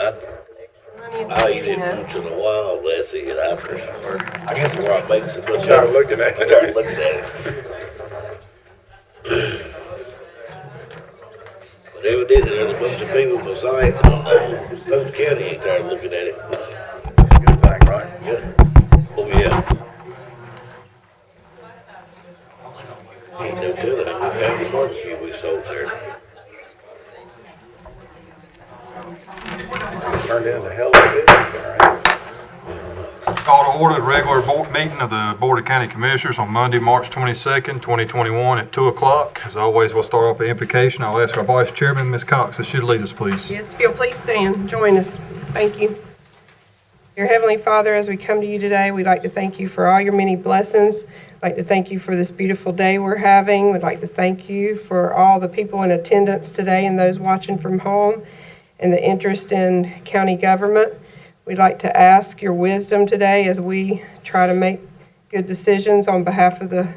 I eat it once in a while, that's it, after, I guess where I make some good. Start looking at it. Start looking at it. But evidently, there's a bunch of people from science and Stokes County ain't there looking at it. Good thing, right? Yeah. Oh, yeah. Ain't no telling how much kind of barbecue we sold there. Turned into a hell of a business, all right? Call to order the regular board meeting of the Board of County Commissioners on Monday, March 22nd, 2021 at 2 o'clock. As always, we'll start off with invocation. I'll ask our Vice Chairman, Ms. Cox, if she'd lead us, please. Yes, if you'll please stand, join us. Thank you. Dear Heavenly Father, as we come to you today, we'd like to thank you for all your many blessings. We'd like to thank you for this beautiful day we're having. We'd like to thank you for all the people in attendance today and those watching from home and the interest in county government. We'd like to ask your wisdom today as we try to make good decisions on behalf of the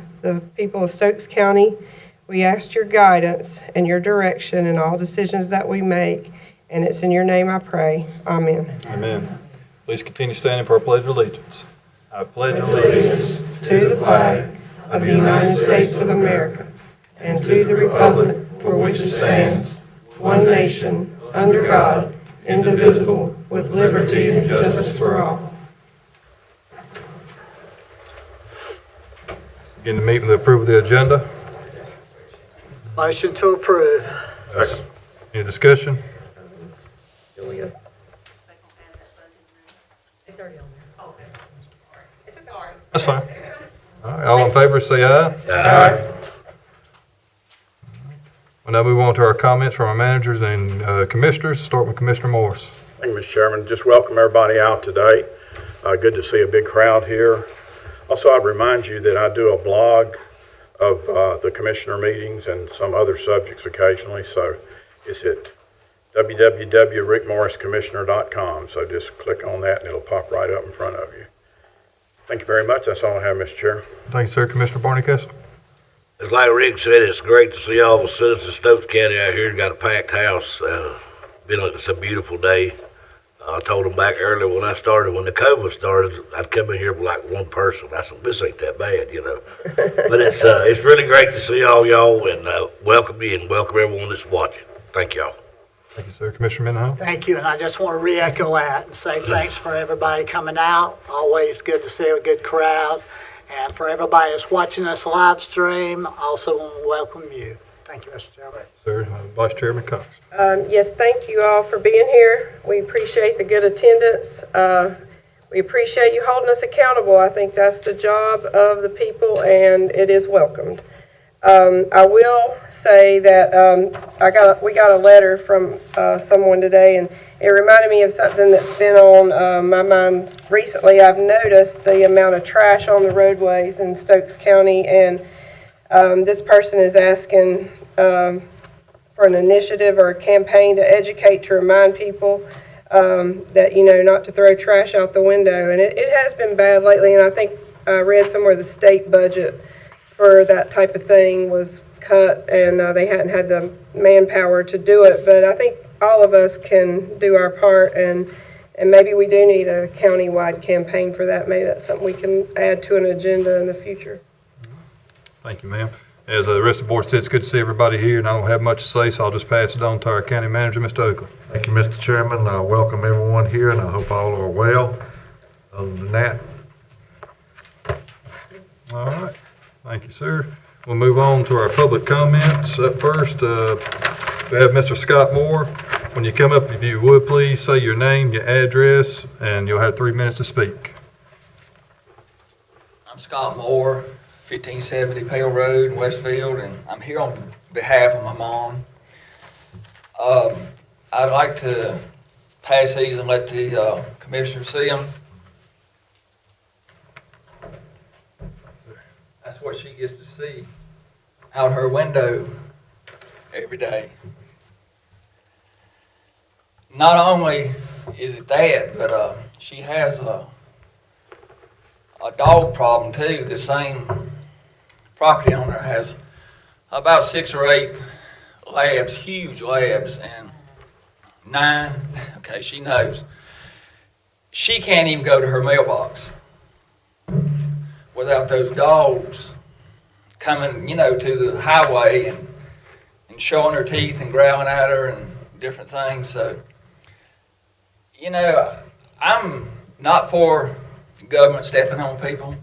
people of Stokes County. We ask your guidance and your direction in all decisions that we make, and it's in your name I pray. Amen. Amen. Please continue standing for our Pledge of Allegiance. I pledge Allegiance to the flag of the United States of America and to the republic for which it stands, one nation, under God, indivisible, with liberty and justice for all. Begin the meeting with approval of the agenda. Motion to approve. Any discussion? Julia. It's already on there. Okay. It's already. That's fine. All right, all in favor, say aye. Aye. We'll now move on to our comments from our managers and commissioners. Start with Commissioner Morris. Thank you, Mr. Chairman. Just welcome everybody out today. Good to see a big crowd here. Also, I'd remind you that I do a blog of the commissioner meetings and some other subjects occasionally. So it's at www.rickmorriscommissioner.com. So just click on that and it'll pop right up in front of you. Thank you very much. That's all I have, Mr. Chair. Thank you, sir. Commissioner Barney Kessel. As like Rick said, it's great to see all the citizens of Stokes County out here. Got a packed house. It's a beautiful day. I told them back earlier when I started, when the COVID started, I'd come in here with like one person. I said, this ain't that bad, you know. But it's really great to see all y'all and welcome you and welcome everyone that's watching. Thank y'all. Thank you, sir. Commissioner Mendenhall. Thank you, and I just want to re-echo that and say thanks for everybody coming out. Always good to see a good crowd. And for everybody that's watching this live stream, I also want to welcome you. Thank you, Mr. Chairman. Sir, Vice Chairman Cox. Yes, thank you all for being here. We appreciate the good attendance. We appreciate you holding us accountable. I think that's the job of the people, and it is welcomed. I will say that we got a letter from someone today, and it reminded me of something that's been on my mind recently. I've noticed the amount of trash on the roadways in Stokes County, and this person is asking for an initiative or a campaign to educate, to remind people that, not to throw trash out the window. And it has been bad lately, and I think I read somewhere the state budget for that type of thing was cut, and they hadn't had the manpower to do it. But I think all of us can do our part, and maybe we do need a county-wide campaign for that. Maybe that's something we can add to an agenda in the future. Thank you, ma'am. As the rest of the board said, it's good to see everybody here, and I don't have much to say, so I'll just pass it on to our county manager, Mr. Oakley. Thank you, Mr. Chairman. I welcome everyone here, and I hope all are well. Other than that, All right. Thank you, sir. We'll move on to our public comments. Up first, we have Mr. Scott Moore. When you come up, if you would, please say your name, your address, and you'll have 3 minutes to speak. I'm Scott Moore, 1570 Pale Road in Westfield, and I'm here on behalf of my mom. I'd like to pass these and let the commissioner see them. That's what she gets to see out her window every day. Not only is it that, but she has a dog problem too. The same property owner has about 6 or 8 labs, huge labs, and 9, okay, she knows. She can't even go to her mailbox without those dogs coming, to the highway and showing her teeth and growling at her and different things. So, I'm not for government stepping on people.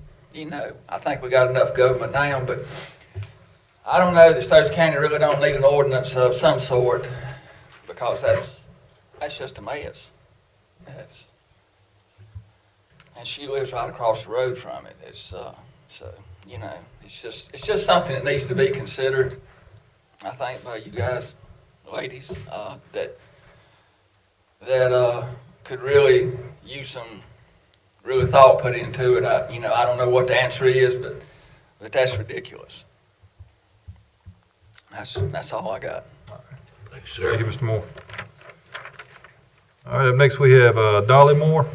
I think we got enough government now, but I don't know that Stokes County really don't need an ordinance of some sort, because that's just a mess. And she lives right across the road from it. It's just something that needs to be considered, I think, by you guys, ladies, that could really use some really thought put into it. I don't know what the answer is, but that's ridiculous. That's all I got. Thank you, sir. Thank you, Mr. Moore. All right, up next we have Dolly Moore.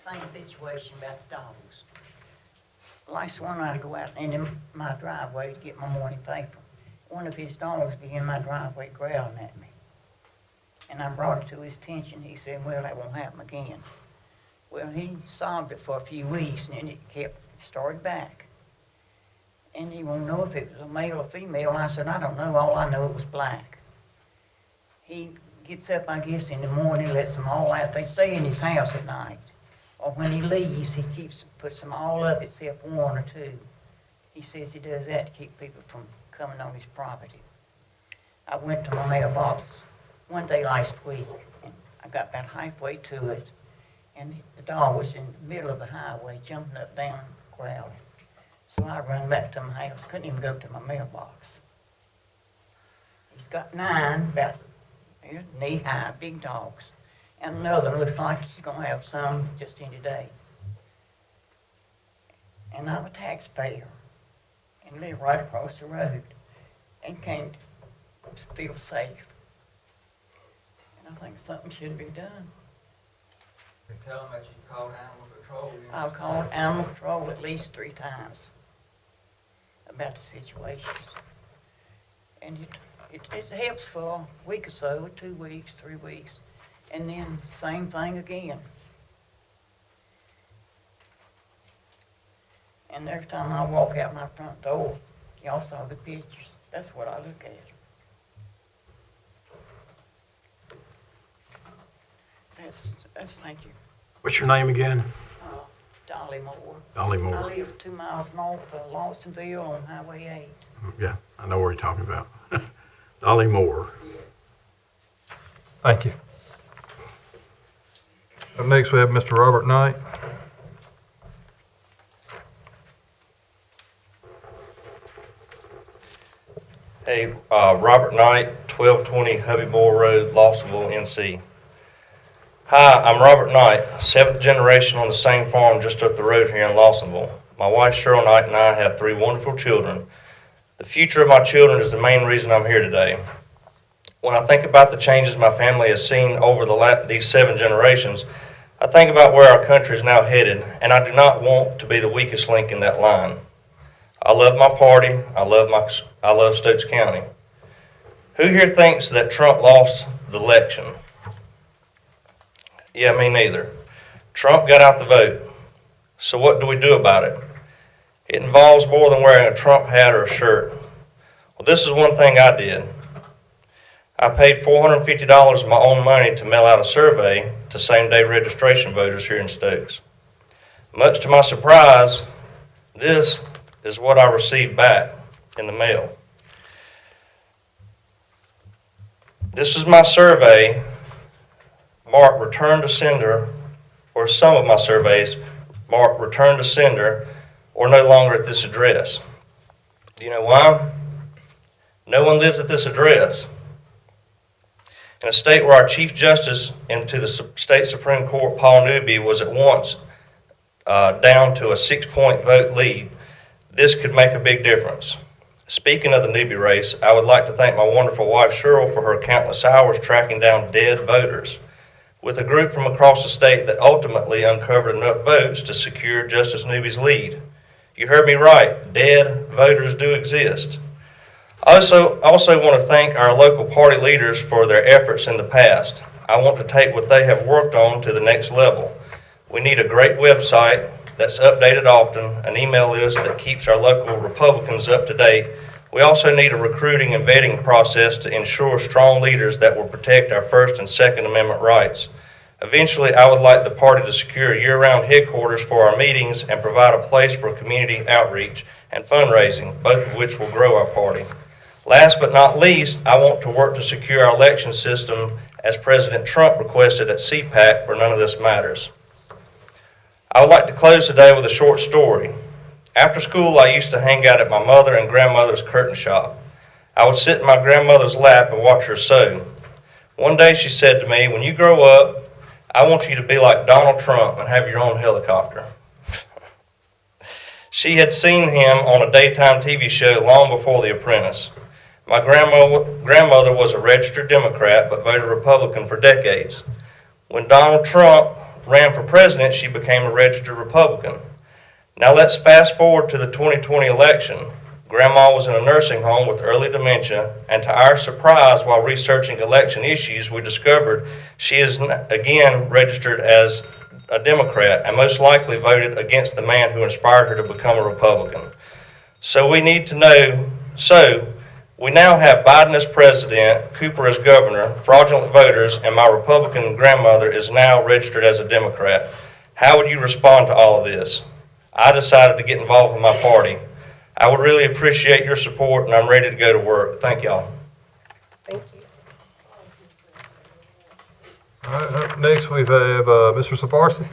Same situation about the dogs. Last one I'd go out into my driveway to get my morning paper. One of his dogs be in my driveway growling at me. And I brought it to his attention. He said, well, that won't happen again. Well, he solved it for a few weeks, and then it started back. And he won't know if it was a male or female. I said, I don't know. All I know it was black. He gets up, I guess, in the morning, lets them all out. They stay in his house at night. Or when he leaves, he puts them all up except one or two. He says he does that to keep people from coming on his property. I went to my mailbox one day last week, and I got about halfway to it, and the dog was in the middle of the highway, jumping up, down, growling. So I run back to my house, couldn't even go to my mailbox. He's got 9, about knee-high, big dogs. And another looks like she's going to have some just any day. And I'm a taxpayer and live right across the road and can't feel safe. And I think something should be done. Tell them that you called animal control. I've called animal control at least 3 times about the situations. And it helps for a week or so, 2 weeks, 3 weeks. And then same thing again. And every time I walk out my front door, y'all saw the pictures. That's what I look at. That's thank you. What's your name again? Dolly Moore. Dolly I Moore. live 2 miles north of Lawsonville on Highway 8. Yeah, I know where you're talking about. Dolly Moore. Thank you. Up next we have Mr. Robert Knight. Hey, Robert Knight, 1220 Hubbymore Road, Lawsonville, NC. Hi, I'm Robert Knight, 7th generation on the same farm just up the road here in Lawsonville. My wife Cheryl Knight and I have 3 wonderful children. The future of my children is the main reason I'm here today. When I think about the changes my family has seen over these 7 generations, I think about where our country is now headed, and I do not want to be the weakest link in that line. I love my party. I love Stokes County. Who here thinks that Trump lost the election? Yeah, me neither. Trump got out the vote. So what do we do about it? It involves more than wearing a Trump hat or a shirt. Well, this is one thing I did. I paid $450 of my own money to mail out a survey to same-day registration voters here in Stokes. Much to my surprise, this is what I received back in the mail. This is my survey marked return to sender, or some of my surveys marked return to sender or no longer at this address. Do you know why? No one lives at this address. In a state where our Chief Justice into the State Supreme Court, Paul Newby, was at once down to a 6-point vote lead, this could make a big difference. Speaking of the Newby race, I would like to thank my wonderful wife Cheryl for her countless hours tracking down dead voters, with a group from across the state that ultimately uncovered enough votes to secure Justice Newby's lead. You heard me right, dead voters do exist. I also want to thank our local party leaders for their efforts in the past. I want to take what they have worked on to the next level. We need a great website that's updated often, an email list that keeps our local Republicans up to date. We also need a recruiting and vetting process to ensure strong leaders that will protect our First and Second Amendment rights. Eventually, I would like the party to secure year-round headquarters for our meetings and provide a place for community outreach and fundraising, both of which will grow our party. Last but not least, I want to work to secure our election system as President Trump requested at CPAC, where none of this matters. I would like to close today with a short story. After school, I used to hang out at my mother and grandmother's curtain shop. I would sit in my grandmother's lap and watch her sew. One day she said to me, "When you grow up, I want you to be like Donald Trump and have your own helicopter." She had seen him on a daytime TV show long before The Apprentice. My grandmother was a registered Democrat but voted Republican for decades. When Donald Trump ran for president, she became a registered Republican. Now let's fast forward to the 2020 election. Grandma was in a nursing home with early dementia, and to our surprise, while researching election issues, we discovered she is again registered as a Democrat and most likely voted against the man who inspired her to become a Republican. We now have Biden as president, Cooper as governor, fraudulent voters, and my Republican grandmother is now registered as a Democrat. How would you respond to all of this? I decided to get involved with my party. I would really appreciate your support, and I'm ready to go to work. Thank y'all. Thank you. All right, up next we have Mr. Safarsi.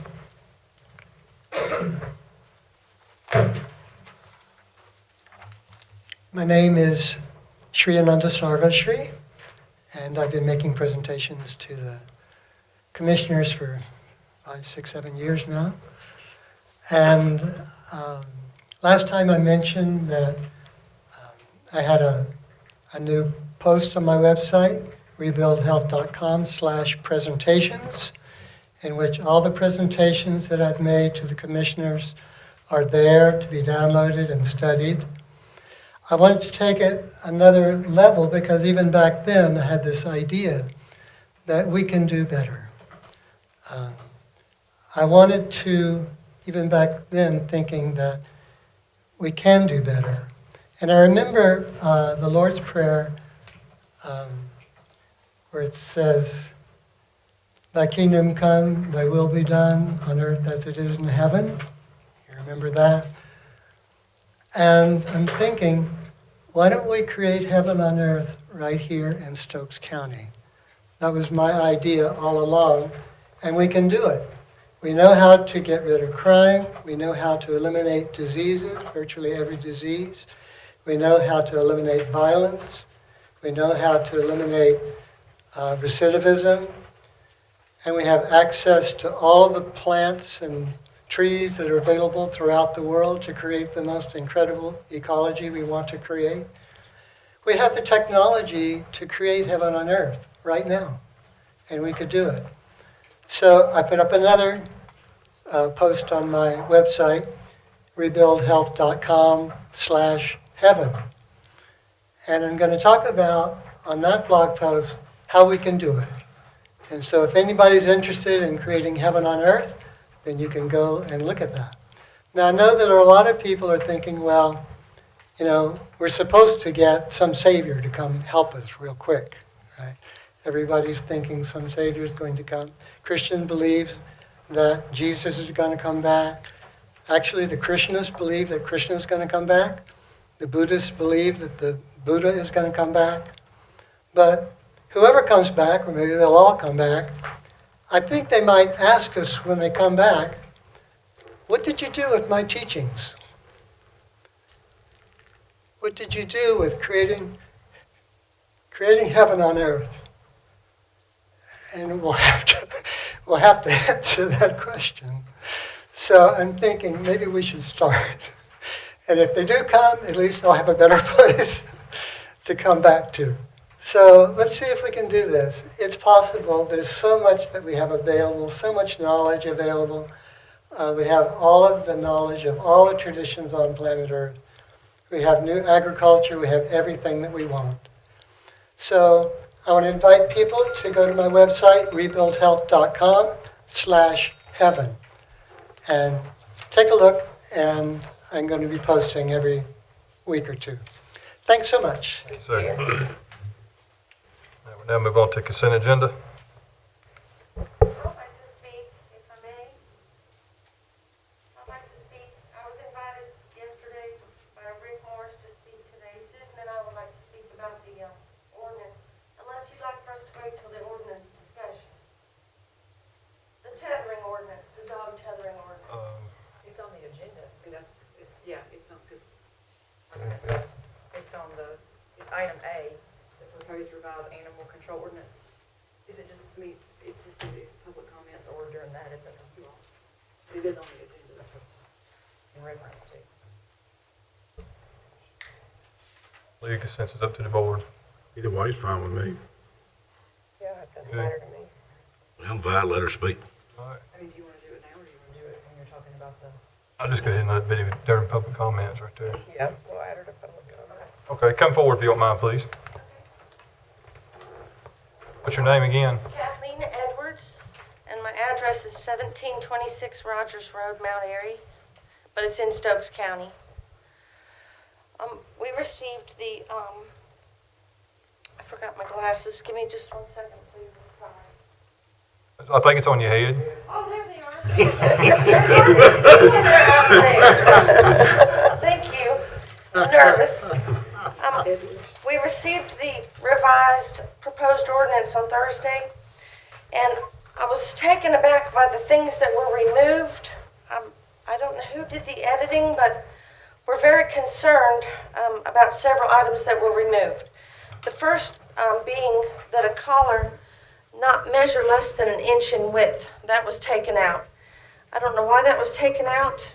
My name is Shri Ananda Sarvashri, and I've been making presentations to the commissioners for 5, 6, 7 years now. And last time I mentioned that I had a new post on my website, rebuildhealth.com/presentations, in which all the presentations that I've made to the commissioners are there to be downloaded and studied. I wanted to take it another level because even back then I had this idea that we can do better. I wanted to, even back then, thinking that we can do better. And I remember the Lord's Prayer where it says, "Thy kingdom come, thy will be done on earth as it is in heaven." You remember that? And I'm thinking, why don't we create heaven on earth right here in Stokes County? That was my idea all along, and we can do it. We know how to get rid of crime. We know how to eliminate diseases, virtually every disease. We know how to eliminate violence. We know how to eliminate recidivism. And we have access to all the plants and trees that are available throughout the world to create the most incredible ecology we want to create. We have the technology to create heaven on earth right now, and we could do it. So I put up another post on my website, rebuildhealth.com/heaven. And I'm going to talk about, on that blog post, how we can do it. And so if anybody's interested in creating heaven on earth, then you can go and look at that. Now, I know that a lot of people are thinking, well, we're supposed to get some savior to come help us real quick, right? Everybody's thinking some savior is going to come. Christian believes that Jesus is going to come back. Actually, the Krishnas believe that Krishna is going to come back. The Buddhists believe that the Buddha is going to come back. But whoever comes back, or maybe they'll all come back, I think they might ask us when they come back, what did you do with my teachings? What did you do with creating heaven on earth? And we'll have to answer that question. So I'm thinking maybe we should start. And if they do come, at least I'll have a better place to come back to. So let's see if we can do this. It's possible. There's so much that we have available, so much knowledge available. We have all of the knowledge of all the traditions on planet Earth. we have new agriculture, we have everything that we want. So I want to invite people to go to my website, rebuildhealth.com/heaven, and take a look, and I'm going to be posting every week or two. Thanks so much. Thank you, sir. We'll now move on to consent agenda. I'd like to speak, if I may. I'd like to speak. I was invited yesterday by Rick Morris to speak today. Susan and I would like to speak about the ordinance, unless you'd like for us to wait till the ordinance discussion. The tethering ordinance, the dog tethering ordinance. It's on the agenda. It's on, because it's item A, the proposed revised animal control ordinance. Is it just me, it's just public comments, or during that, it's up to you all? It is on the agenda, in reference to. Legal consent is up to the board. Either way is fine with me. Yeah, it doesn't matter to me. I'm fine, let her speak. All right. I mean, do you want to do it now, or do you want to do it when you're talking about the? I'll just go ahead and let video during public comments right there. Yeah, we'll add her to public comment. Okay, come forward if you don't mind, please. What's your name again? Kathleen Edwards, and my address is 1726 Rogers Road, Mount Airy, but it's in Stokes County. We received the, I forgot my glasses. Give me just 1 second, please. I'm sorry. I think it's on your head. Oh, there they are. They're out there. Thank you. I'm nervous. We received the revised proposed ordinance on Thursday, and I was taken aback by the things that were removed. I don't know who did the editing, but we're very concerned about several items that were removed. The first being that a collar not measure less than 1 inch in width. That was taken out. I don't know why that was taken out.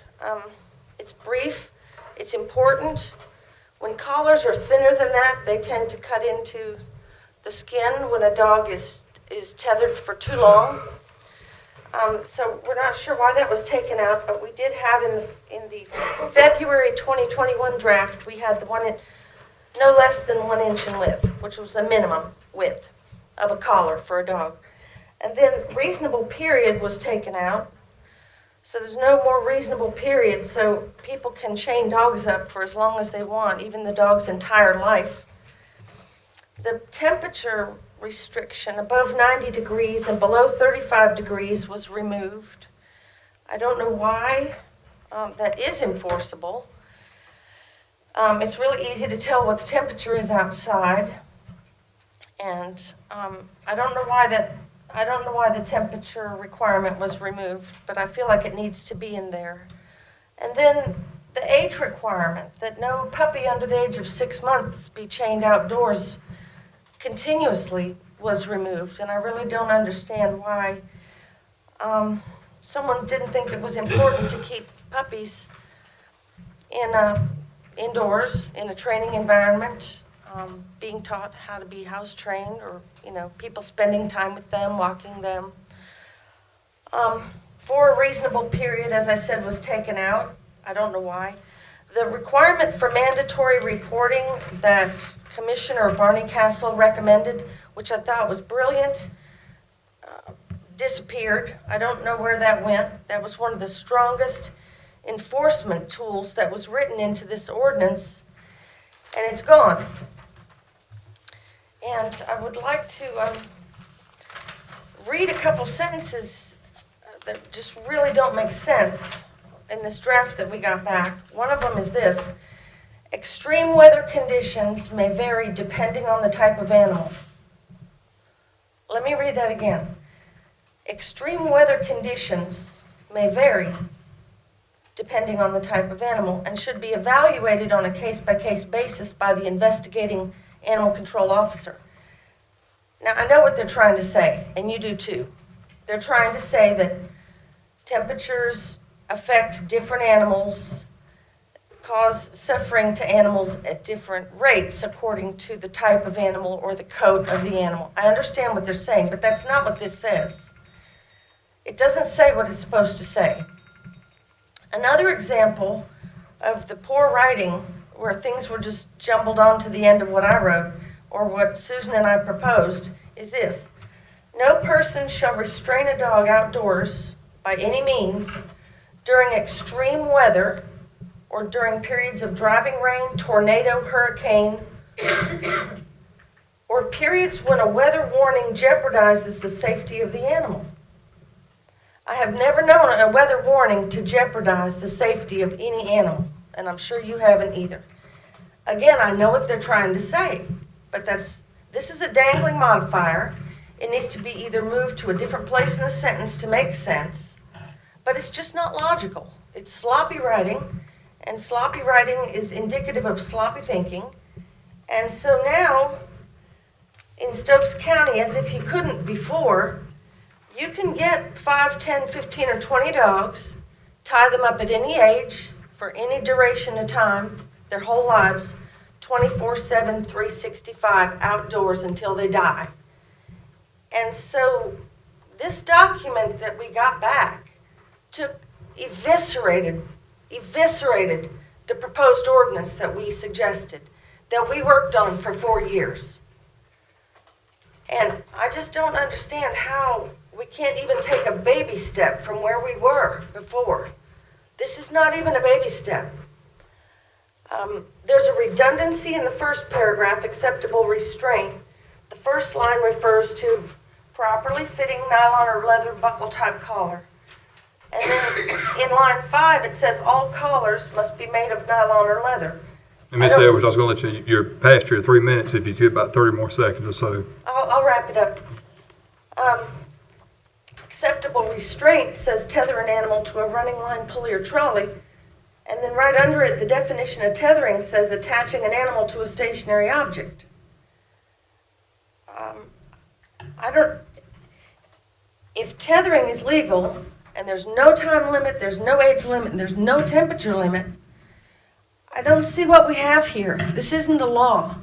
It's brief. It's important. When collars are thinner than that, they tend to cut into the skin when a dog is tethered for too long. So we're not sure why that was taken out, but we did have in the February 2021 draft, we had the one at no less than 1 inch in width, which was a minimum width of a collar for a dog. And then reasonable period was taken out. So there's no more reasonable period, so people can chain dogs up for as long as they want, even the dog's entire life. The temperature restriction above 90 degrees and below 35 degrees was removed. I don't know why that is enforceable. It's really easy to tell what the temperature is outside, and I don't know why the temperature requirement was removed, but I feel like it needs to be in there. And then the age requirement, that no puppy under the age of 6 months be chained outdoors continuously, was removed. And I really don't understand why someone didn't think it was important to keep puppies indoors in a training environment, being taught how to be house trained, or people spending time with them, walking them. For a reasonable period, as I said, was taken out. I don't know why. The requirement for mandatory reporting that Commissioner Barney Castle recommended, which I thought was brilliant, disappeared. I don't know where that went. That was one of the strongest enforcement tools that was written into this ordinance, and it's gone. And I would like to read a couple sentences that just really don't make sense in this draft that we got back. One of them is this: extreme weather conditions may vary depending on the type of animal. Let me read that again. Extreme weather conditions may vary depending on the type of animal and should be evaluated on a case-by-case basis by the investigating animal control officer. Now, I know what they're trying to say, and you do too. They're trying to say that temperatures affect different animals, cause suffering to animals at different rates according to the type of animal or the coat of the animal. I understand what they're saying, but that's not what this says. It doesn't say what it's supposed to say. Another example of the poor writing where things were just jumbled on to the end of what I wrote, or what Susan and I proposed, is this. No person shall restrain a dog outdoors by any means during extreme weather or during periods of driving rain, tornado, hurricane, or periods when a weather warning jeopardizes the safety of the animal. I have never known a weather warning to jeopardize the safety of any animal, and I'm sure you haven't either. Again, I know what they're trying to say, but this is a dangling modifier. It needs to be either moved to a different place in the sentence to make sense, but it's just not logical. It's sloppy writing, and sloppy writing is indicative of sloppy thinking. And so now, in Stokes County, as if you couldn't before, you can get 5, 10, 15, or 20 dogs, tie them up at any age, for any duration of time, their whole lives, 24/7, 365, outdoors until they die. And so this document that we got back eviscerated the proposed ordinance that we suggested, that we worked on for 4 years. And I just don't understand how we can't even take a baby step from where we were before. This is not even a baby step. There's a redundancy in the first paragraph, acceptable restraint. The first line refers to properly fitting nylon or leather buckle type collar. And then in line 5, it says all collars must be made of nylon or leather. And Ms. Edwards, I was going to let you're past your 3 minutes, if you could, about 30 more seconds or so. I'll wrap it up. Acceptable restraint says tether an animal to a running line, pulley, or trolley. And then right under it, the definition of tethering says attaching an animal to a stationary object. If tethering is legal, and there's no time limit, there's no age limit, and there's no temperature limit, I don't see what we have here. This isn't a law.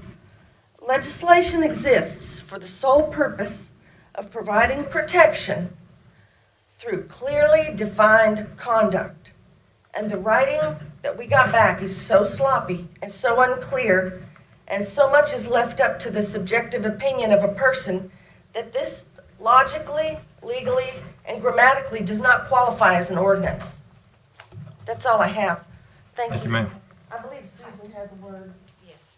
Legislation exists for the sole purpose of providing protection through clearly defined conduct. And the writing that we got back is so sloppy and so unclear, and so much is left up to the subjective opinion of a person, that this logically, legally, and grammatically does not qualify as an ordinance. That's all I have. Thank you. Thank you, ma'am. I believe Susan has a word. Yes.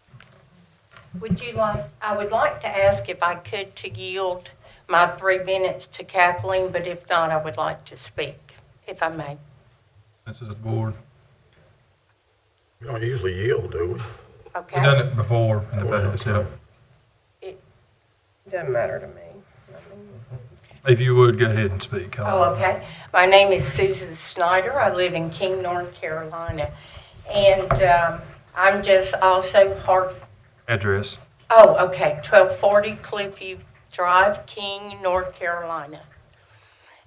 I would like to ask if I could to yield my 3 minutes to Kathleen, but if not, I would like to speak, if I may. This is the board. We don't usually yield, do we? We've Okay? done it before in the past, yeah. Doesn't matter to me. If you would, go ahead and speak. Oh, okay. My name is Susan Snyder. I live in King, North Carolina. And I'm just also Address. Oh, okay, 1240 Cliffview Drive, King, North Carolina.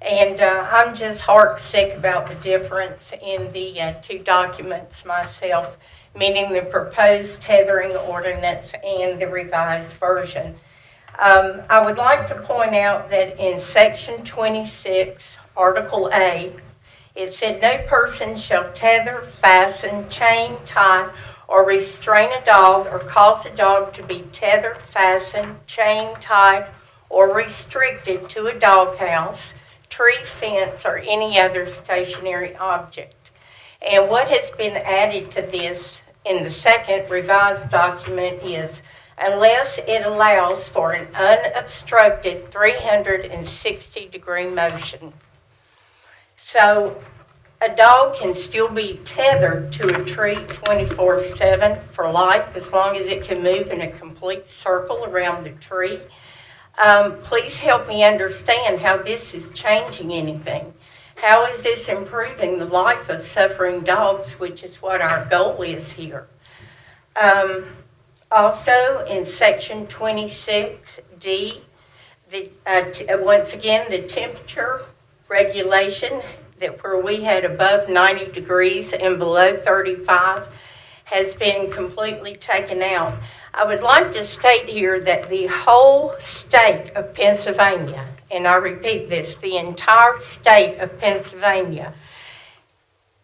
And I'm just heart sick about the difference in the 2 documents myself, meaning the proposed tethering ordinance and the revised version. I would like to point out that in section 26, article A, it said no person shall tether, fasten, chain, tie, or restrain a dog or cause a dog to be tethered, fastened, chain, tied, or restricted to a doghouse, tree, fence, or any other stationary object. And what has been added to this in the second revised document is unless it allows for an unobstructed 360-degree motion. So a dog can still be tethered to a tree 24/7 for life as long as it can move in a complete circle around the tree. Please help me understand how this is changing anything. How is this improving the life of suffering dogs, which is what our goal is here? Also, in section 26D, once again, the temperature regulation, that where we had above 90 degrees and below 35 has been completely taken out. I would like to state here that the whole state of Pennsylvania, and I repeat this, the entire state of Pennsylvania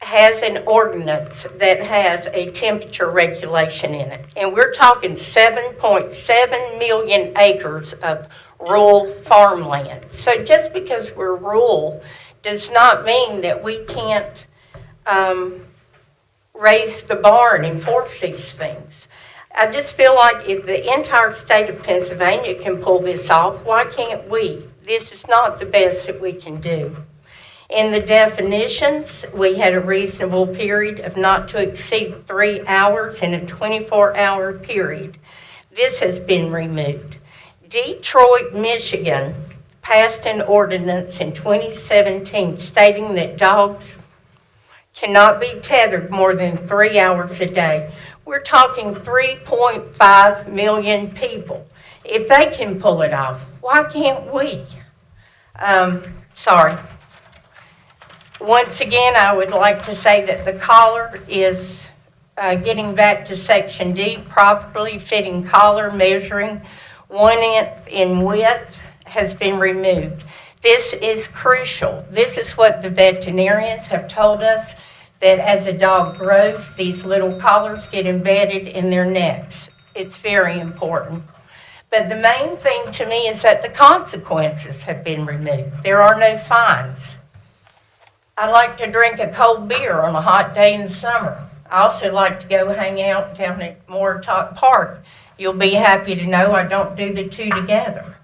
has an ordinance that has a temperature regulation in it. And we're talking 7.7 million acres of rural farmland. So just because we're rural does not mean that we can't raise the bar and enforce these things. I just feel like if the entire state of Pennsylvania can pull this off, why can't we? This is not the best that we can do. In the definitions, we had a reasonable period of not to exceed 3 hours in a 24-hour period. This has been removed. Detroit, Michigan passed an ordinance in 2017 stating that dogs cannot be tethered more than 3 hours a day. We're talking 3.5 million people. If they can pull it off, why can't we? Sorry. Once again, I would like to say that the collar is getting back to Section D, properly fitting collar measuring 1 inch in width has been removed. This is crucial. This is what the veterinarians have told us, that as a dog grows, these little collars get embedded in their necks. It's very important. But the main thing to me is that the consequences have been removed. There are no fines. I like to drink a cold beer on a hot day in the summer. I also like to go hang out down at Moortalk Park. You'll be happy to know I don't do the two together.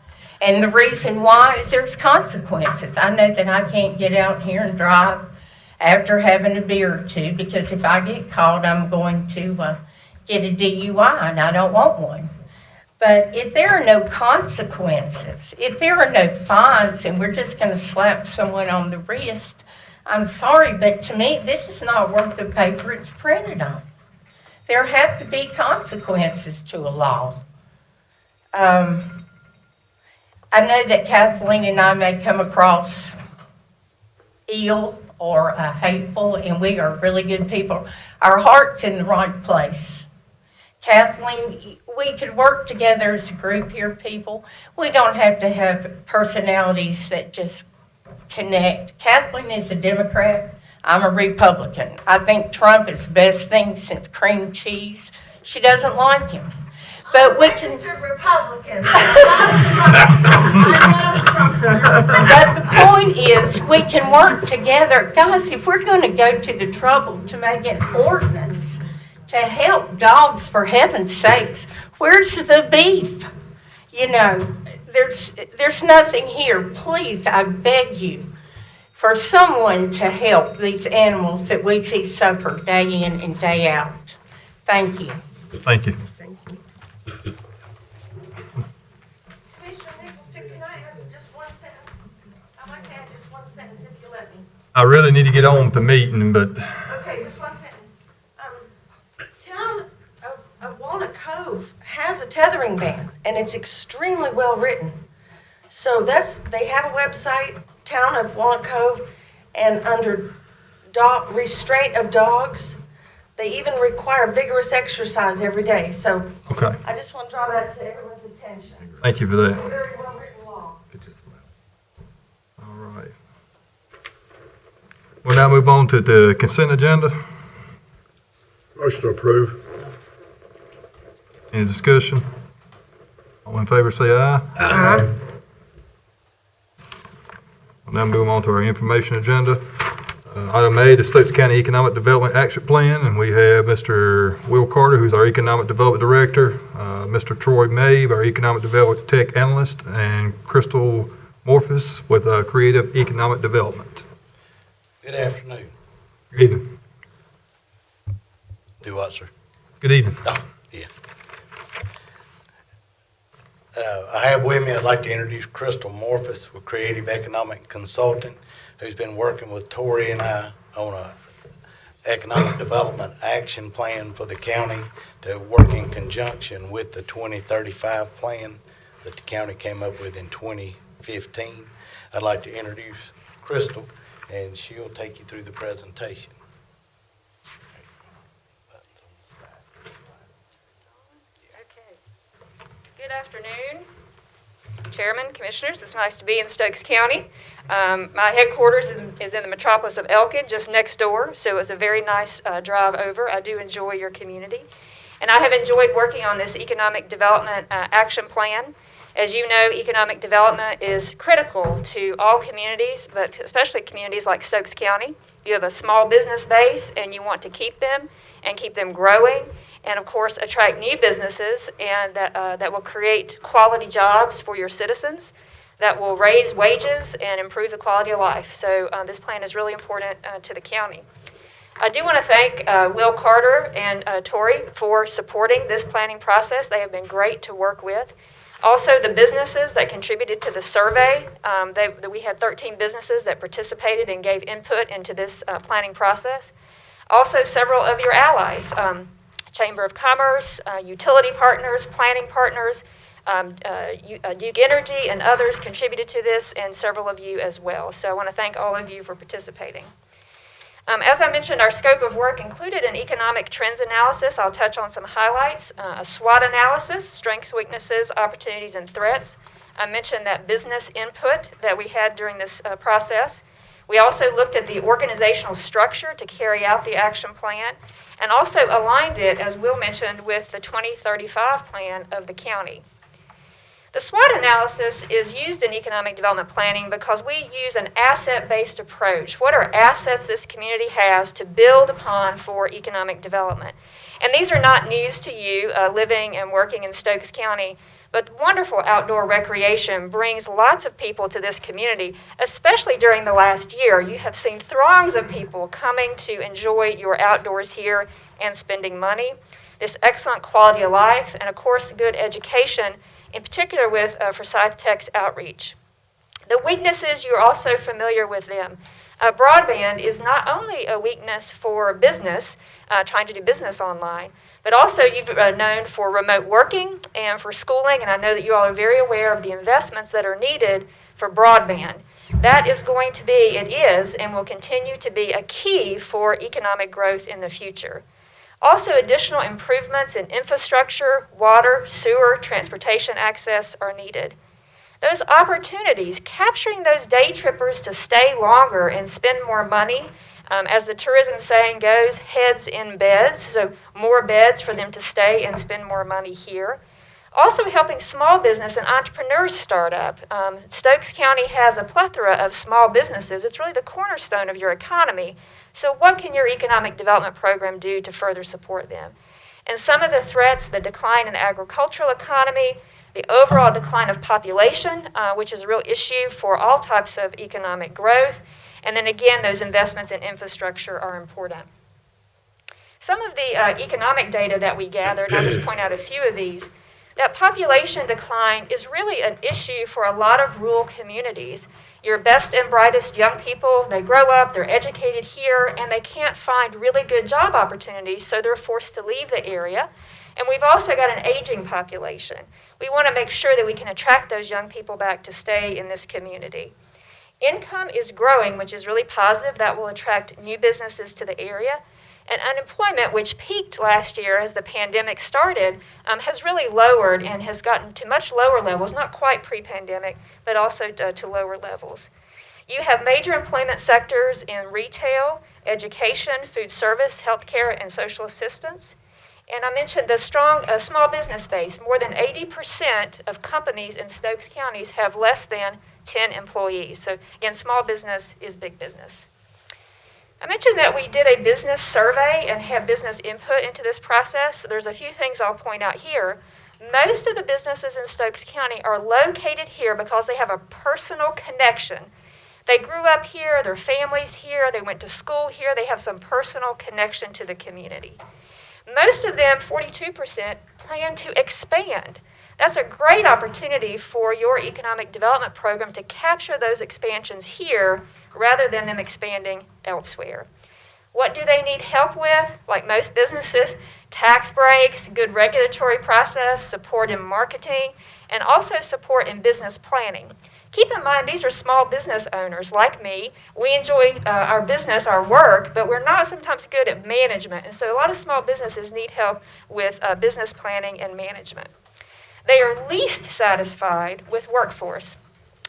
And the reason why is there's consequences. I know that I can't get out here and drive after having a beer or two, because if I get caught, I'm going to get a DUI, and I don't want one. But if there are no consequences, if there are no fines, and we're just going to slap someone on the wrist, I'm sorry, but to me, this is not worth the paper it's printed on. There have to be consequences to a law. I know that Kathleen and I may come across ill or hateful, and we are really good people. Our heart's in the right place. Kathleen, we could work together as a group here, people. We don't have to have personalities that just connect. Kathleen is a Democrat. I'm a Republican. I think Trump is the best thing since cream cheese. She doesn't like him. But we can. Republican. But the point is, we can work together. Guys, if we're going to go to the trouble to make an ordinance to help dogs, for heaven's sakes, where's the beef? You know, there's nothing here. Please, I beg you, for someone to help these animals that we see suffer day in and day out. Thank you. Thank you. Commissioner Nicholson, can I have just one sentence? I'd like to add just one sentence if you let me. I really need to get on with the meeting, but Okay, just one sentence. Town of Walnut Cove has a tethering ban, and it's extremely well written. So they have a website, Town of Walnut Cove, and under restraint of dogs, they even require vigorous exercise every day. So okay. I just want to draw that to everyone's attention. Thank you for It's a that. very well written law. All right. We'll now move on to the consent agenda. Motion to approve. Any discussion? All in favor say aye. Aye. We'll now move on to our information agenda. Item A, the Stokes County Economic Development Action Plan, and we have Mr. Will Carter, who's our Economic Development Director, Mr. Troy Mabe, our Economic Development Tech Analyst, and Crystal Morphus with Creative Economic Development. Good afternoon. Good evening. Do what, sir? Good evening. Oh, yeah. I have with me, I'd like to introduce Crystal Morphus with Creative Economic Consulting, who's been working with Tori and I on a economic development action plan for the county to work in conjunction with the 2035 plan that the county came up with in 2015. I'd like to introduce Crystal, and she'll take you through the presentation. Okay. Good afternoon, Chairman, Commissioners. It's nice to be in Stokes County. My headquarters is in the metropolis of Elkin, just next door, so it was a very nice drive over. I do enjoy your community. And I have enjoyed working on this economic development action plan. As you know, economic development is critical to all communities, but especially communities like Stokes County. You have a small business base, and you want to keep them and keep them growing, and of course, attract new businesses and that will create quality jobs for your citizens, that will raise wages and improve the quality of life. So this plan is really important to the county. I do want to thank Will Carter and Tori for supporting this planning process. They have been great to work with. Also, the businesses that contributed to the survey, we had 13 businesses that participated and gave input into this planning process. Also, several of your allies, Chamber of Commerce, utility partners, planning partners, Duke Energy and others contributed to this, and several of you as well. So I want to thank all of you for participating. As I mentioned, our scope of work included an economic trends analysis. I'll touch on some highlights. A SWOT analysis, strengths, weaknesses, opportunities, and threats. I mentioned that business input that we had during this process. We also looked at the organizational structure to carry out the action plan, and also aligned it, as Will mentioned, with the 2035 plan of the county. The SWOT analysis is used in economic development planning because we use an asset-based approach. What are assets this community has to build upon for economic development? And these are not news to you living and working in Stokes County, but wonderful outdoor recreation brings lots of people to this community, especially during the last year. You have seen throngs of people coming to enjoy your outdoors here and spending money. This excellent quality of life, and of course, good education, in particular with Forsyth Tech's outreach. The weaknesses, you're also familiar with them. Broadband is not only a weakness for business, trying to do business online, but also you've known for remote working and for schooling, and I know that you all are very aware of the investments that are needed for broadband. That is going to be, it is, and will continue to be a key for economic growth in the future. Also, additional improvements in infrastructure, water, sewer, transportation access are needed. Those opportunities, capturing those day trippers to stay longer and spend more money, as the tourism saying goes, heads in beds, so more beds for them to stay and spend more money here. Also helping small business and entrepreneurs start up. Stokes County has a plethora of small businesses. It's really the cornerstone of your economy. So what can your economic development program do to further support them? And some of the threats, the decline in the agricultural economy, the overall decline of population, which is a real issue for all types of economic growth. And then again, those investments in infrastructure are important. Some of the economic data that we gathered, I'll just point out a few of these, that population decline is really an issue for a lot of rural communities. Your best and brightest young people, they grow up, they're educated here, and they can't find really good job opportunities, so they're forced to leave the area. And we've also got an aging population. We want to make sure that we can attract those young people back to stay in this community. Income is growing, which is really positive. That will attract new businesses to the area. And unemployment, which peaked last year as the pandemic started, has really lowered and has gotten to much lower levels, not quite pre-pandemic, but also to lower levels. You have major employment sectors in retail, education, food service, healthcare, and social assistance. And I mentioned the strong small business space. More than 80% of companies in Stokes counties have less than 10 employees. So again, small business is big business. I mentioned that we did a business survey and have business input into this process. There's a few things I'll point out here. Most of the businesses in Stokes County are located here because they have a personal connection. They grew up here, their families here, they went to school here, they have some personal connection to the community. Most of them, 42%, plan to expand. That's a great opportunity for your economic development program to capture those expansions here rather than them expanding elsewhere. What do they need help with? Like most businesses, tax breaks, good regulatory process, support in marketing, and also support in business planning. Keep in mind, these are small business owners like me. We enjoy our business, our work, but we're not sometimes good at management. And so a lot of small businesses need help with business planning and management. They are least satisfied with workforce.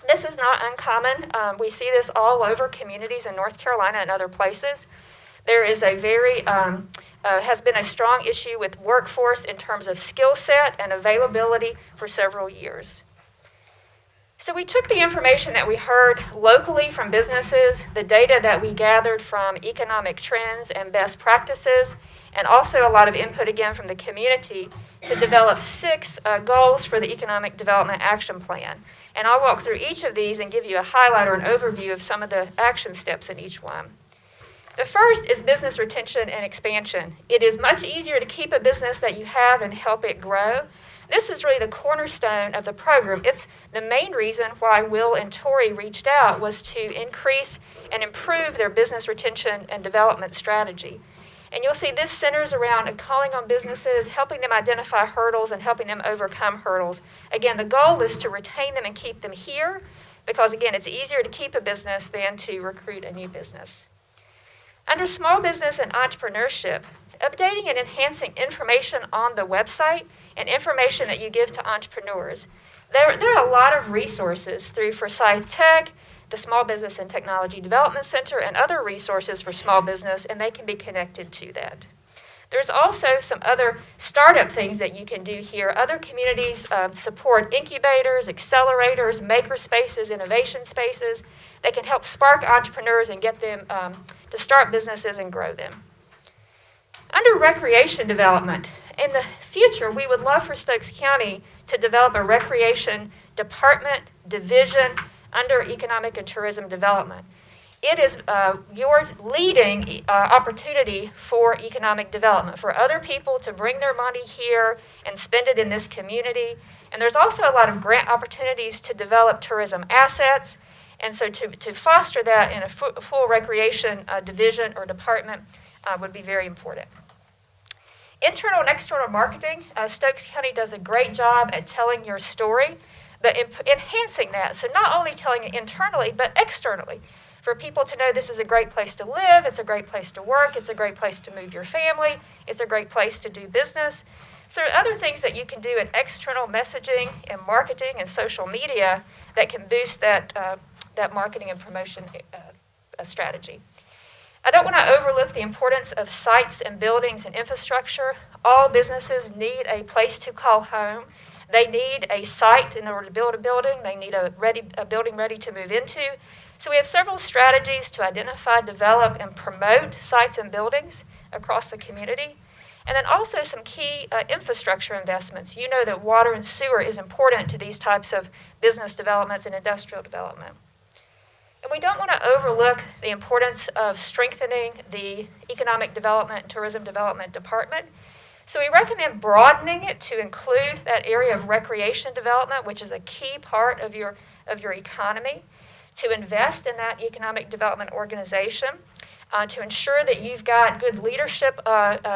This is not uncommon. We see this all over communities in North Carolina and other places. There is a has been a strong issue with workforce in terms of skill set and availability for several years. So we took the information that we heard locally from businesses, the data that we gathered from economic trends and best practices, and also a lot of input again from the community to develop 6 goals for the Economic Development Action Plan. And I'll walk through each of these and give you a highlight or an overview of some of the action steps in each one. The first is business retention and expansion. It is much easier to keep a business that you have and help it grow. This is really the cornerstone of the program. It's the main reason why Will and Tori reached out was to increase and improve their business retention and development strategy. And you'll see this centers around calling on businesses, helping them identify hurdles, and helping them overcome hurdles. Again, the goal is to retain them and keep them here because, again, it's easier to keep a business than to recruit a new business. Under small business and entrepreneurship, updating and enhancing information on the website and information that you give to entrepreneurs. There are a lot of resources through Forsyth Tech, the Small Business and Technology Development Center, and other resources for small business, and they can be connected to that. There's also some other startup things that you can do here. Other communities support incubators, accelerators, maker spaces, innovation spaces that can help spark entrepreneurs and get them to start businesses and grow them. Under recreation development, in the future, we would love for Stokes County to develop a recreation department, division, under economic and tourism development. It is your leading opportunity for economic development, for other people to bring their money here and spend it in this community. And there's also a lot of grant opportunities to develop tourism assets. And so to foster that in a full recreation division or department would be very important. Internal and external marketing, Stokes County does a great job at telling your story, but enhancing that. So not only telling it internally, but externally. For people to know this is a great place to live, it's a great place to work, it's a great place to move your family, it's a great place to do business. So there are other things that you can do in external messaging and marketing and social media that can boost that marketing and promotion strategy. I don't want to overlook the importance of sites and buildings and infrastructure. All businesses need a place to call home. They need a site in order to build a building. They need a building ready to move into. So we have several strategies to identify, develop, and promote sites and buildings across the community. And then also some key infrastructure investments. You know that water and sewer is important to these types of business developments and industrial development. And we don't want to overlook the importance of strengthening the Economic Development and Tourism Development Department. So we recommend broadening it to include that area of recreation development, which is a key part of your economy, to invest in that economic development organization, to ensure that you've got good leadership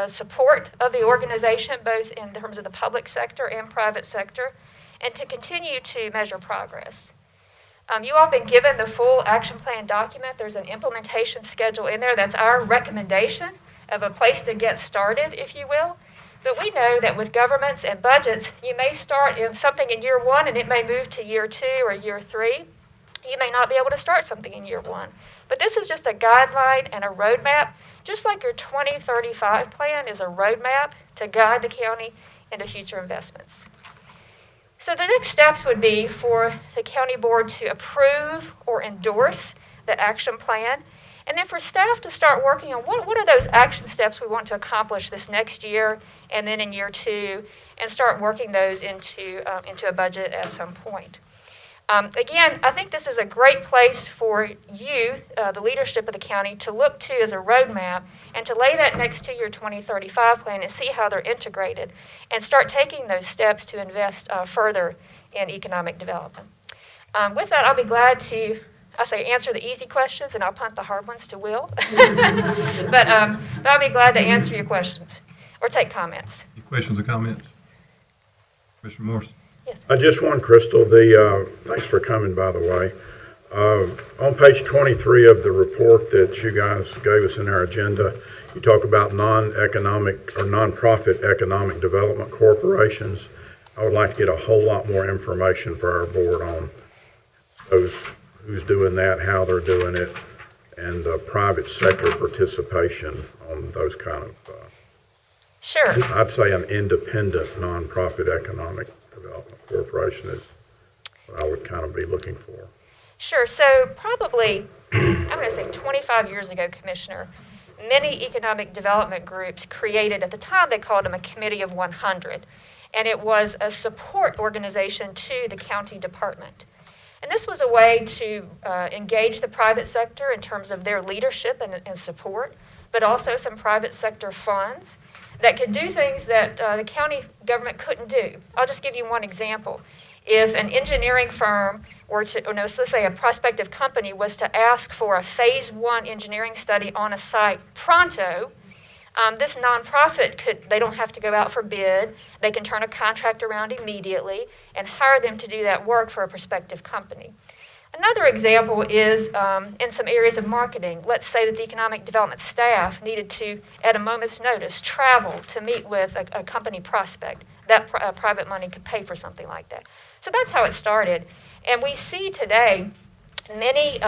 support of the organization, both in terms of the public sector and private sector, and to continue to measure progress. You all have been given the full action plan document. There's an implementation schedule in there. That's our recommendation of a place to get started, if you will. But we know that with governments and budgets, you may start in something in year 1 and it may move to year 2 or year 3. You may not be able to start something in year 1. But this is just a guideline and a roadmap, just like your 2035 plan is a roadmap to guide the county into future investments. So the next steps would be for the county board to approve or endorse the action plan, and then for staff to start working on what are those action steps we want to accomplish this next year and then in year 2, and start working those into a budget at some point. Again, I think this is a great place for you, the leadership of the county, to look to as a roadmap and to lay that next to your 2035 plan and see how they're integrated and start taking those steps to invest further in economic development. With that, I'll be glad to, answer the easy questions, and I'll punt the hard ones to Will. but I'll be glad to answer your questions or take comments. Any questions or comments? Commissioner Morris? Yes. I just want, Crystal, thanks for coming, by the way. On page 23 of the report that you guys gave us in our agenda, you talk about non-economic or nonprofit economic development corporations. I would like to get a whole lot more information for our board on those who's doing that, how they're doing it, and private sector participation on those kind of, Sure. I'd say an independent nonprofit economic development corporation is what I would kind of be looking for. Sure. So probably, I'm going to say 25 years ago, Commissioner, many economic development groups created, at the time they called them a committee of 100, and it was a support organization to the county department. And this was a way to engage the private sector in terms of their leadership and support, but also some private sector funds that could do things that the county government couldn't do. I'll just give you one example. If an engineering firm or let's say a prospective company was to ask for a phase 1 engineering study on a site pronto, this nonprofit they don't have to go out for bid. They can turn a contract around immediately and hire them to do that work for a prospective company. Another example is in some areas of marketing. Let's say that the economic development staff needed to, at a moment's notice, travel to meet with a company prospect. That private money could pay for something like that. So that's how it started. And we see today many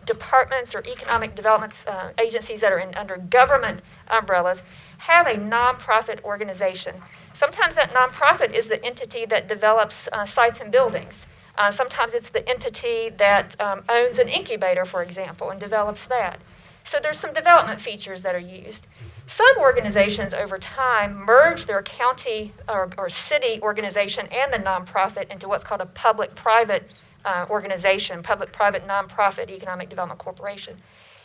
departments or economic development agencies that are under government umbrellas have a nonprofit organization. Sometimes that nonprofit is the entity that develops sites and buildings. Sometimes it's the entity that owns an incubator, for example, and develops that. So there's some development features that are used. Some organizations over time merge their county or city organization and the nonprofit into what's called a public-private organization, public-private nonprofit economic development corporation.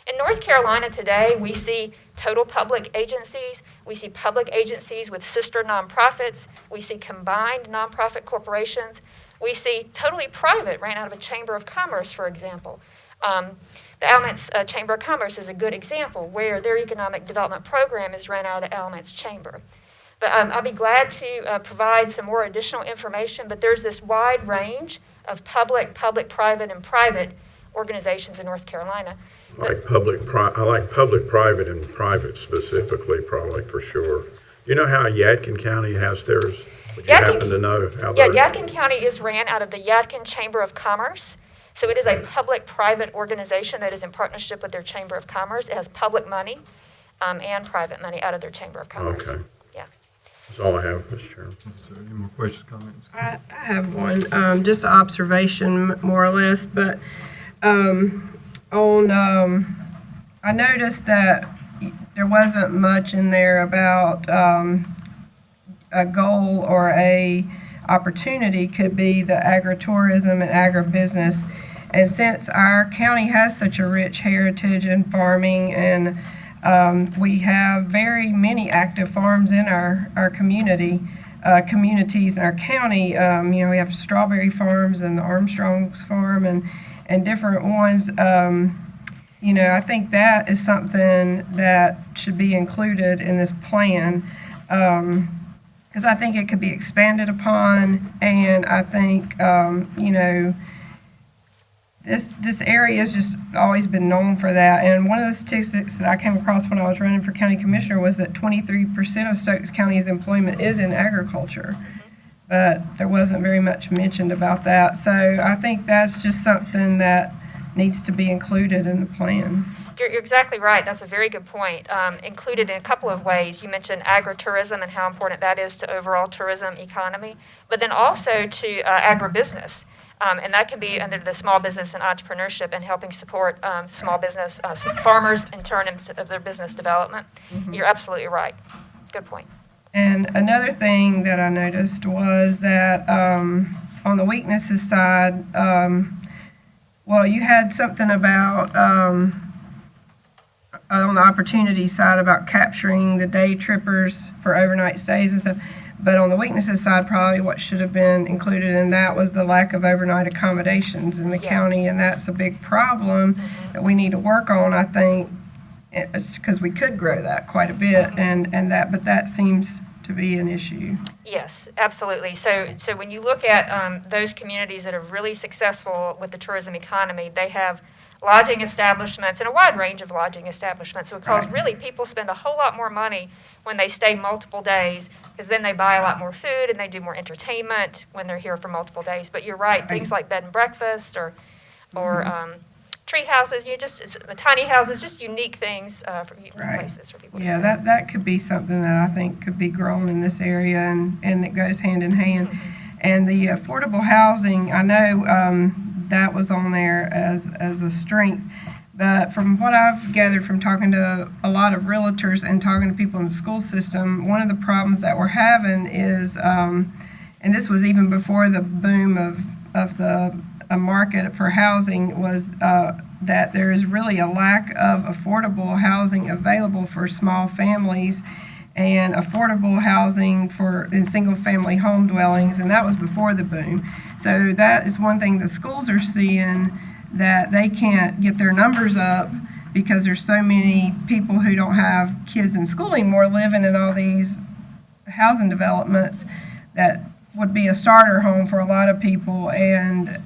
In North Carolina today, we see total public agencies, we see public agencies with sister nonprofits, we see combined nonprofit corporations, we see totally private, ran out of a chamber of commerce, for example. The Alamance Chamber of Commerce is a good example where their economic development program is run out of the Alamance Chamber. But I'll be glad to provide some more additional information, but there's this wide range of public, private, and private organizations in North Carolina. I like public, private, and private specifically, probably for sure. You know how Yadkin County has theirs? Would you happen to know how Yeah, theirs? Yadkin County is ran out of the Yadkin Chamber of Commerce. So it is a public-private organization that is in partnership with their Chamber of Commerce. It has public money and private money out of their Chamber of Commerce. Okay. Yeah. That's all I have, Mr. Chairman. Any more questions, comments? I have one, just an observation more or less, but I noticed that there wasn't much in there about a goal or a opportunity could be the agritourism and agribusiness. And since our county has such a rich heritage in farming and we have very many active farms in our communities in our county. We have strawberry farms and the Armstrong's farm and different ones. I think that is something that should be included in this plan because I think it could be expanded upon, and I think This area has just always been known for that. And one of the statistics that I came across when I was running for county commissioner was that 23% of Stokes County's employment is in agriculture. But there wasn't very much mentioned about that. So I think that's just something that needs to be included in the plan. You're exactly right. That's a very good point. Included in a couple of ways. You mentioned agritourism and how important that is to overall tourism economy, but then also to agribusiness. And that can be under the small business and entrepreneurship and helping support small business, farmers in terms of their business development. Mm-hmm. You're absolutely right. Good point. And another thing that I noticed was that on the weaknesses side, you had something about on the opportunity side about capturing the day trippers for overnight stays and stuff. But on the weaknesses side, probably what should have been included in that was the lack of overnight accommodations in the county, and that's a big problem that we need to work on, I think, because we could grow that quite a bit, but that seems to be an issue. Yes, absolutely. So when you look at those communities that are really successful with the tourism economy, they have lodging establishments and a wide range of lodging establishments because really people spend a whole lot more money when they stay multiple days because then they buy a lot more food and they do more entertainment when they're here for multiple days. But you're right, things like bed and breakfast or or tree houses, just tiny houses, just unique things for Right. places for people to Yeah, stay. that could be something that I think could be grown in this area and it goes hand in hand. And the affordable housing, I know that was on there as a strength. But from what I've gathered from talking to a lot of realtors and talking to people in the school system, one of the problems that we're having is, and this was even before the boom of the a market for housing, was that there is really a lack of affordable housing available for small families and affordable housing in single-family home dwellings, and that was before the boom. So that is one thing the schools are seeing, that they can't get their numbers up because there's so many people who don't have kids in school anymore living in all these housing developments that would be a starter home for a lot of people, and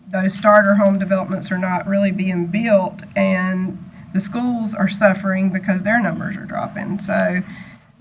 those starter home developments are not really being built, and the schools are suffering because their numbers are dropping. So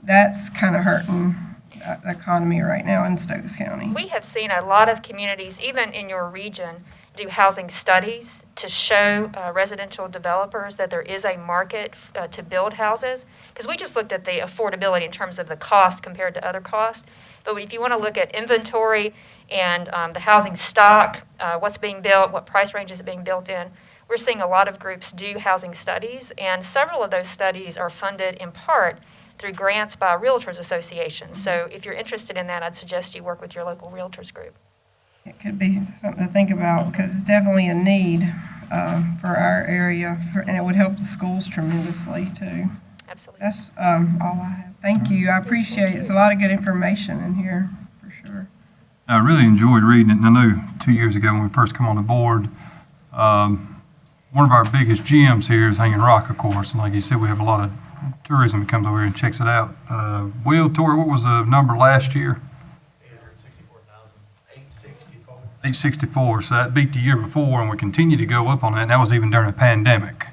that's kind of hurting the economy right now in Stokes County. We have seen a lot of communities, even in your region, do housing studies to show residential developers that there is a market to build houses. Because we just looked at the affordability in terms of the cost compared to other costs. But if you want to look at inventory and the housing stock, what's being built, what price range is it being built in, we're seeing a lot of groups do housing studies, and several of those studies are funded in part through grants by realtors associations. So if you're interested in that, I'd suggest you work with your local realtors group. It could be something to think about because it's definitely a need for our area, and it would help the schools tremendously too. Absolutely. That's all I have. Thank you. I appreciate it. It's a lot of good information in here, for sure. I really enjoyed reading it, and I know 2 years ago when we first come on the board, one of our biggest gems here is Hanging Rock, of course, and like you said, we have a lot of tourism that comes over here and checks it out. Will, Tori, what was the number last year? 864, so that beat the year before, and we continue to go up on that, and that was even during a pandemic.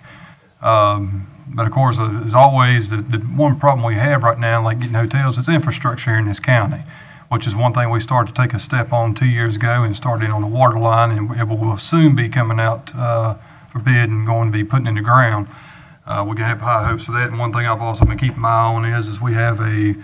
But of course, as always, the one problem we have right now, like getting hotels, is infrastructure here in this county, which is one thing we started to take a step on 2 years ago and started on the water line, and it will soon be coming out for bid and going to be putting in the ground. We have high hopes for that, and one thing I've also been keeping my eye on is we have a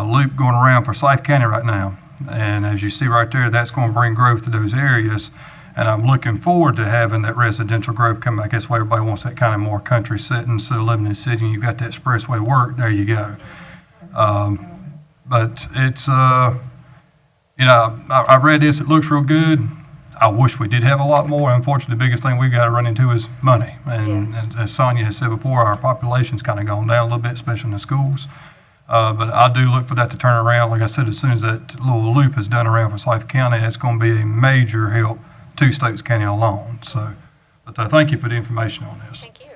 loop going around for Forsyth County right now. And as you see right there, that's going to bring growth to those areas. And I'm looking forward to having that residential growth come back. That's why everybody wants that kind of more country setting. Instead of living in the city and you've got that expressway work, there you go. But it's, I read this, it looks real good. I wish we did have a lot more. Unfortunately, the biggest thing we've got to run into is money. And as Sonia has said before, our population's kind of gone down a little bit, especially in the schools. But I do look for that to turn around. Like I said, as soon as that little loop is done around Forsyth County, it's going to be a major help to Stokes County alone. So, but thank you for the information on this. Thank you.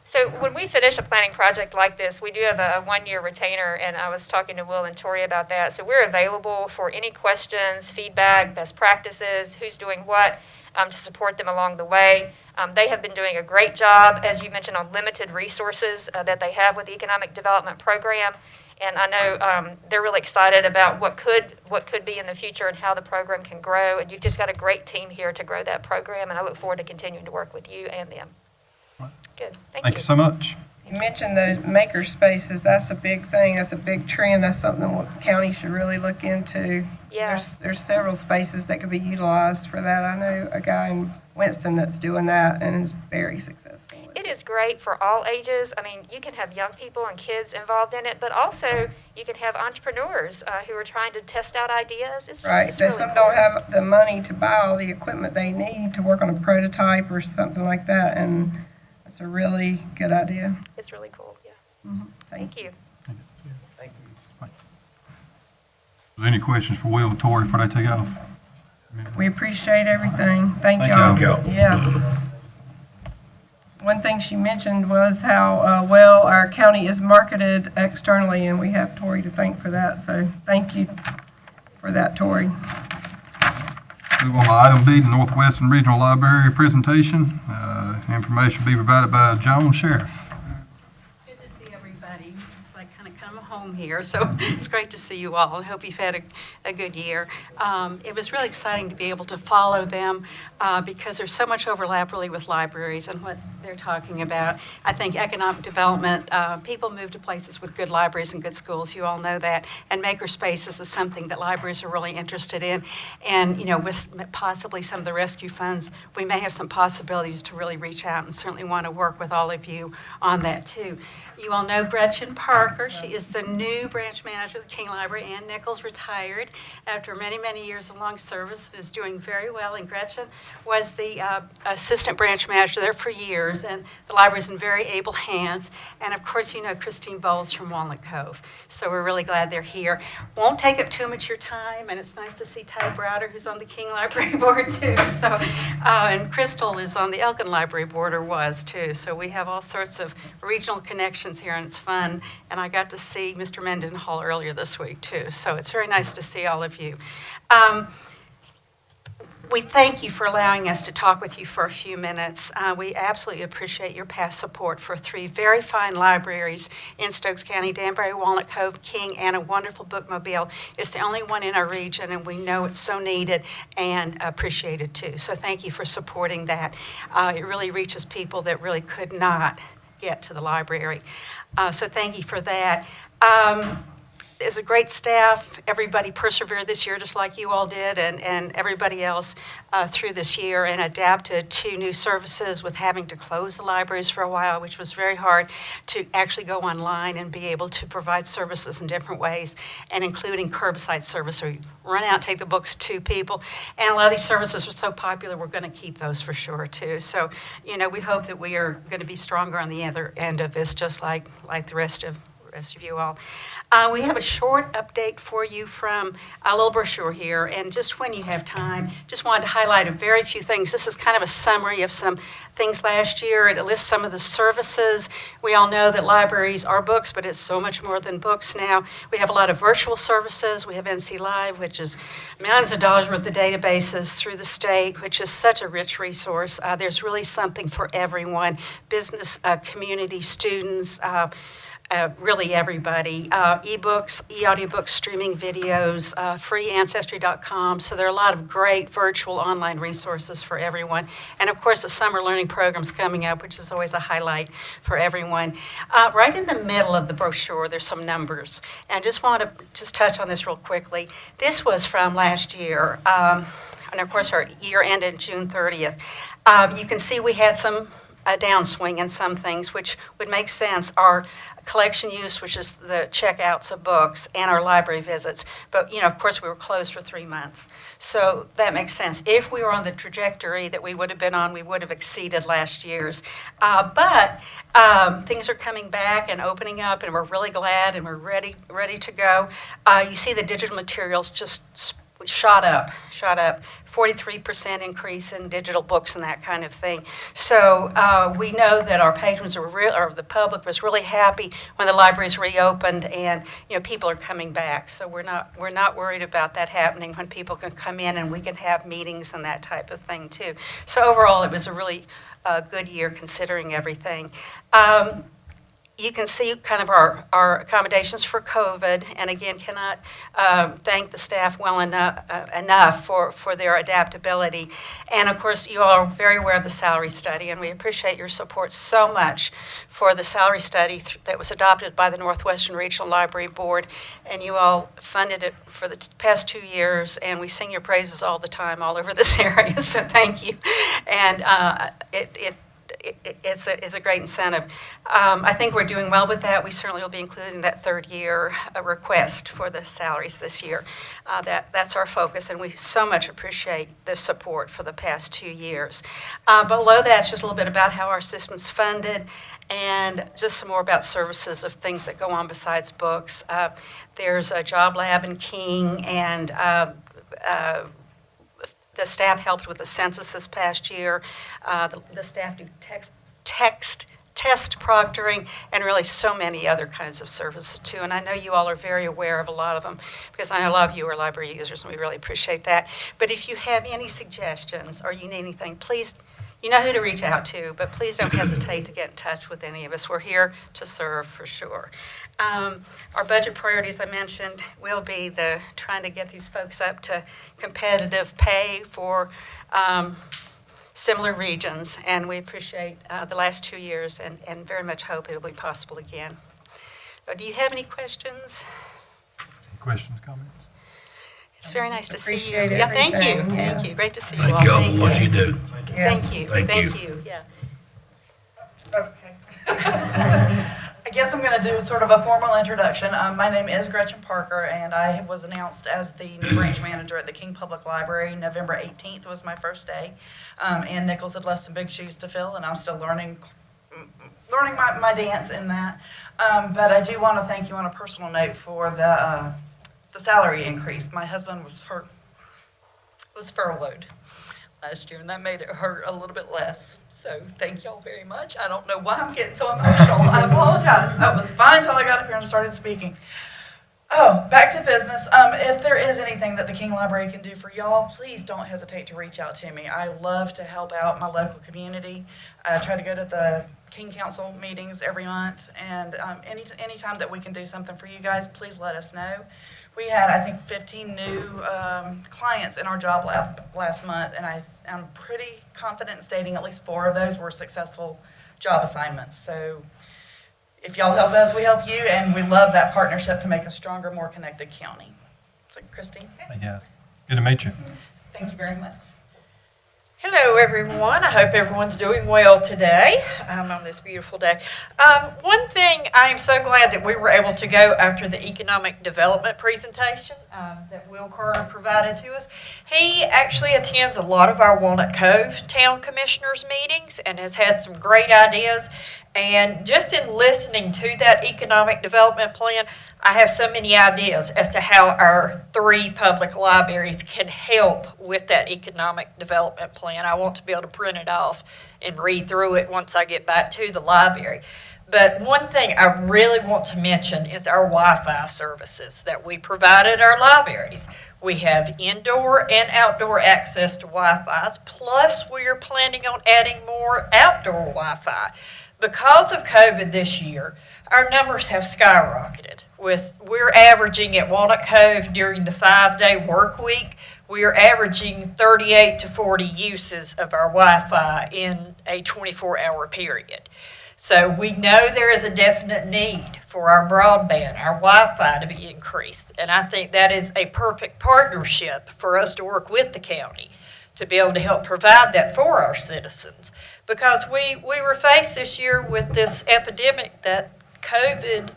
So when we finish a planning project like this, we do have a one-year retainer, and I was talking to Will and Tori about that. So we're available for any questions, feedback, best practices, who's doing what, to support them along the way. They have been doing a great job, as you mentioned, on limited resources that they have with the Economic Development Program. And I know they're really excited about what could be in the future and how the program can grow. And you've just got a great team here to grow that program, and I look forward to continuing to work with you and them. Good. Thank you you so much. You mentioned those maker spaces. That's a big thing. That's a big trend. That's something the county should really look into. Yeah. There's several spaces that could be utilized for that. I know a guy in Winston that's doing that and is very successful. It is great for all ages. I mean, you can have young people and kids involved in it, but also you can have entrepreneurs who are trying to test out ideas. It's just, Right. it's So really some cool. don't have the money to buy all the equipment they need to work on a prototype or something like that, and it's a really good idea. It's really cool, yeah. Thank you. Thank you. Is there any questions for Will and Tori before they take off? We appreciate everything. Thank Thank y'all. you. Yeah. One thing she mentioned was how well our county is marketed externally, and we have Tori to thank for that. So thank you for that, Tori. Move on to item B, the Northwestern Regional Library presentation. Information will be provided by Joan Sheriff. Good to see everybody. It's like kind of come home home here, so it's great to see you all. I hope you've had a good year. It was really exciting to be able to follow them because there's so much overlap really with libraries and what they're talking about. I think economic development, people move to places with good libraries and good schools, you all know that, and maker spaces is something that libraries are really interested in. And, with possibly some of the rescue funds, we may have some possibilities to really reach out and certainly want to work with all of you on that too. You all know Gretchen Parker. She is the new branch manager of the King Library. Ann Nichols retired after many, many years of long service and is doing very well. And Gretchen was the assistant branch manager there for years, and the library's in very able hands. And of course, you know Christine Bowles from Walnut Cove. So we're really glad they're here. Won't take up too much of your time, and it's nice to see Ty Browder, who's on the King Library Board too. So, and Crystal is on the Elkin Library Board, or was too. So we have all sorts of regional connections here, and it's fun. And I got to see Mr. Mendenhall earlier this week too. So it's very nice to see all of you. We thank you for allowing us to talk with you for a few minutes. We absolutely appreciate your past support for 3 very fine libraries in Stokes County, Danbury, Walnut Cove, King, and a wonderful bookmobile. It's the only one in our region, and we know it's so needed and appreciated too. So thank you for supporting that. It really reaches people that really could not get to the library. So thank you for that. There's a great staff. Everybody persevered this year just like you all did, and everybody else through this year, and adapted to new services with having to close the libraries for a while, which was very hard, to actually go online and be able to provide services in different ways, and including curbside service, so you run out, take the books to people. And a lot of these services are so popular, we're going to keep those for sure too. So, we hope that we are going to be stronger on the other end of this, just like the rest of you all. We have a short update for you from a little brochure here, and just when you have time, just wanted to highlight a very few things. This is kind of a summary of some things last year. It lists some of the services. We all know that libraries are books, but it's so much more than books now. We have a lot of virtual services. We have NC Live, which is millions of dollars worth of databases through the state, which is such a rich resource. There's really something for everyone, business, community, students, really everybody. Ebooks, e-audiobooks, streaming videos, free Ancestry.com. So there are a lot of great virtual online resources for everyone. And of course, the summer learning program's coming up, which is always a highlight for everyone. Right in the middle of the brochure, there's some numbers. And I just want to touch on this real quickly. This was from last year. And of course, our year ended June 30th. You can see we had some downswing in some things, which would make sense. Our collection use, which is the checkouts of books, and our library visits. But, of course, we were closed for 3 months. So that makes sense. If we were on the trajectory that we would have been on, we would have exceeded last year's. But things are coming back and opening up, and we're really glad, and we're ready to go. You see the digital materials just shot up, 43% increase in digital books and that kind of thing. So we know that our patrons or the public was really happy when the libraries reopened, and people are coming back. So we're not worried about that happening when people can come in and we can have meetings and that type of thing too. So overall, it was a really good year considering everything. You can see kind of our accommodations for COVID, and again, cannot thank the staff well enough for their adaptability. And of course, you all are very aware of the salary study, and we appreciate your support so much for the salary study that was adopted by the Northwestern Regional Library Board, and you all funded it for the past 2 years, and we sing your praises all the time all over this area, so thank you. And it's a great incentive. I think we're doing well with that. We certainly will be including that third year request for the salaries this year. That's our focus, and we so much appreciate the support for the past 2 years. Below that, it's just a little bit about how our system's funded, and just some more about services of things that go on besides books. There's a job lab in King, and the staff helped with the census this past year. The staff do test proctoring, and really so many other kinds of services too. And I know you all are very aware of a lot of them, because I know a lot of you are library users, and we really appreciate that. But if you have any suggestions or you need anything, please You know who to reach out to, but please don't hesitate to get in touch with any of us. We're here to serve for sure. Our budget priorities, I mentioned, will be trying to get these folks up to competitive pay for similar regions, and we appreciate the last 2 years and very much hope it'll be possible again. Do you have any questions? Any questions, comments? It's very nice to see you. Appreciate Yeah, thank you, everything. thank you. Great to see you Thank all. y'all for what you do. Thank you, Thank thank you, yeah. Okay. I guess I'm going to do sort of a formal introduction. My name is Gretchen Parker, and I was announced as the new branch manager at the King Public Library. November 18th was my first day. Ann Nichols had left some big shoes to fill, and I'm still learning my dance in that. But I do want to thank you on a personal note for the salary increase. My husband was furloughed last year, and that made it hurt a little bit less. So thank y'all very much. I don't know why I'm getting so emotional. I apologize. I was fine until I got up here and started speaking. Oh, back to business. If there is anything that the King Library can do for y'all, please don't hesitate to reach out to me. I love to help out my local community. I try to go to the King Council meetings every month, and any time that we can do something for you guys, please let us know. We had, I think, 15 new clients in our job lab last month, and I'm pretty confident in stating at least 4 of those were successful job assignments. So if y'all help us, we help you, and we love that partnership to make a stronger, more connected county. So, Christine, Yes. Good to meet you. thank you very much. Hello, everyone. I hope everyone's doing well today on this beautiful day. One thing, I am so glad that we were able to go after the economic development presentation that Will Carter provided to us. He actually attends a lot of our Walnut Cove Town Commissioners meetings and has had some great ideas. And just in listening to that economic development plan, I have so many ideas as to how our 3 public libraries can help with that economic development plan. I want to be able to print it off and read through it once I get back to the library. But one thing I really want to mention is our Wi-Fi services that we provide at our libraries. We have indoor and outdoor access to Wi-Fi's, plus we are planning on adding more outdoor Wi-Fi. Because of COVID this year, our numbers have skyrocketed. We're averaging at Walnut Cove during the 5-day work week, we are averaging 38 to 40 uses of our Wi-Fi in a 24-hour period. So we know there is a definite need for our broadband, our Wi-Fi to be increased. And I think that is a perfect partnership for us to work with the county to be able to help provide that for our citizens. Because we were faced this year with this epidemic that COVID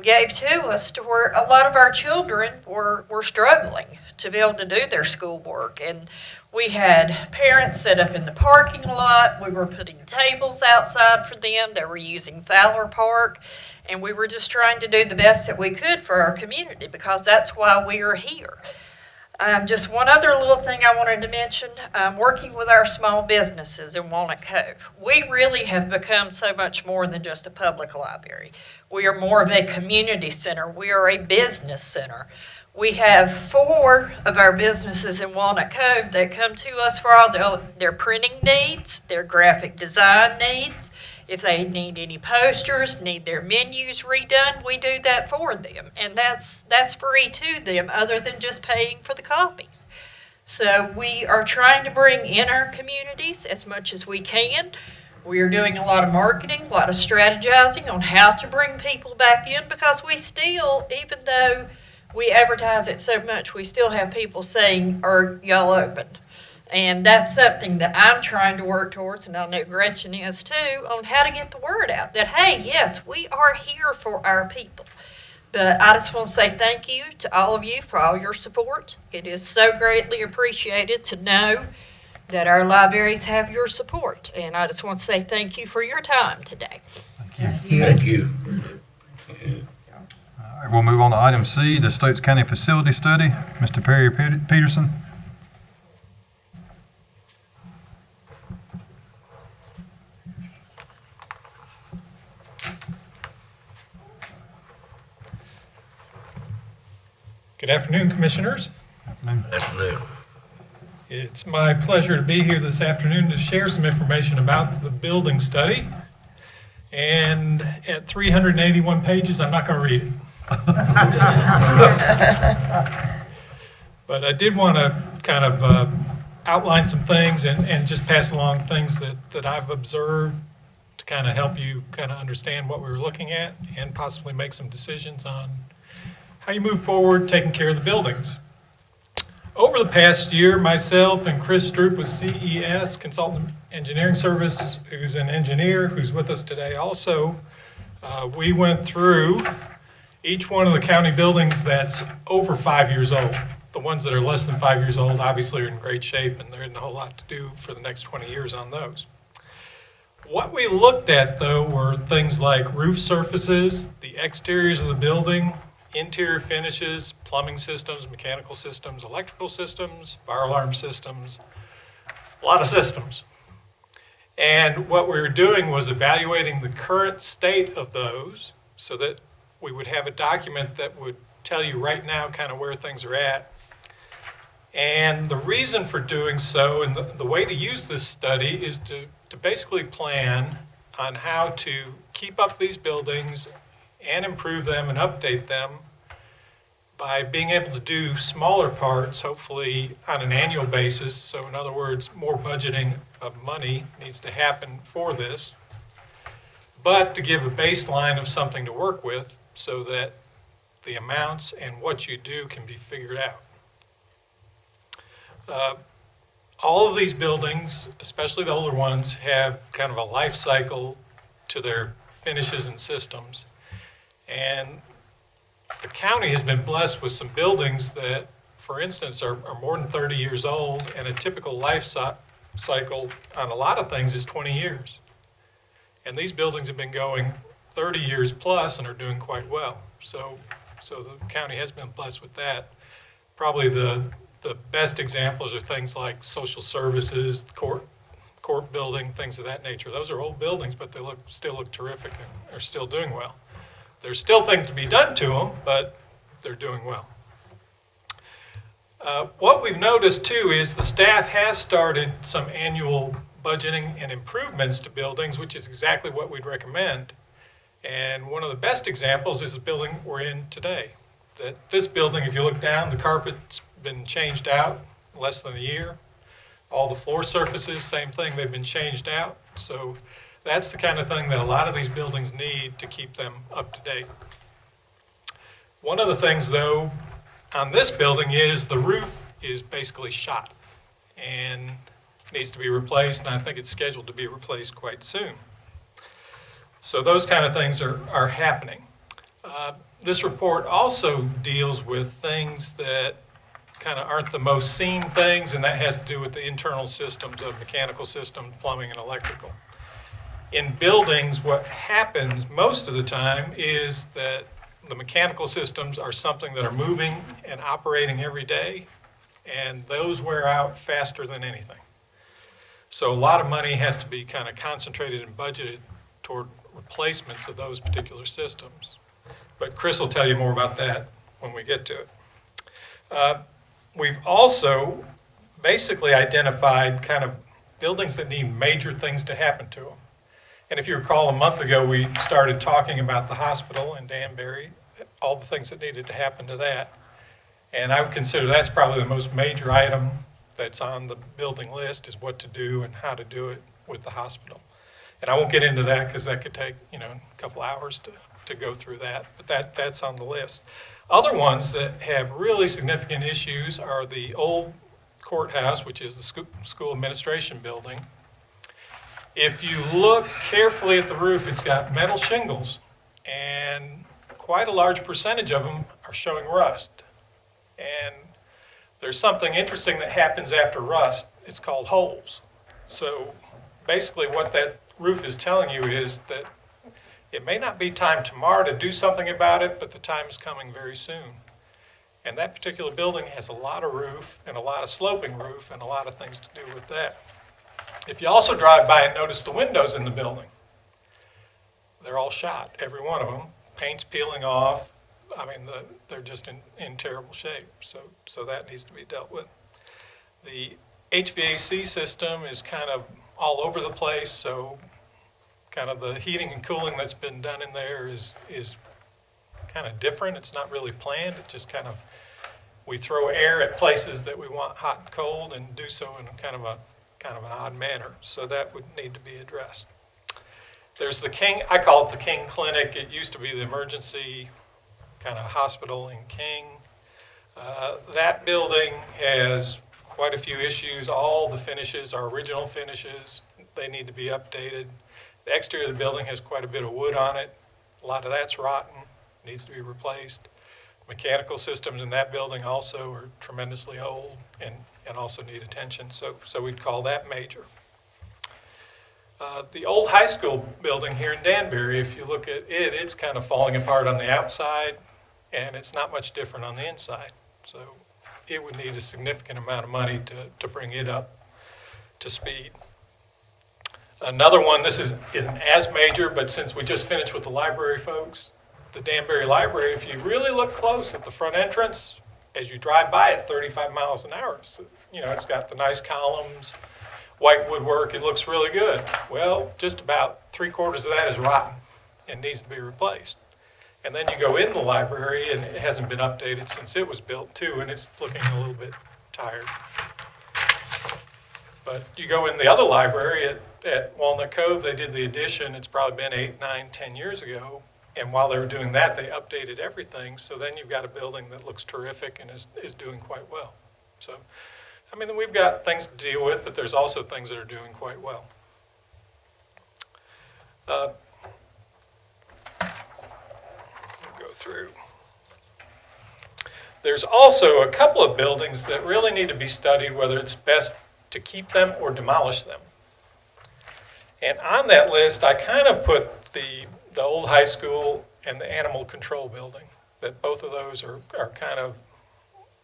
gave to us, to where a lot of our children were struggling to be able to do their schoolwork. And we had parents set up in the parking lot. We were putting tables outside for them. They were using Fowler Park. And we were just trying to do the best that we could for our community, because that's why we are here. Just one other little thing I wanted to mention, working with our small businesses in Walnut Cove. We really have become so much more than just a public library. We are more of a community center. We are a business center. We have 4 of our businesses in Walnut Cove that come to us for all their printing needs, their graphic design needs. If they need any posters, need their menus redone, we do that for them. And that's free to them, other than just paying for the copies. So we are trying to bring in our communities as much as we can. We are doing a lot of marketing, a lot of strategizing on how to bring people back in, because we still, even though we advertise it so much, we still have people saying, "Are y'all open?" And that's something that I'm trying to work towards, and I know Gretchen is too, on how to get the word out that, hey, yes, we are here for our people. But I just want to say thank you to all of you for all your support. It is so greatly appreciated to know that our libraries have your support. And I just want to say thank you for your time today. Thank you. Thank you. All right, we'll move on to item C, the Stokes County Facility Study. Mr. Perry Peterson. Good afternoon, Commissioners. Afternoon. Afternoon. It's my pleasure to be here this afternoon to share some information about the building study. And at 381 pages, I'm not going to read it. But I did want to kind of outline some things and just pass along things that I've observed to kind of help you kind of understand what we were looking at and possibly make some decisions on how you move forward taking care of the buildings. Over the past year, myself and Chris Stroop with CES, Consultant Engineering Service, who's an engineer, who's with us today also, we went through each one of the county buildings that's over 5 years old. The ones that are less than 5 years old obviously are in great shape, and there isn't a whole lot to do for the next 20 years on those. What we looked at, though, were things like roof surfaces, the exteriors of the building, interior finishes, plumbing systems, mechanical systems, electrical systems, fire alarm systems, a lot of systems. And what we were doing was evaluating the current state of those so that we would have a document that would tell you right now kind of where things are at. And the reason for doing so, and the way to use this study, is to basically plan on how to keep up these buildings and improve them and update them by being able to do smaller parts, hopefully on an annual basis. So in other words, more budgeting of money needs to happen for this, but to give a baseline of something to work with so that the amounts and what you do can be figured out. All of these buildings, especially the older ones, have kind of a life cycle to their finishes and systems. And the county has been blessed with some buildings that, for instance, are more than 30 years old, and a typical life cycle on a lot of things is 20 years. And these buildings have been going 30 years plus and are doing quite well. So the county has been blessed with that. Probably the best examples are things like social services, court building, things of that nature. Those are old buildings, but they still look terrific and are still doing well. There's still things to be done to them, but they're doing well. What we've noticed too is the staff has started some annual budgeting and improvements to buildings, which is exactly what we'd recommend. And one of the best examples is the building we're in today. This building, if you look down, the carpet's been changed out less than a year. All the floor surfaces, same thing, they've been changed out. So that's the kind of thing that a lot of these buildings need to keep them up to date. One of the things, though, on this building is the roof is basically shot and needs to be replaced, and I think it's scheduled to be replaced quite soon. So those kind of things are happening. This report also deals with things that kind of aren't the most seen things, and that has to do with the internal systems of mechanical systems, plumbing, and electrical. In buildings, what happens most of the time is that the mechanical systems are something that are moving and operating every day, and those wear out faster than anything. So a lot of money has to be kind of concentrated and budgeted toward replacements of those particular systems. But Chris will tell you more about that when we get to it. We've also basically identified kind of buildings that need major things to happen to them. And if you recall, a month ago, we started talking about the hospital in Danbury, all the things that needed to happen to that. And I would consider that's probably the most major item that's on the building list, is what to do and how to do it with the hospital. And I won't get into that because that could take, a couple hours to go through that, but that's on the list. Other ones that have really significant issues are the old courthouse, which is the school administration building. If you look carefully at the roof, it's got metal shingles, and quite a large percentage of them are showing rust. And there's something interesting that happens after rust. It's called holes. So basically what that roof is telling you is that it may not be time tomorrow to do something about it, but the time is coming very soon. And that particular building has a lot of roof and a lot of sloping roof and a lot of things to do with that. If you also drive by and notice the windows in the building, they're all shot, every one of them. Paint's peeling off. I mean, they're just in terrible shape. So that needs to be dealt with. The HVAC system is kind of all over the place, so kind of the heating and cooling that's been done in there is kind of different. It's not really planned. It just kind of, we throw air at places that we want hot and cold and do so in kind of an odd manner. So that would need to be addressed. There's the King, I call it the King Clinic. It used to be the emergency kind of hospital in King. That building has quite a few issues. All the finishes are original finishes. They need to be updated. The exterior of the building has quite a bit of wood on it. A lot of that's rotten, needs to be replaced. Mechanical systems in that building also are tremendously old and also need attention, so we'd call that major. The old high school building here in Danbury, if you look at it, it's kind of falling apart on the outside, and it's not much different on the inside. So it would need a significant amount of money to bring it up to speed. Another one, this isn't as major, but since we just finished with the library folks, the Danbury Library, if you really look close at the front entrance, as you drive by it 35 miles an hour, so, you know, it's got the nice columns, white woodwork, it looks really good. Well, just about 3/4 of that is rotten and needs to be replaced. And then you go in the library and it hasn't been updated since it was built too, and it's looking a little bit tired. But you go in the other library at Walnut Cove, they did the addition, it's probably been 8, 9, 10 years ago. And while they were doing that, they updated everything. So then you've got a building that looks terrific and is doing quite well. So, I mean, we've got things to deal with, but there's also things that are doing quite well. We'll go through. There's also a couple of buildings that really need to be studied, whether it's best to keep them or demolish them. And on that list, I kind of put the old high school and the animal control building, that both of those are kind of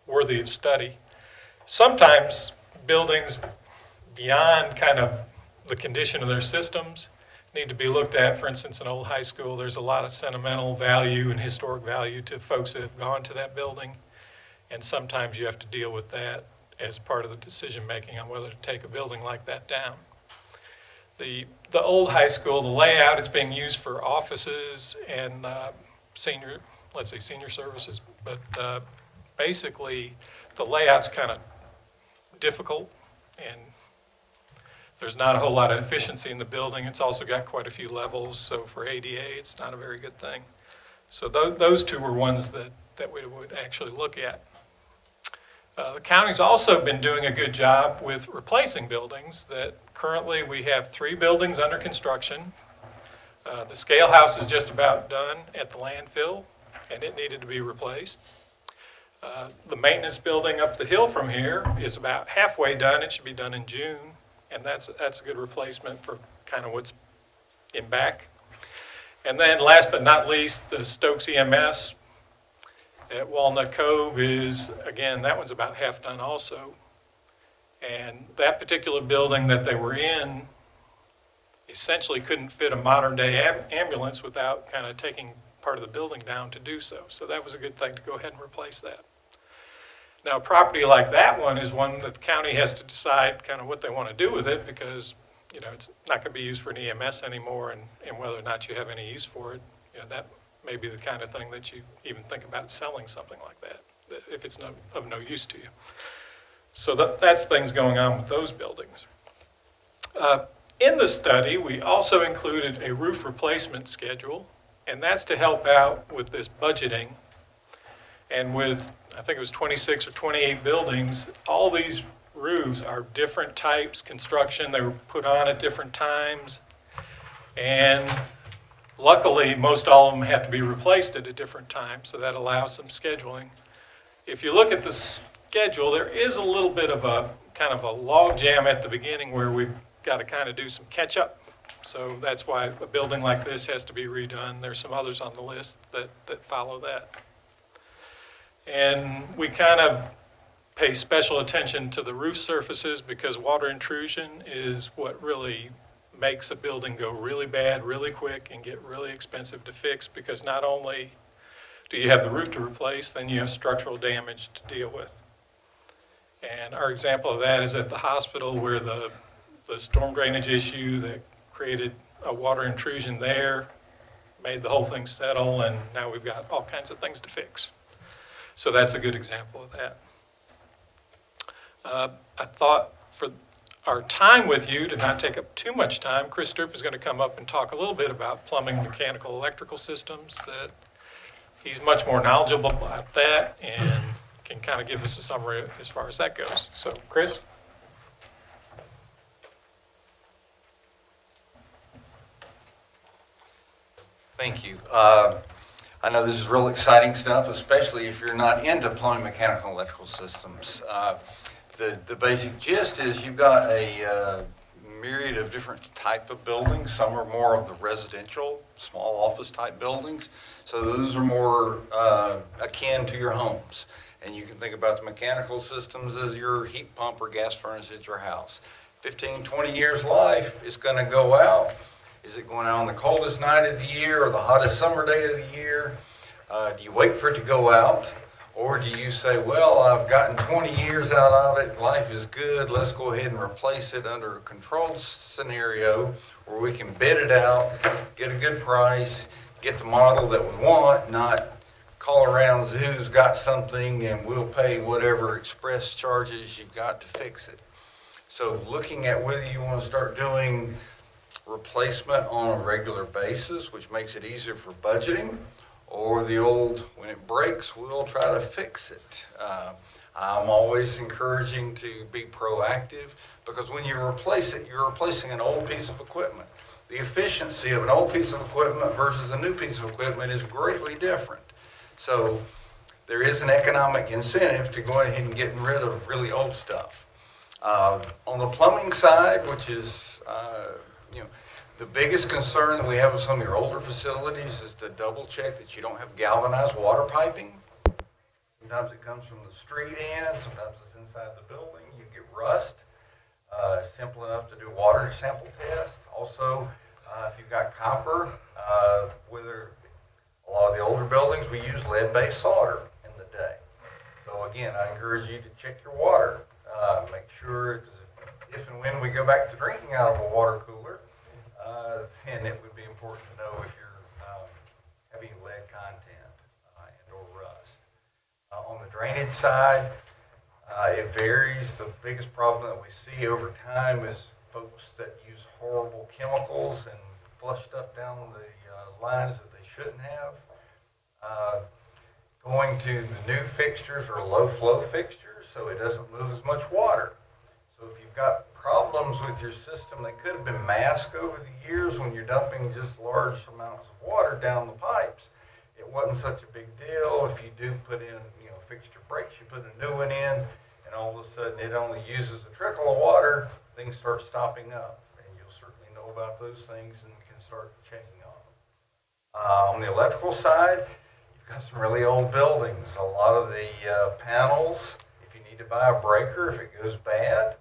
worthy of study. Sometimes buildings beyond kind of the condition of their systems need to be looked at. For instance, an old high school, there's a lot of sentimental value and historic value to folks that have gone to that building. And sometimes you have to deal with that as part of the decision making on whether to take a building like that down. The old high school, the layout, it's being used for offices and senior services, but basically the layout's kind of difficult and there's not a whole lot of efficiency in the building. It's also got quite a few levels, so for ADA, it's not a very good thing. So those two were ones that we would actually look at. The county's also been doing a good job with replacing buildings. That currently we have 3 buildings under construction. The scale house is just about done at the landfill, and it needed to be replaced. The maintenance building up the hill from here is about halfway done. It should be done in June, and that's a good replacement for kind of what's in back. And then last but not least, the Stokes EMS at Walnut Cove is, again, that one's about half done also. And that particular building that they were in essentially couldn't fit a modern day ambulance without kind of taking part of the building down to do so. So that was a good thing to go ahead and replace that. Now, a property like that one is one that the county has to decide kind of what they want to do with it, because, you know, it's not going to be used for an EMS anymore, and whether or not you have any use for it, you know, that may be the kind of thing that you even think about selling something like that if it's of no use to you. So that's things going on with those buildings. In the study, we also included a roof replacement schedule, and that's to help out with this budgeting. And with, I think it was 26 or 28 buildings, all these roofs are different types, construction, they were put on at different times, and luckily, most all of them have to be replaced at a different time, so that allows some scheduling. If you look at the schedule, there is a little bit of a kind of a log jam at the beginning where we've got to kind of do some catch up. So that's why a building like this has to be redone. There's some others on the list that follow that. And we kind of pay special attention to the roof surfaces because water intrusion is what really makes a building go really bad, really quick, and get really expensive to fix, because not only do you have the roof to replace, then you have structural damage to deal with. And our example of that is at the hospital where the storm drainage issue that created a water intrusion there made the whole thing settle, and now we've got all kinds of things to fix. So that's a good example of that. I thought for our time with you, to not take up too much time, Chris Stroop is going to come up and talk a little bit about plumbing, mechanical, electrical systems. That he's much more knowledgeable about that and can kind of give us a summary as far as that goes. So, Chris? Thank you. I know this is real exciting stuff, especially if you're not into plumbing, mechanical, and electrical systems. The basic gist is you've got a myriad of different type of buildings. Some are more of the residential, small office type buildings. So those are more akin to your homes. And you can think about the mechanical systems as your heat pump or gas furnace at your house. 15, 20 years life, it's going to go out. Is it going out on the coldest night of the year or the hottest summer day of the year? Do you wait for it to go out? Or do you say, well, I've gotten 20 years out of it, life is good, let's go ahead and replace it under a controlled scenario where we can bid it out, get a good price, get the model that we want, not call around who's got something and we'll pay whatever express charges you've got to fix it. So looking at whether you want to start doing replacement on a regular basis, which makes it easier for budgeting, or the old, when it breaks, we'll try to fix it. I'm always encouraging to be proactive, because when you replace it, you're replacing an old piece of equipment. The efficiency of an old piece of equipment versus a new piece of equipment is greatly different. So there is an economic incentive to go ahead and getting rid of really old stuff. On the plumbing side, which is, the biggest concern that we have with some of your older facilities is to double check that you don't have galvanized water piping. Sometimes it comes from the street end, sometimes it's inside the building. You get rust. Simple enough to do water sample test. Also, if you've got copper, whether a lot of the older buildings, we use lead-based solder in the day. So again, I encourage you to check your water. Make sure, because if and when we go back to drinking out of a water cooler, then it would be important to know if you're having lead content and or rust. On the drainage side, it varies. The biggest problem that we see over time is folks that use horrible chemicals and flush stuff down the lines that they shouldn't have. Going to the new fixtures or low flow fixtures so it doesn't move as much water. So if you've got problems with your system that could have been masked over the years when you're dumping just large amounts of water down the pipes, it wasn't such a big deal. If you do put in, fixture breaks, you put a new one in, and all of a sudden it only uses a trickle of water, things start stopping up. And you'll certainly know about those things and can start checking on them. On the electrical side, you've got some really old buildings. A lot of the panels, if you need to buy a breaker, if it goes bad,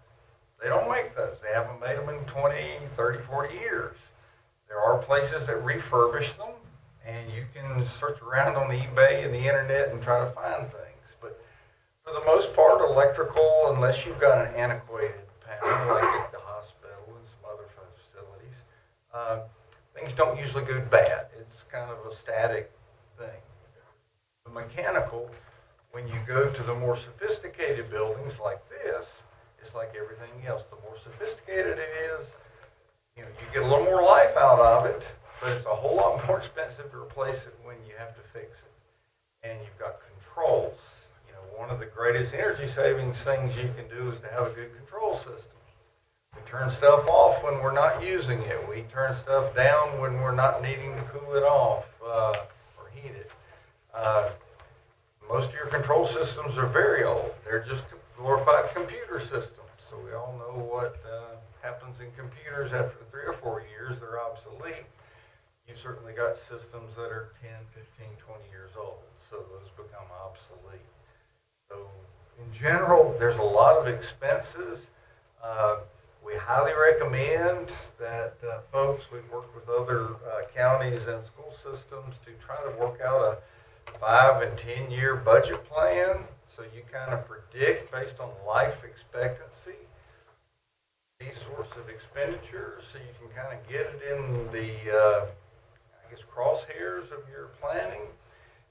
they don't make those. They haven't made them in 20, 30, 40 years. There are places that refurbish them, and you can search around on the eBay and the internet and try to find things. But for the most part, electrical, unless you've got an antiquated panel, like at the hospital and some other facilities, things don't usually go bad. It's kind of a static thing. The mechanical, when you go to the more sophisticated buildings like this, it's like everything else. The more sophisticated it is, you get a little more life out of it, but it's a whole lot more expensive to replace it when you have to fix it. And you've got controls. One of the greatest energy savings things you can do is to have a good control system. We turn stuff off when we're not using it. We turn stuff down when we're not needing to cool it off or heat it. Most of your control systems are very old. They're just glorified computer systems. So we all know what happens in computers after 3 or 4 years. They're obsolete. You've certainly got systems that are 10, 15, 20 years old. So those become obsolete. So in general, there's a lot of expenses. We highly recommend that folks, we've worked with other counties and school systems to try to work out a 5 and 10 year budget plan so you kind of predict based on life expectancy these sorts of expenditures, so you can kind of get it in the, I guess, crosshairs of your planning.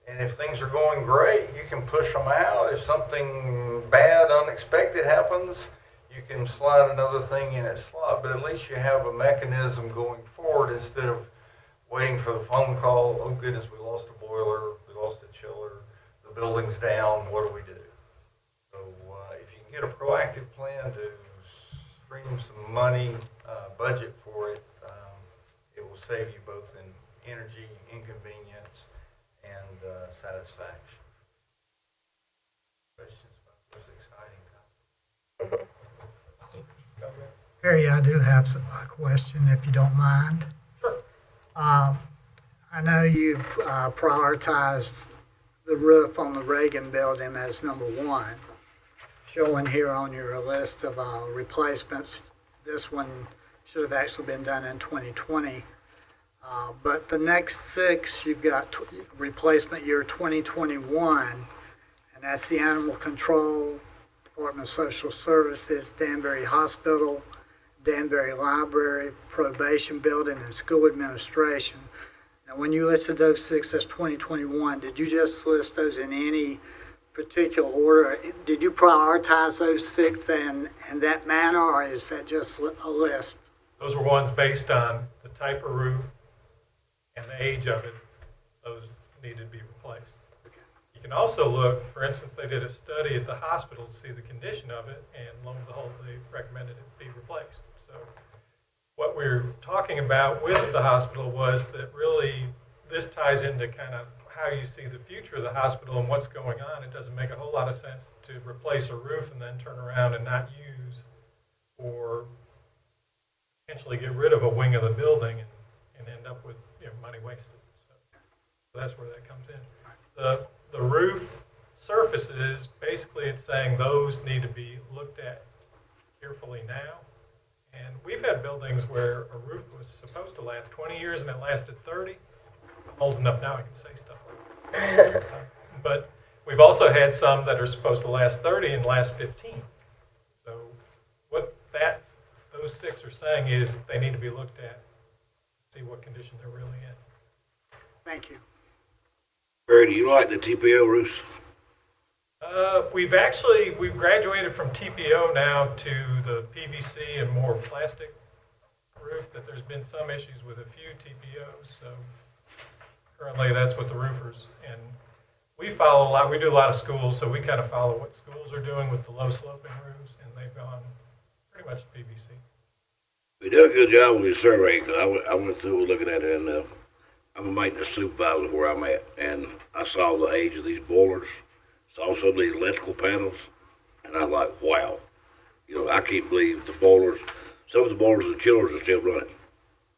And if things are going great, you can push them out. If something bad, unexpected happens, you can slide another thing in its slot. But at least you have a mechanism going forward instead of waiting for the phone call. Oh goodness, we lost a boiler, we lost a chiller, the building's down, what do we do? So if you can get a proactive plan to stream some money, budget for it, it will save you both in energy, inconvenience, and satisfaction. Questions about this exciting topic? Harry, I do have a question, if you don't mind. Sure. I know you prioritized the roof on the Reagan building as number one. Showing here on your list of replacements, this one should have actually been done in 2020. But the next six, you've got replacement year 2021, and that's the Animal Control, Department of Social Services, Danbury Hospital, Danbury Library, Probation Building, and School Administration. Now, when you listed those six as 2021, did you just list those in any particular order? Did you prioritize those six in that manner, or is that just a list? Those were ones based on the type of roof and the age of it. Those needed to be replaced. You can also look, for instance, they did a study at the hospital to see the condition of it, and lo and behold, they recommended it be replaced. So what we're talking about with the hospital was that really this ties into kind of how you see the future of the hospital and what's going on. It doesn't make a whole lot of sense to replace a roof and then turn around and not use or potentially get rid of a wing of the building and end up with money wasted. So that's where that comes in. The roof surfaces, basically it's saying those need to be looked at carefully now. And we've had buildings where a roof was supposed to last 20 years and it lasted 30. I'm old enough now I can say stuff like that. But we've also had some that are supposed to last 30 and last 15. So what those six are saying is they need to be looked at, see what condition they're really in. Thank you. Barry, do you like the TPO roofs? We've graduated from TPO now to the PVC and more plastic roof, that there's been some issues with a few TPOs, so currently that's what the roofers, and we follow a lot, we do a lot of schools, so we kind of follow what schools are doing with the low sloping roofs, and they've gone pretty much to PVC. We did a good job with your survey, because I went through looking at it, and I'm a maintenance supervisor where I'm at, and I saw the age of these boilers, saw some of these electrical panels, and I was like, wow. I can't believe the boilers, some of the boilers and chillers are still running,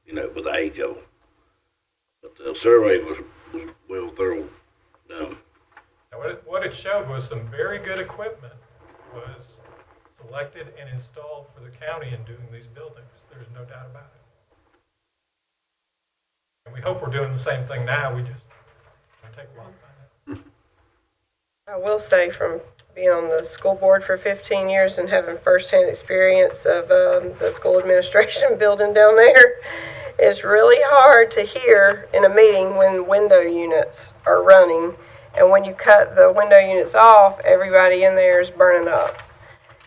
with the age of them. But the survey was well thorough done. Now what it showed was some very good equipment was selected and installed for the county in doing these buildings. There's no doubt about it. And we hope we're doing the same thing now. We just take a while to find out. I will say, from being on the school board for 15 years and having firsthand experience of the school administration building down there, it's really hard to hear in a meeting when window units are running. And when you cut the window units off, everybody in there is burning up.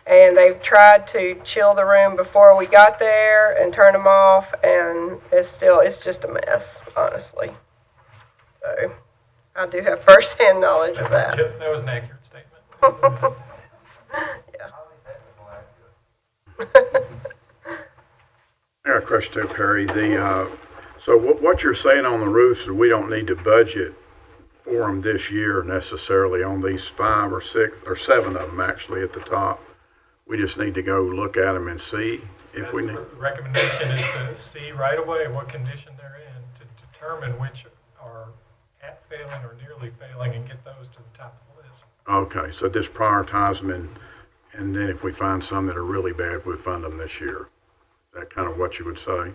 And they've tried to chill the room before we got there and turn them off, and it's just a mess, honestly. So I do have firsthand knowledge of that. Yep, that was an accurate statement. Yeah. I got a question too, Perry. So what you're saying on the roofs is we don't need to budget for them this year necessarily on these 5 or 6 or 7 of them actually at the top. We just need to go look at them and see if we need. The recommendation is to see right away what condition they're in to determine which are at failing or nearly failing and get those to the top of the list. Okay, so just prioritize them and then if we find some that are really bad, we'll fund them this year. Is that kind of what you would say?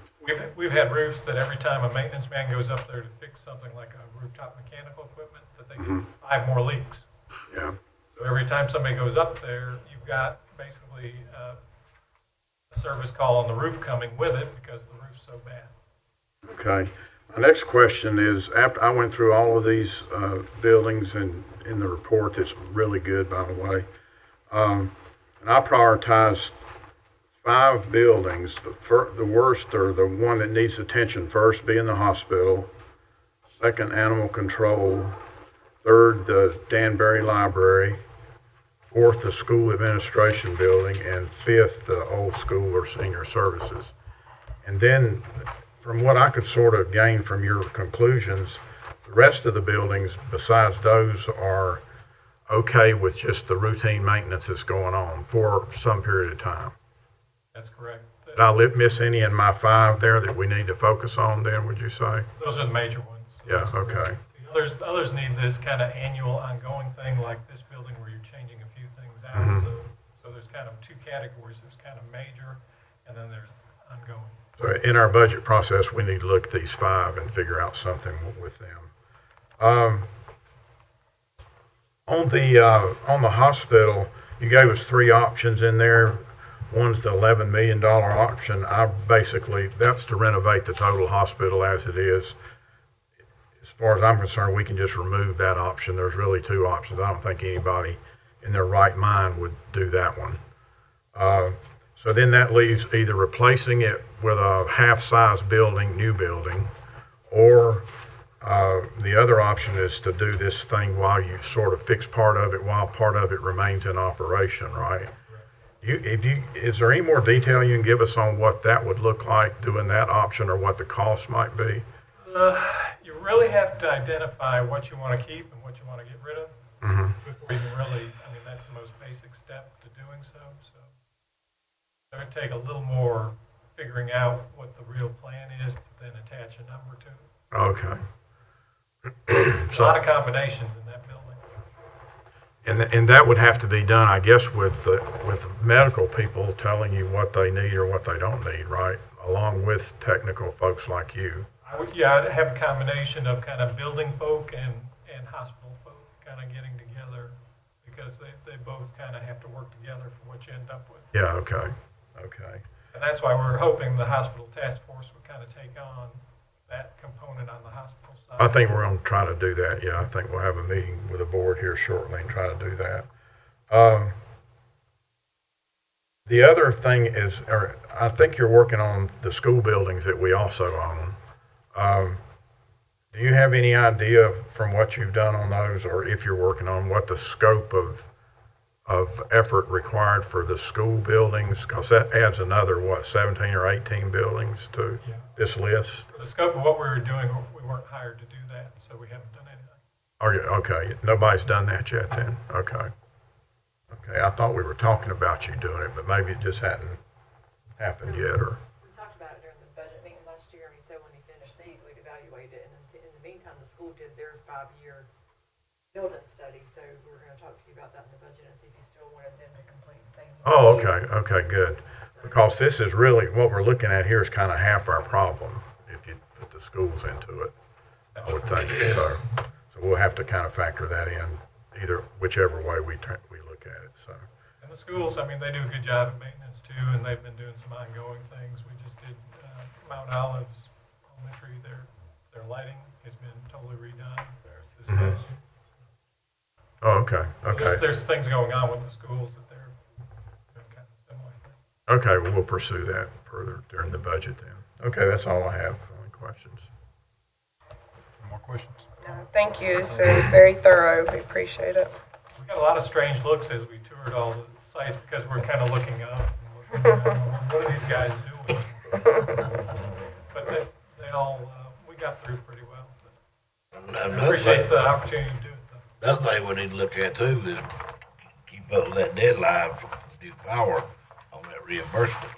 We've had roofs that every time a maintenance man goes up there to fix something like a rooftop mechanical equipment, that they get 5 more leaks. Yeah. So So every time somebody goes up there, you've got basically a service call on the roof coming with it because the roof's so bad. Okay. My next question is, after I went through all of these buildings and in the report, that's really good, by the way, and I prioritized 5 buildings. The worst, or the one that needs attention first, being the hospital. Second, animal control. Third, the Danbury Library. Fourth, the school administration building. And fifth, the old school or senior services. And then, from what I could sort of gain from your conclusions, the rest of the buildings besides those are okay with just the routine maintenance that's going on for some period of time. That's correct. Did I miss any in my 5 there that we need to focus on then, would you say? Those are the major ones. Yeah, okay. The others need this kind of annual ongoing thing like this building where you're changing a few things out. So there's kind of 2 categories. There's kind of major and then there's ongoing. So in our budget process, we need to look at these 5 and figure out something with them. On the hospital, you gave us 3 options in there. One's the $11 million option. That's to renovate the total hospital as it is. As far as I'm concerned, we can just remove that option. There's really 2 options. I don't think anybody in their right mind would do that one. So then that leaves either replacing it with a half-size building, new building, or the other option is to do this thing while you sort of fix part of it while part of it remains in operation, right? Is there any more detail you can give us on what that would look like doing that option or what the cost might be? You really have to identify what you want to keep and what you want to get rid of before you can really, that's the most basic step to doing so. So it would take a little more figuring out what the real plan is to then attach a number to it. Okay. There's a lot of combinations in that building. And that would have to be done, I guess, with medical people telling you what they need or what they don't need, right? Along with technical folks like you. I'd have a combination of kind of building folk and hospital folk kind of getting together because they both kind of have to work together for what you end up with. Yeah, okay. And that's why we're hoping the hospital task force would kind of take on that component on the hospital side. I think we're going to try to do that. Yeah, I think we'll have a meeting with the board here shortly and try to do that. The other thing is, I think you're working on the school buildings that we also own. Do you have any idea from what you've done on those, or if you're working on what the scope of effort required for the school buildings? Because that adds another, 17 or 18 buildings to this list. For the scope of what we were doing, we weren't hired to do that, so we haven't done anything. Are you, okay, nobody's done that yet then? Okay, I thought we were talking about you doing it, but maybe it just hadn't happened yet, or? We talked about it during the budget meeting last year, and he said when he finished these, we'd evaluate it, and in the meantime, the school did their 5-year building study, so we're gonna talk to you about that in the budget and see if you still wanted them to complete things. Oh, okay, good. Because this is really, what we're looking at here is kind of half our problem, if you put the schools into it, I would think. So we'll have to kind of factor that in, whichever way we look at it, so. And the schools, they do a good job of maintenance too, and they've been doing some ongoing things. We just did Mount Olive's Elementary, their lighting has been totally redone. This past year. Oh, okay. There's things going on with the schools that they're doing kind of similar things. Okay, well, we'll pursue that further during the budget then. Okay, that's all I have. Any questions? More questions? No, thank you. It's very thorough. We appreciate it. We got a lot of strange looks as we toured all the sites because we're kind of looking up and looking down. What are these guys doing? But they all, we got through pretty well. I appreciate the opportunity to do it, though. Another thing we need to look at too is keep up with that deadline for new power on that reimbursement.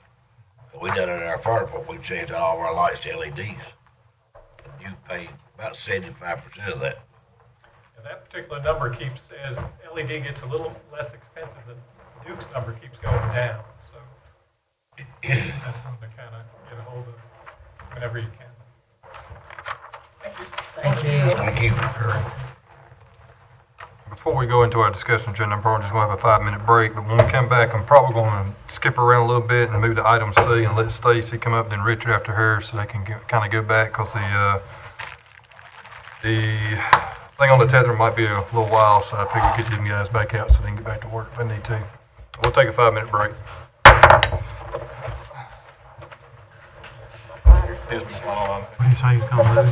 We done it in our fire department, we changed all of our lights to LEDs. And you pay about 75% of that. And that particular number keeps, as LED gets a little less expensive, the Duke's number keeps going down. So that's one to kind of get a hold of whenever you can. Thank you. Thank you. Before before we go into our discussion agenda, I'm probably just gonna have a 5-minute break, but when we come back, I'm probably gonna skip around a little bit and move to item C and let Stacy come up, then Richard after her, so they can kind of go back, because the thing on the tethering might be a little while, so I figured we'd get them guys back out so they can get back to work if they need to. We'll take a 5-minute break. Yes, Ms. Long. What do you say you come to?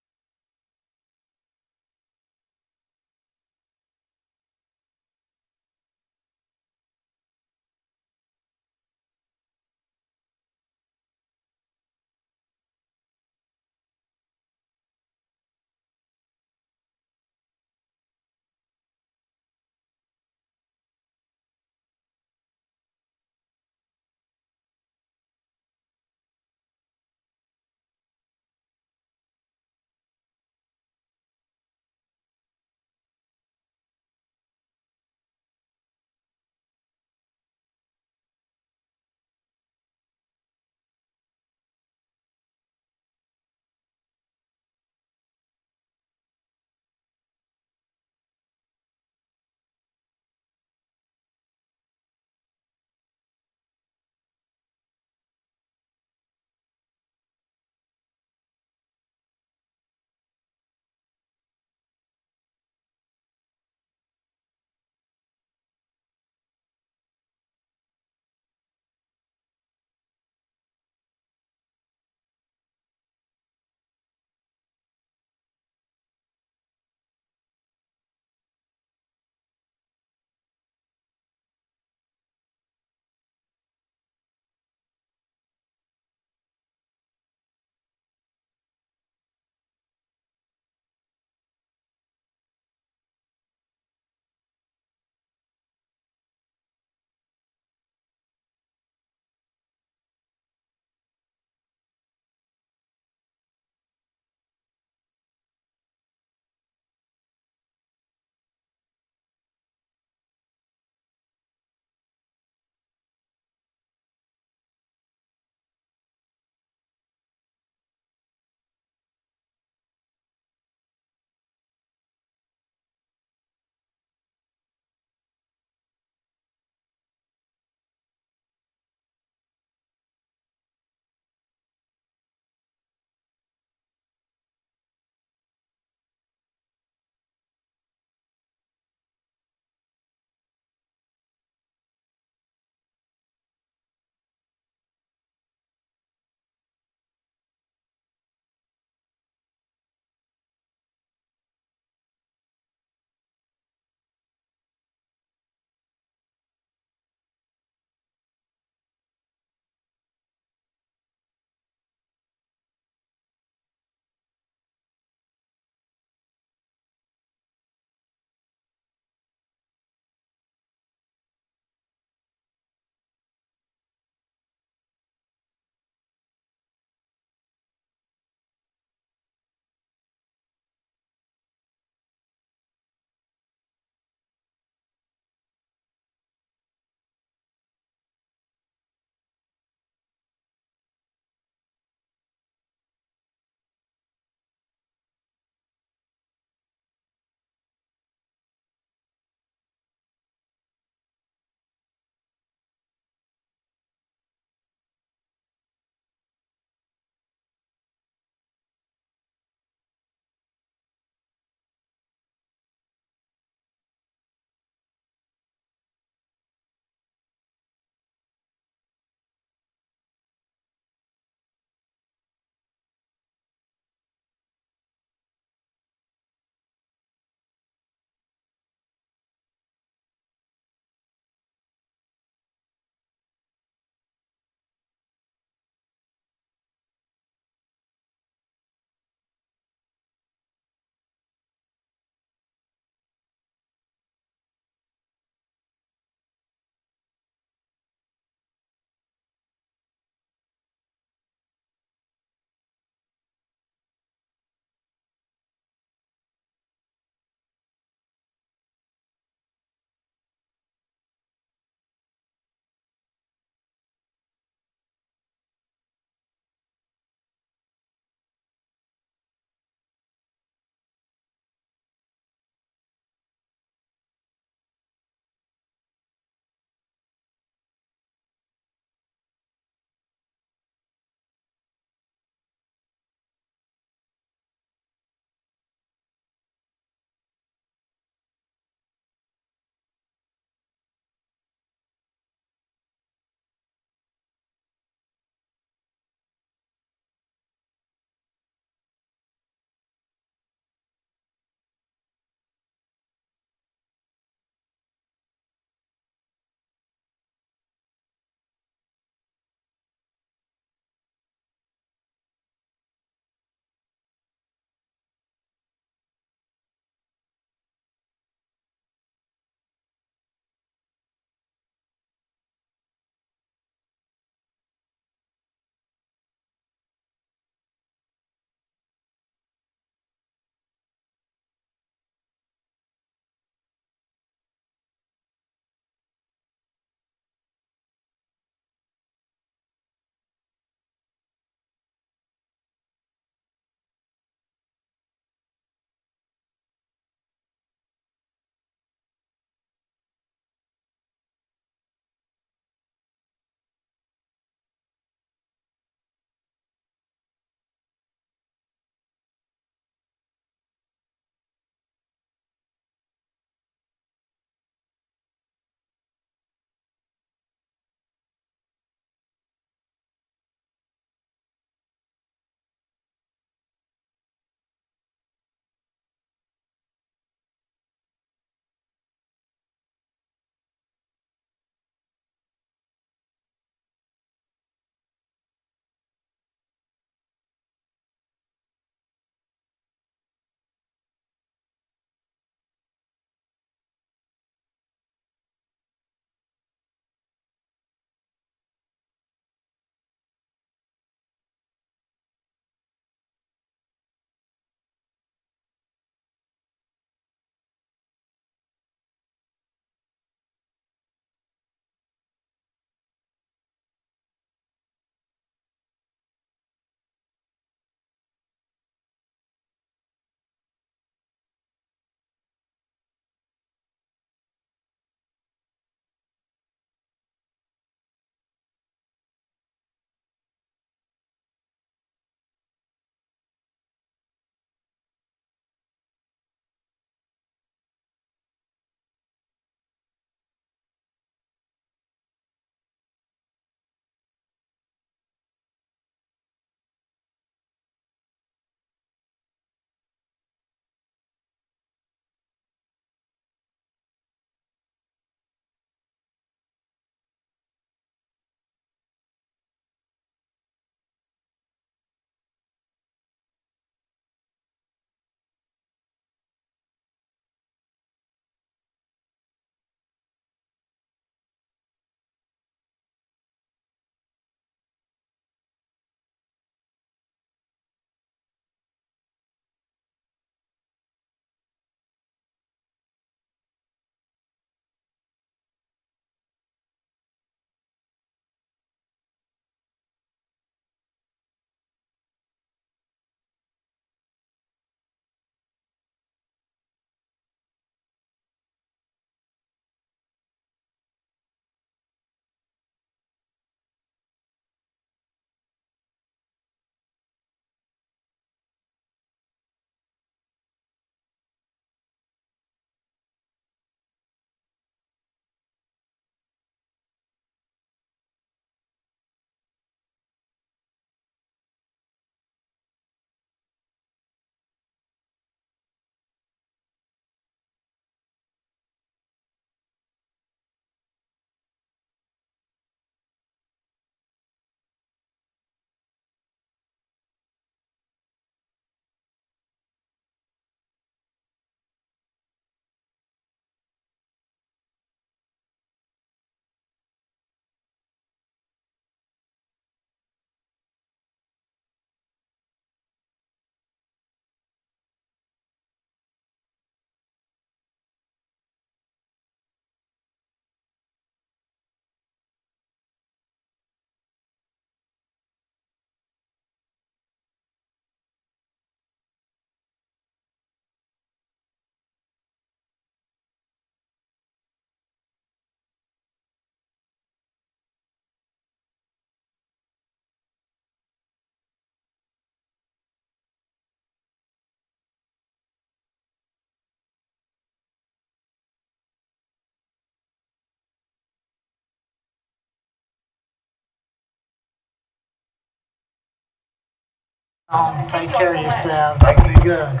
Take care of yourselves. Be good.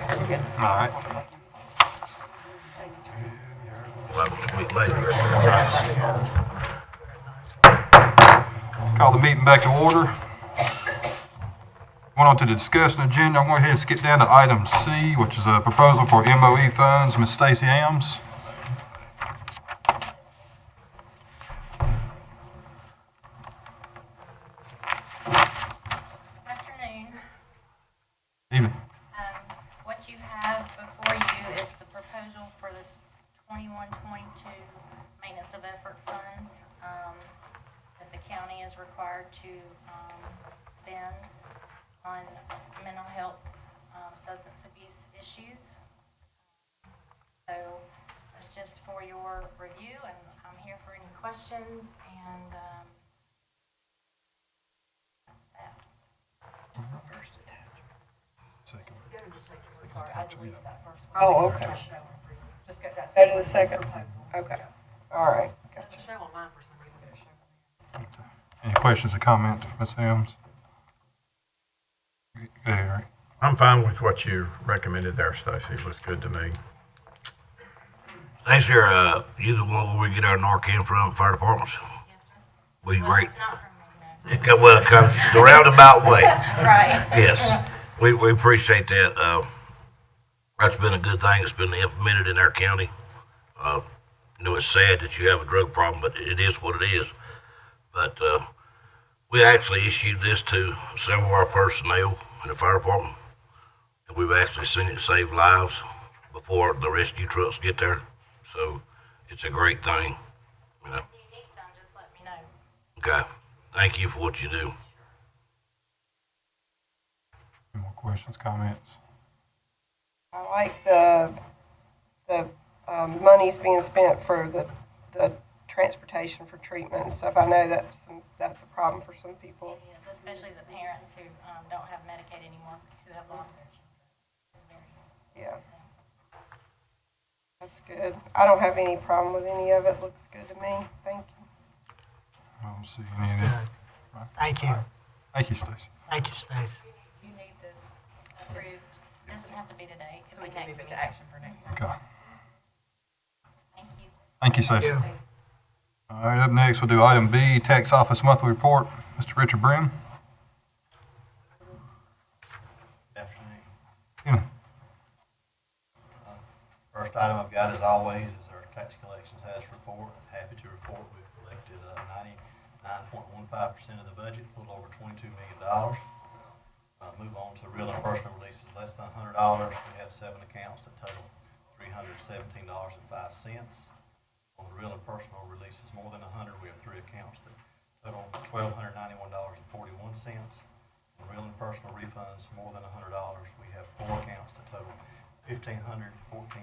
All right. Well, we'll speak later. Yes. Call the meeting back to order. Going on to the discussion agenda, I'm going to go ahead and skip down to item C, which is a proposal for MOE funds. Ms. Stacy Ames. Afternoon. Evening. What you have before you is the proposal for the 21-22 maintenance of effort funds that the county is required to spend on mental health, substance abuse issues. So it's just for your review, and I'm here for any questions, and that's that. Just the first attachment. Sorry, I deleted that first one. Oh, okay. Just go, that's. Go to the second. Okay. All right. Doesn't show on mine for some reason, but it shows on there. Any questions or comments, Ms. Ames? Go ahead, Eric. I'm fine with what you recommended there, Stacy. It looks good to me. Stacy, you the one where we get our Narcan from, fire departments? We Well, great. it's not from me, no. Well, it comes the roundabout way. Right. Yes, we appreciate that. That's been a good thing. It's been implemented in our county. It's sad that you have a drug problem, but it is what it is. But we actually issued this to several of our personnel in the fire department, and we've actually seen it save lives before the rescue trucks get there. So it's a great thing. You know. If you need some, just let me know. Okay. Thank you for what you do. Any more questions, comments? I like the money's being spent for the transportation for treatment and stuff. I know that's a problem for some people. It is, especially the parents who don't have Medicaid anymore, who have lost their children. It's very, Yeah. That's good. I don't have any problem with any of it. Looks good to me. Thank you. I don't see any of that. Thank you. Thank you, Stacy. Thank you, Stacy. you need this approved. Doesn't have to be today. It So we can can be move next it to meeting. action for next time. Okay. Thank you. Thank you, Stacy. Yeah. All right, up next, we'll do item B, Tax Office Monthly Report. Mr. Richard Brim. Afternoon. Yeah. First item I've got, as always, is our tax collections has report. I'm happy to report we've collected 99.15% of the budget, a little over $22 million. Move on to real and personal releases less than $100. We have 7 accounts that total $317.05. On the real and personal releases more than 100, we have 3 accounts that total $1,291.41. On real and personal refunds more than $100, we have 4 accounts that total $1,514.98.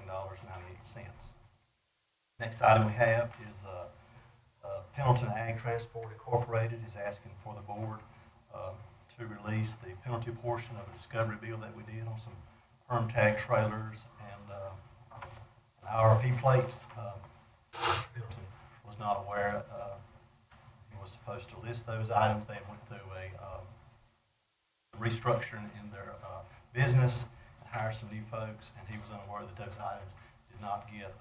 Next item we have is Pendleton Ag Transport Incorporated is asking for the board to release the penalty portion of a discovery bill that we did on some perm tag trailers and IRP plates. Pendleton was not aware he was supposed to list those items. They went through a restructuring in their business and hired some new folks, and he was unaware that those items did not get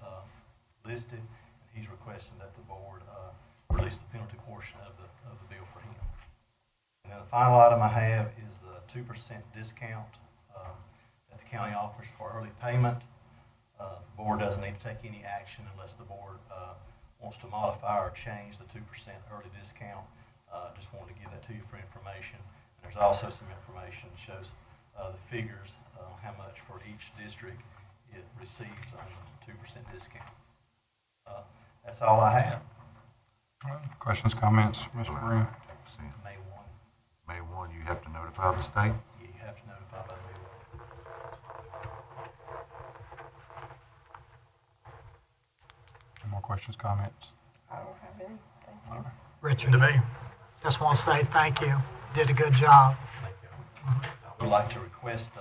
listed, and he's requesting that the board release the penalty portion of the bill for him. And then the final item I have is the 2% discount that the county offers for early payment. The board doesn't need to take any action unless the board wants to modify or change the 2% early discount. Just wanted to give that to you for information. And there's also some information that shows the figures, how much for each district it receives on the 2% discount. That's all I have. Questions, comments, Mr. Brim? May 1. May 1, you have to notify the state? Yeah, you have to notify by May 1. Any more questions, comments? I don't have any. Thank you. Richard, to me. Just want to say thank you. Did a good job. Thank you. I would like to request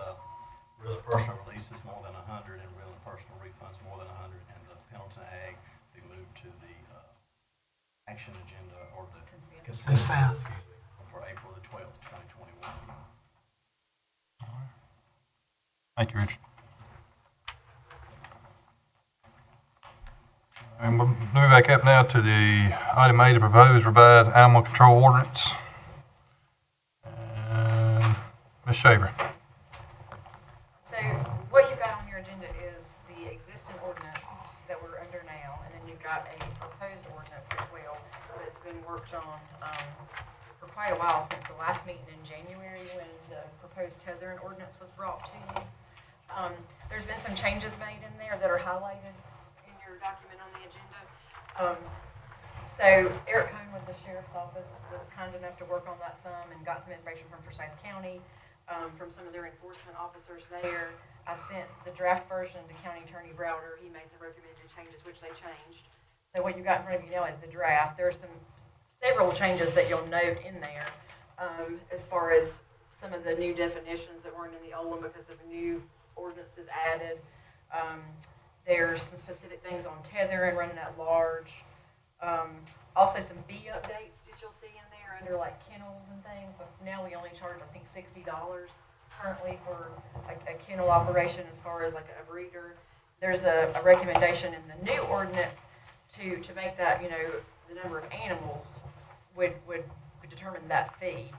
real and personal releases more than 100 and real and personal refunds more than 100, and the Pendleton Ag be moved to the action agenda or the consent Consent. for April the 12th, 2021. Thank you, Richard. And we'll move back up now to the item A, the proposed revised animal control ordinance. And Ms. Shaver. So what you've got on your agenda is the existing ordinance that we're under now, and then you've got a proposed ordinance as well that's been worked on for quite a while, since the last meeting in January when the proposed tethering ordinance was brought to you. There's been some changes made in there that are highlighted in your document on the agenda. So Eric Cohn with the Sheriff's Office was kind enough to work on that some and got some information from Forsyth County, from some of their enforcement officers there. I sent the draft version to County Attorney Browder. He made some recommended changes, which they changed. So what you got in front of you now is the draft. There's several changes that you'll note in there, as far as some of the new definitions that weren't in the old one because of new ordinances added. There's some specific things on tethering, running at large. Also some fee updates that you'll see in there under like kennels and things. But now we only charge, I think, $60 currently for a kennel operation as far as like a breeder. There's a recommendation in the new ordinance to make that, the number of animals would determine that fee.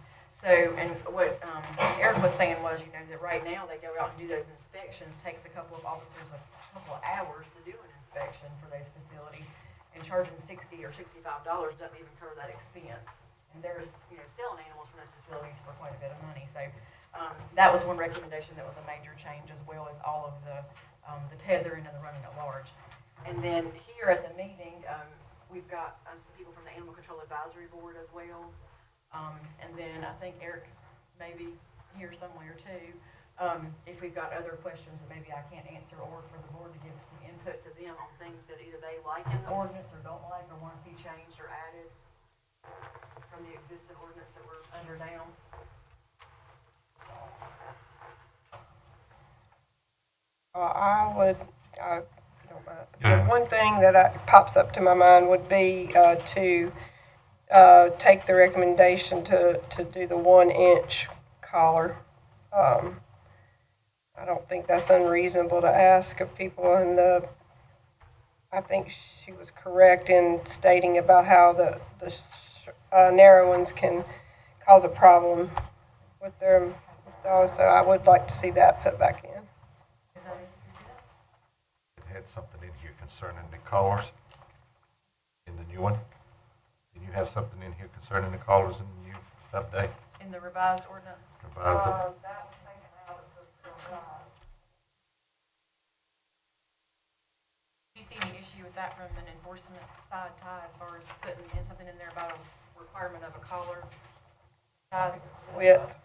So, and what Eric was saying was, that right now they go out and do those inspections, takes a couple of officers a couple of hours to do an inspection for those facilities, and charging $60 or $65 doesn't even cover that expense. And there's, selling animals from those facilities for quite a bit of money. So that was one recommendation that was a major change, as well as all of the tethering and the running at large. And then here at the meeting, we've got some people from the Animal Control Advisory Board as well. And then I think Eric may be here somewhere too. If we've got other questions that maybe I can't answer, or for the board to give some input to them on things that either they like in the ordinance or don't like, or want to see changed or added from the existing ordinance that we're under now. One thing that pops up to my mind would be to take the recommendation to do the 1-inch collar. I don't think that's unreasonable to ask of people, and I think she was correct in stating about how the narrow ones can cause a problem with their dogs, so I would like to see that put back in. It had something in here concerning the collars in the new one. Did you have something in here concerning the collars in the new update? In the revised ordinance? Revised. That was taken out of the revised. Do you see any issue with that from an enforcement side, Ty, as far as putting in something in there about a requirement of a collar size? Width.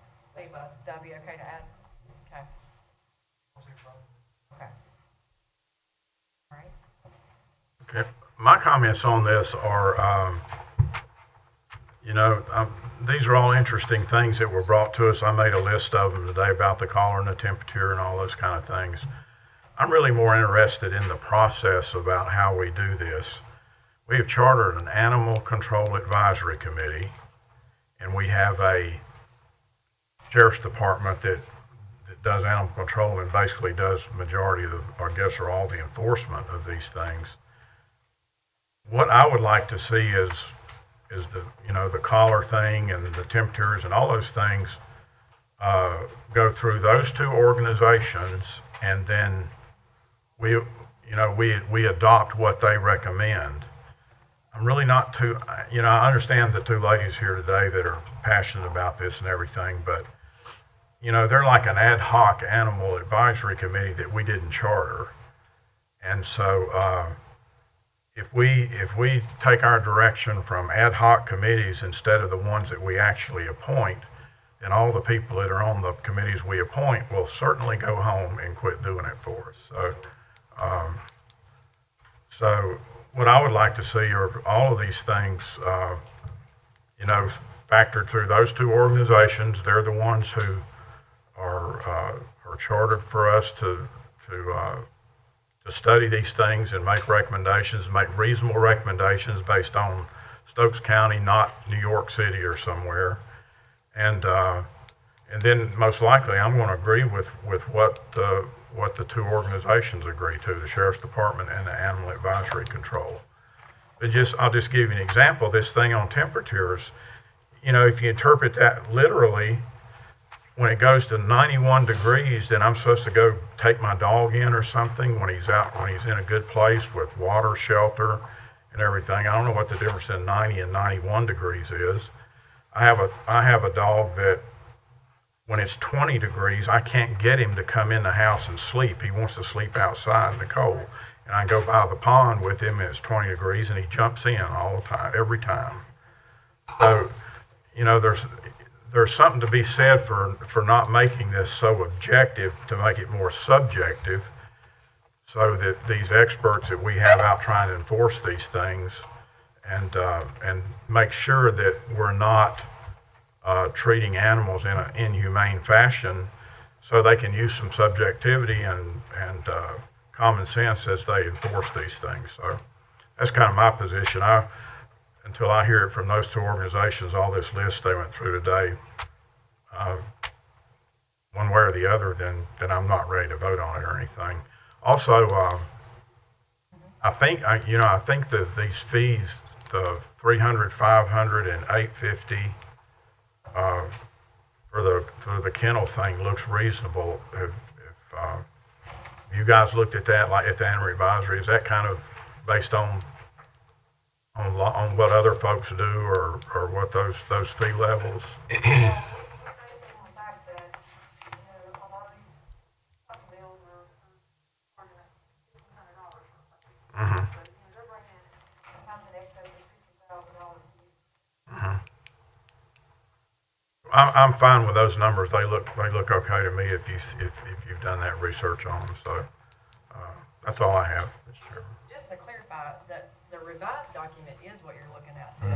That'd be okay to add? Okay. Okay. All right. Okay, my comments on this are, these are all interesting things that were brought to us. I made a list of them today about the collar and the temperature and all those kind of things. I'm really more interested in the process about how we do this. We have chartered an Animal Control Advisory Committee, and we have a Sheriff's Department that does animal control and basically does majority of or all the enforcement of these things. What I would like to see is the collar thing and the temperatures and all those things go through those two organizations, and then we adopt what they recommend. I'm really not too, I understand the two ladies here today that are passionate about this and everything, but they're like an ad hoc animal advisory committee that we didn't charter. And so if we take our direction from ad hoc committees instead of the ones that we actually appoint, then all the people that are on the committees we appoint will certainly go home and quit doing it for us. So what I would like to see are all of these things, factored through those two organizations. They're the ones who are chartered for us to study these things and make recommendations, make reasonable recommendations based on Stokes County, not New York City or somewhere. And And then most likely, I'm going to agree with what the two organizations agree to, the Sheriff's Department and the Animal Advisory Control. I'll just give you an example. This thing on temperatures, you know, if you interpret that literally, when it goes to 91 degrees, then I'm supposed to go take my dog in or something when he's in a good place with water, shelter, and everything. I don't know what the difference in 90 and 91 degrees is. I have a dog that when it's 20 degrees, I can't get him to come in the house and sleep. He wants to sleep outside in the cold. And I go by the pond with him, and it's 20 degrees, and he jumps in all the time, every time. So, you know, there's something to be said for not making this so objective, to make it more subjective, so that these experts that we have out trying to enforce these things and make sure that we're not treating animals in an inhumane fashion, so they can use some subjectivity and common sense as they enforce these things. So that's kind of my position. Until I hear it from those two organizations, all this list they went through today, one way or the other, then I'm not ready to vote on it or anything. Also, I think that these fees, the $300, $500, and $850 for the kennel thing looks reasonable. If you guys looked at that, like at the Animal Advisory, is that kind of based on what other folks do, or what those fee levels? Mm-hmm. Mm-hmm. I'm fine with those numbers. They look okay to me if you've done that research on them. So that's all I have, Mr. Chairman. Just to clarify, that the revised document is what you're looking at, from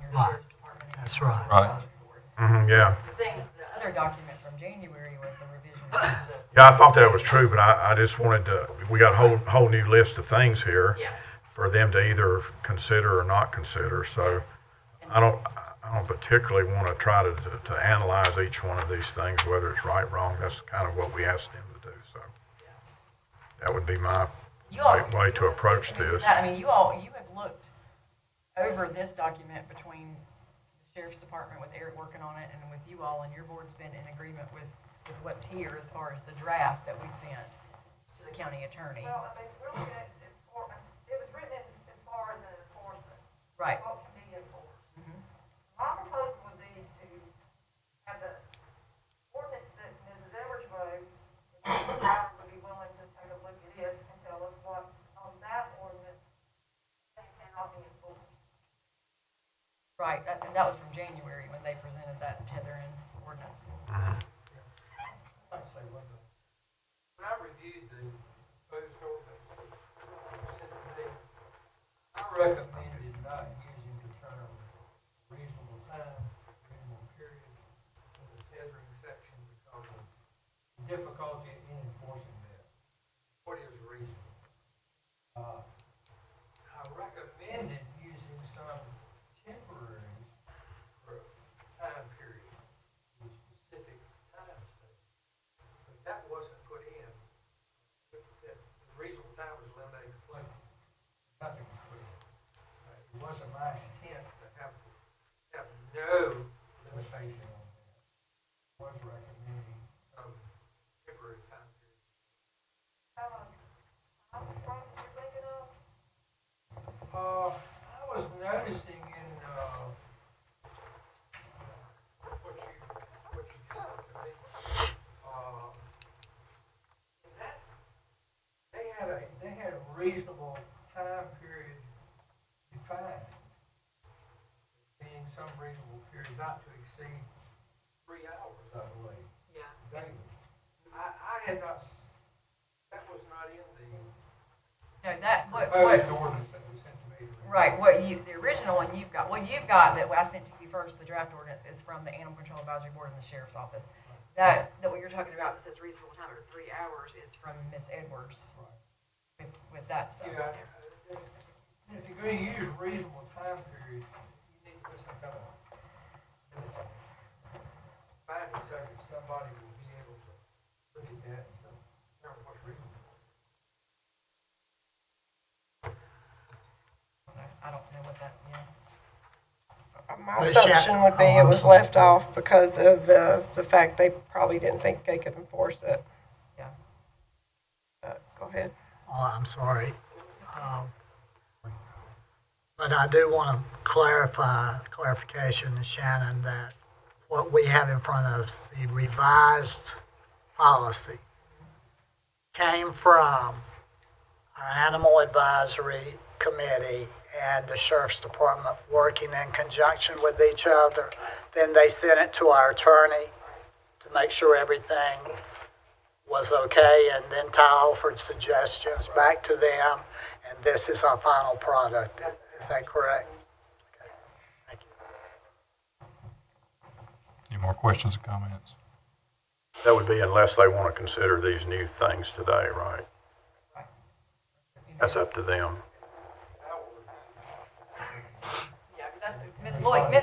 your Sheriff's Department. That's right. Right. Mm-hmm, yeah. The other document from January was the revision. Yeah, I thought that was true, but I just wanted to. We got a whole new list of things here for them to either consider or not consider. So I don't particularly want to try to analyze each one of these things, whether it's right, wrong. That's kind of what we asked them to do. So that would be my way to approach this. I mean, you have looked over this document between the Sheriff's Department with Eric working on it and with you all, and your board's been in agreement with what's here as far as the draft that we sent to the county attorney. Well, I mean, we're looking at it was written as far as an enforcement. Right. What can be enforced. My proposal would be to have the ordinance that Mrs. Edwards wrote, if Mr. Brown would be willing to take a look at it and tell us what on that ordinance cannot be enforced. Right, and that was from January when they presented that tethering ordinance. I'd say when I reviewed the proposed ordinance, I recommended not using the term reasonable time, reasonable period in the tethering section because of the difficulty in enforcing that. What is reasonable? I recommended using some temporaries for time period, with specific time state. But that wasn't put in. The reasonable time was eliminated completely. Nothing was put in. It wasn't my intent to have no limitation on that. I was recommending some temporary time period. How much time are you thinking of? I was noticing in what you just said to me, that they had a reasonable time period defined, being some reasonable period not to exceed 3 hours, I believe. Yeah. Daily. I had not. That was not in the No, that proposed ordinance that was sent to me. Right, the original one you've got that I sent to you first, the draft ordinance, is from the Animal Control Advisory Board in the Sheriff's Office. That what you're talking about that says reasonable time of 3 hours is from Miss Edwards. Right. With that stuff. Yeah. If you're going to use reasonable time period, you need to put some kind of binding circumstances. somebody will be able to look at that and say, now what's reasonable? I don't know what that, yeah. My Well, assumption would be it was left off because of the fact they probably didn't think they could enforce it. Yeah. Go ahead. Oh, I'm sorry. But I do want to clarification, Shannon, that what we have in front of us, the revised policy, came from our Animal Advisory Committee and the Sheriff's Department working in conjunction with each other. Then they sent it to our attorney to make sure everything was okay, and then Ty offered suggestions back to them, and this is our final product. Is that correct? Okay. Thank you. Any more questions or comments? That would be unless they want to consider these new things today, right? That's up to them. Yeah, because that's, Miss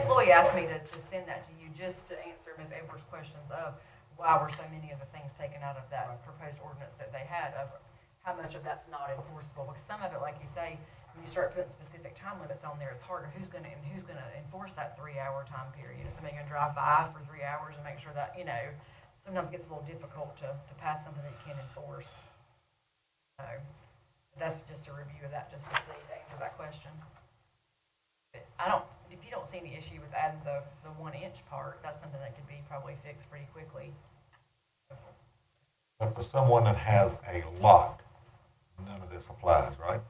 Loy asked me to send that to you just to answer Ms. Edwards' questions of why were so many of the things taken out of that proposed ordinance that they had, of how much of that's not enforceable. Because some of it, like you say, when you start putting specific time limits on there, it's harder. Who's gonna enforce that 3-hour time period? Is somebody gonna drive by for 3 hours and make sure that, sometimes it gets a little difficult to pass something that you can't enforce. So that's just a review of that, just to see, to answer that question. But if you don't see any issue with adding the 1-inch part, that's something that could be probably fixed pretty quickly. But for someone that has a lot, none of this applies, right?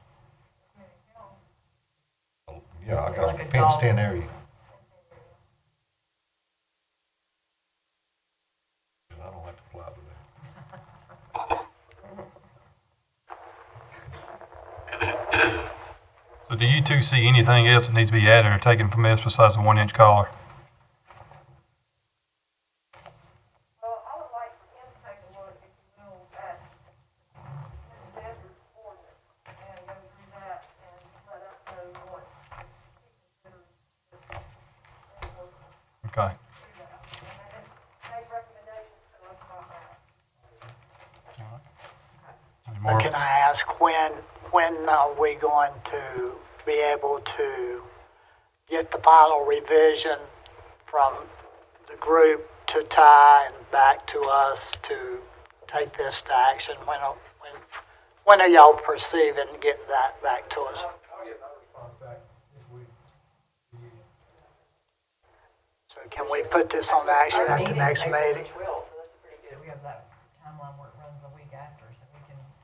Yeah, I got Like a a fenced-in dog. area. I don't have to apply to that. So do you two see anything else that needs to be added or taken from this besides the 1-inch collar? Well, I would like for him to take a look, if you will, at Mrs. Edwards' ordinance and go through that and let us know what he considers enforceable. Okay. And make recommendations to us about that. Any So more? can I ask when are we going to be able to get the final revision from the group to Ty and back to us to take this to action? When are y'all perceiving getting that back to us? I'll get that response back this week. So can we put this on action at the next meeting? So that's pretty good. We have that timeline where it runs a week after, so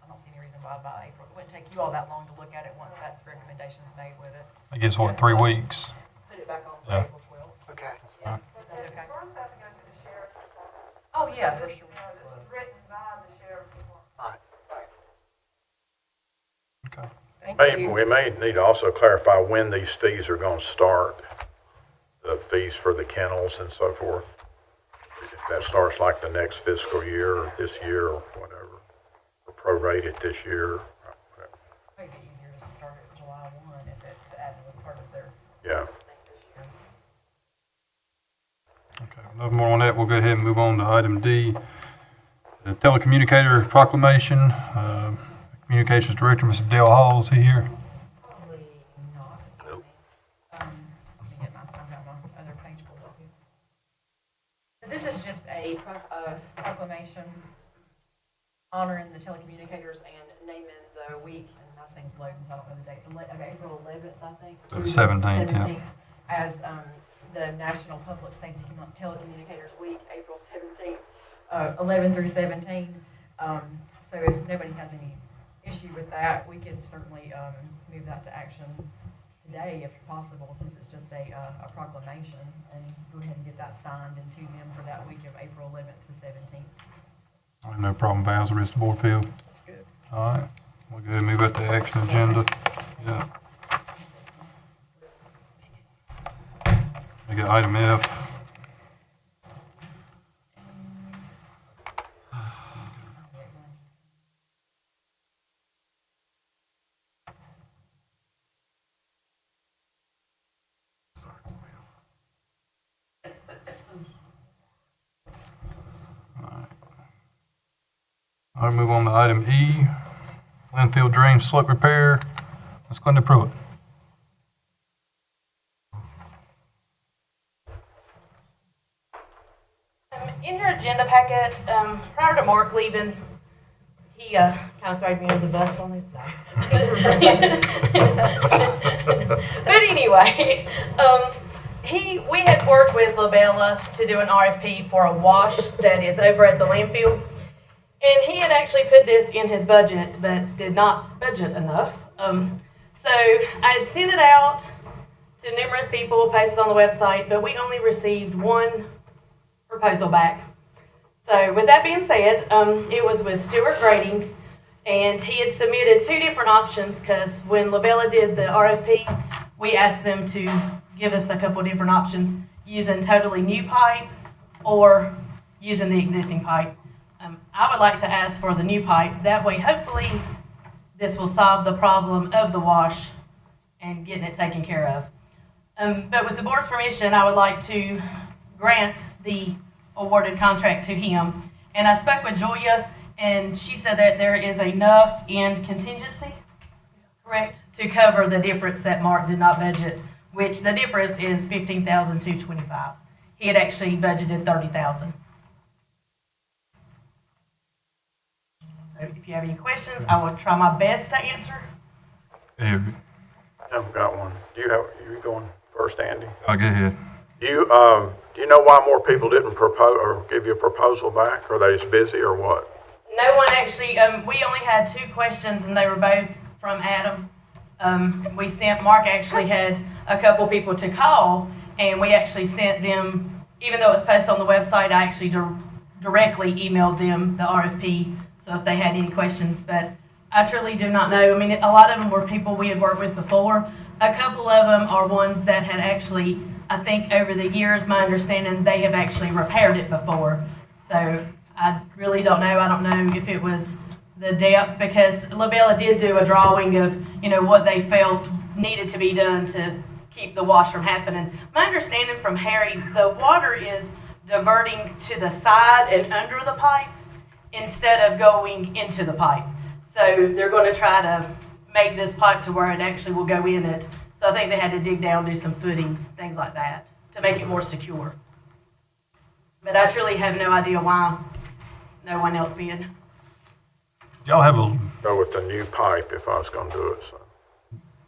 I don't see any reason why by April. It wouldn't take you all that long to look at it once that's recommendations made with it. I guess, 3 weeks? Put it back on for Yeah. April 12th. Okay. Yeah, But that's they okay. first have to go to the sheriff's department. Oh, yeah, for sure. This is written by the sheriff's department. Okay. Thank you. We may need to also clarify when these fees are going to start, the fees for the kennels and so forth. If that starts like the next fiscal year, or this year, or whatever, or prorated this year, whatever. Might be easier to start it July 1 if the admin was part of their Yeah. thing this year. Okay, nothing more on that. We'll go ahead and move on to item D. The telecommunicator proclamation. Communications Director, Mr. Dale Hall, is he here? Probably not. Nope. Let me get I've got my other page pulled up here. So this is just a proclamation honoring the telecommunicators and naming the week, and this thing's loading, so I don't know the dates, of April 11th, I think. The 17th, yeah. As the National Public Safety Telecommunicators Week, April 17th, 11 through 17. So if nobody has any issue with that, we could certainly move that to action today if possible, since it's just a proclamation, and go ahead and get that signed and to them for that week of April 11th to 17th. I have no problem, Val, the rest of the board feel. That's good. All right, we'll go ahead and move up to action agenda. Yeah. We got item F. All right, move on to item E, landfill drain slope repair. Ms. Glenda Pruitt. In your agenda packet, prior to Mark leaving, he kind of threw me under the bus on this day. But anyway, we had worked with Labella to do an RFP for a wash that is over at the landfill. And he had actually put this in his budget, but did not budget enough. So I had sent it out to numerous people, posted on the website, but we only received one proposal back. So with that being said, it was with Stewart Grading, and he had submitted two different options because when Labella did the RFP, we asked them to give us a couple different options, using totally new pipe or using the existing pipe. I would like to ask for the new pipe. That way, hopefully, this will solve the problem of the wash and getting it taken care of. But with the board's permission, I would like to grant the awarded contract to him. And I spoke with Julia, and she said that there is enough in contingency, correct, to cover the difference that Mark did not budget, which the difference is $15,225. He had actually budgeted $30,000. So if you have any questions, I will try my best to answer. I've got one. You going first, Andy? I'll go ahead. Do you know why more people didn't propose or give you a proposal back? Are they just busy or what? No one actually, we only had two questions, and they were both from Adam. Mark actually had a couple people to call, and we actually sent them, even though it was posted on the website, I actually directly emailed them the RFP, so if they had any questions, but I truly do not know. I mean, a lot of them were people we had worked with before. A couple of them are ones that had actually, I think over the years, my understanding, they have actually repaired it before. So I really don't know. I don't know if it was the depth, because Labella did do a drawing of, what they felt needed to be done to keep the wash from happening. My understanding from Harry, the water is diverting to the side and under the pipe instead of going into the pipe. So they're going to try to make this pipe to where it actually will go in it. So I think they had to dig down, do some footings, things like that, to make it more secure. But I truly have no idea why no one else bid. Y'all have a Go with the new pipe if I was going to do it. So.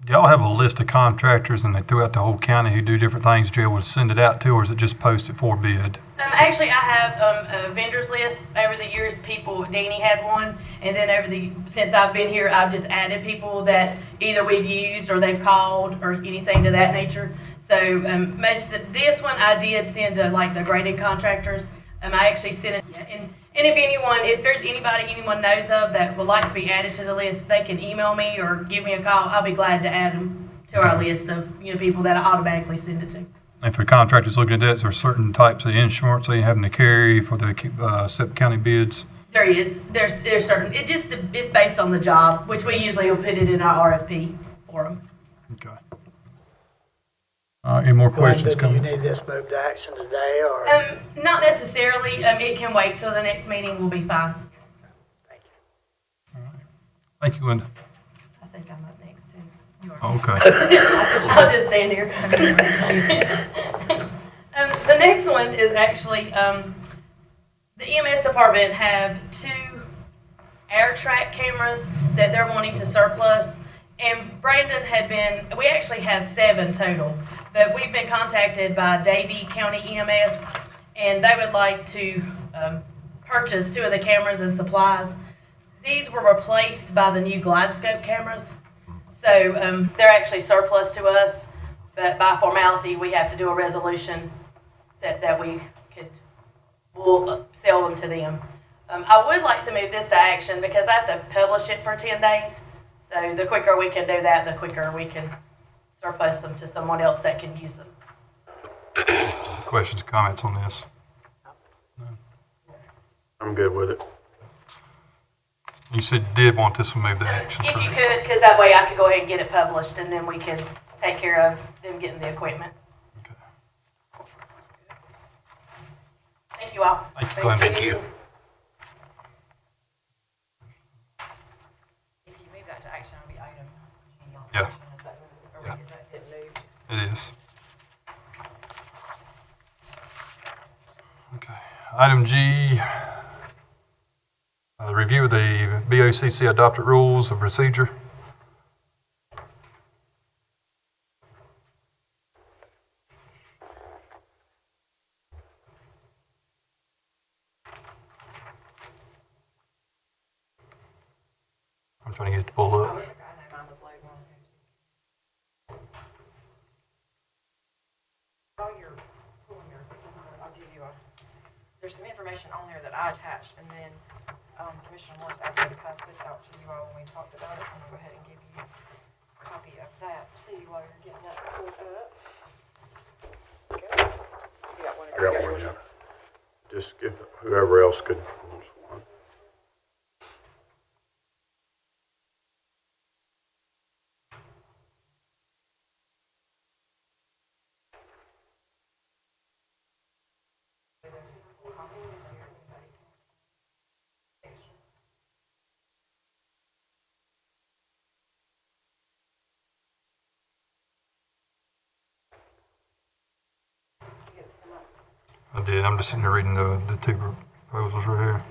Y'all have a list of contractors and they throughout the whole county who do different things that you would send it out to, or is it just posted for bid? Actually, I have a vendors list. Over the years, Danny had one, and then since I've been here, I've just added people that either we've used or they've called or anything to that nature. So this one I did send to like the grading contractors. I actually sent it, and if there's anybody anyone knows of that would like to be added to the list, they can email me or give me a call. I'll be glad to add them to our list of people that I automatically send it to. If the contractor's looking at that, is there certain types of insurance they having to carry for the SIP county bids? There is. There's certain. It's based on the job, which we usually will put it in our RFP for them. Okay. Any more questions Glenda, coming? do you need this moved to action today, or? Not necessarily. It can wait till the next meeting. We'll be fine. Thank you, Linda. I think I'm up next too. You are. Okay. I'll just stand here. The next one is actually the EMS department have 2 air track cameras that they're wanting to surplus. And Brandon we actually have 7 total, but we've been contacted by Davie County EMS, and they would like to purchase 2 of the cameras and supplies. These were replaced by the new GlideScope cameras, so they're actually surplus to us, but by formality, we have to do a resolution that we'll sell them to them. I would like to move this to action because I have to publish it for 10 days. So the quicker we can do that, the quicker we can surplus them to someone else that can use them. Questions, comments on this? No. I'm good with it. You said you did want this to move to action. If you could, because that way I could go ahead and get it published, and then we can take care of them getting the equipment. Okay. Thank you all. Thank you, Glenn. Thank you. Item G, review of the BOCC adopted rules of procedure. I'm trying to get it to pull up. There's some information on there that I attached, and then Commissioner Morris asked me to pass this out to you all when we talked about it, so I'm gonna go ahead and give you a copy of that too while you're getting that pulled up. Okay. You got one? I got one, yeah. Just give whoever else could. One. I did. I'm just sitting here reading the two proposals right here.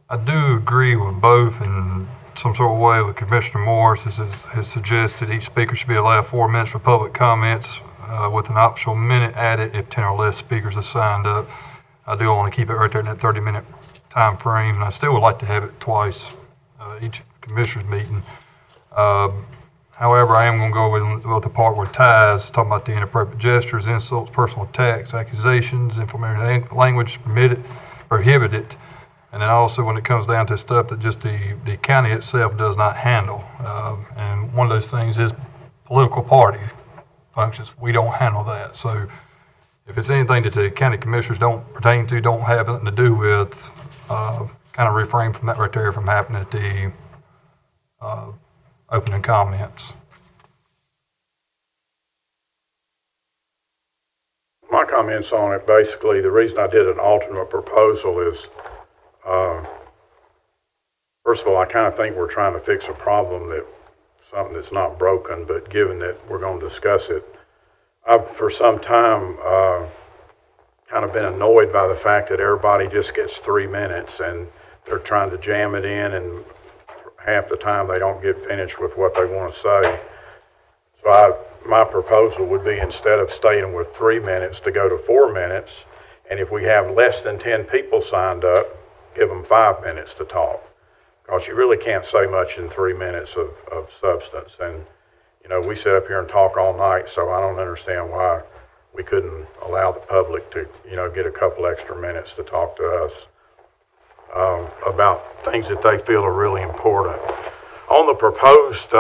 I do agree with both in some sort of way with Commissioner Morris has suggested each speaker should be allowed 4 minutes for public comments with an optional minute added if 10 or less speakers are signed up. I do want to keep it right there in that 30-minute time frame, and I still would like to have it twice each commissioner's meeting. However, I am going to go with the part where ties, talking about the inappropriate gestures, insults, personal attacks, accusations, inflammatory language prohibited. And then also when it comes down to stuff that just the county itself does not handle. And one of those things is political party functions. We don't handle that. So if it's anything that the county commissioners don't pertain to, don't have nothing to do with, kind of refrain from that right there from happening at the opening comments. My comments on it, basically, the reason I did an alternate proposal is, first of all, I kind of think we're trying to fix a problem something that's not broken, but given that we're going to discuss it, I've for some time kind of been annoyed by the fact that everybody just gets 3 minutes and they're trying to jam it in, and half the time they don't get finished with what they want to say. So my proposal would be, instead of staying with 3 minutes, to go to 4 minutes, and if we have less than 10 people signed up, give them 5 minutes to talk. Because you really can't say much in 3 minutes of substance. And, you know, we sit up here and talk all night, so I don't understand why we couldn't allow the public to, you know, get a couple extra minutes to talk to us about things that they feel are really important. On the proposed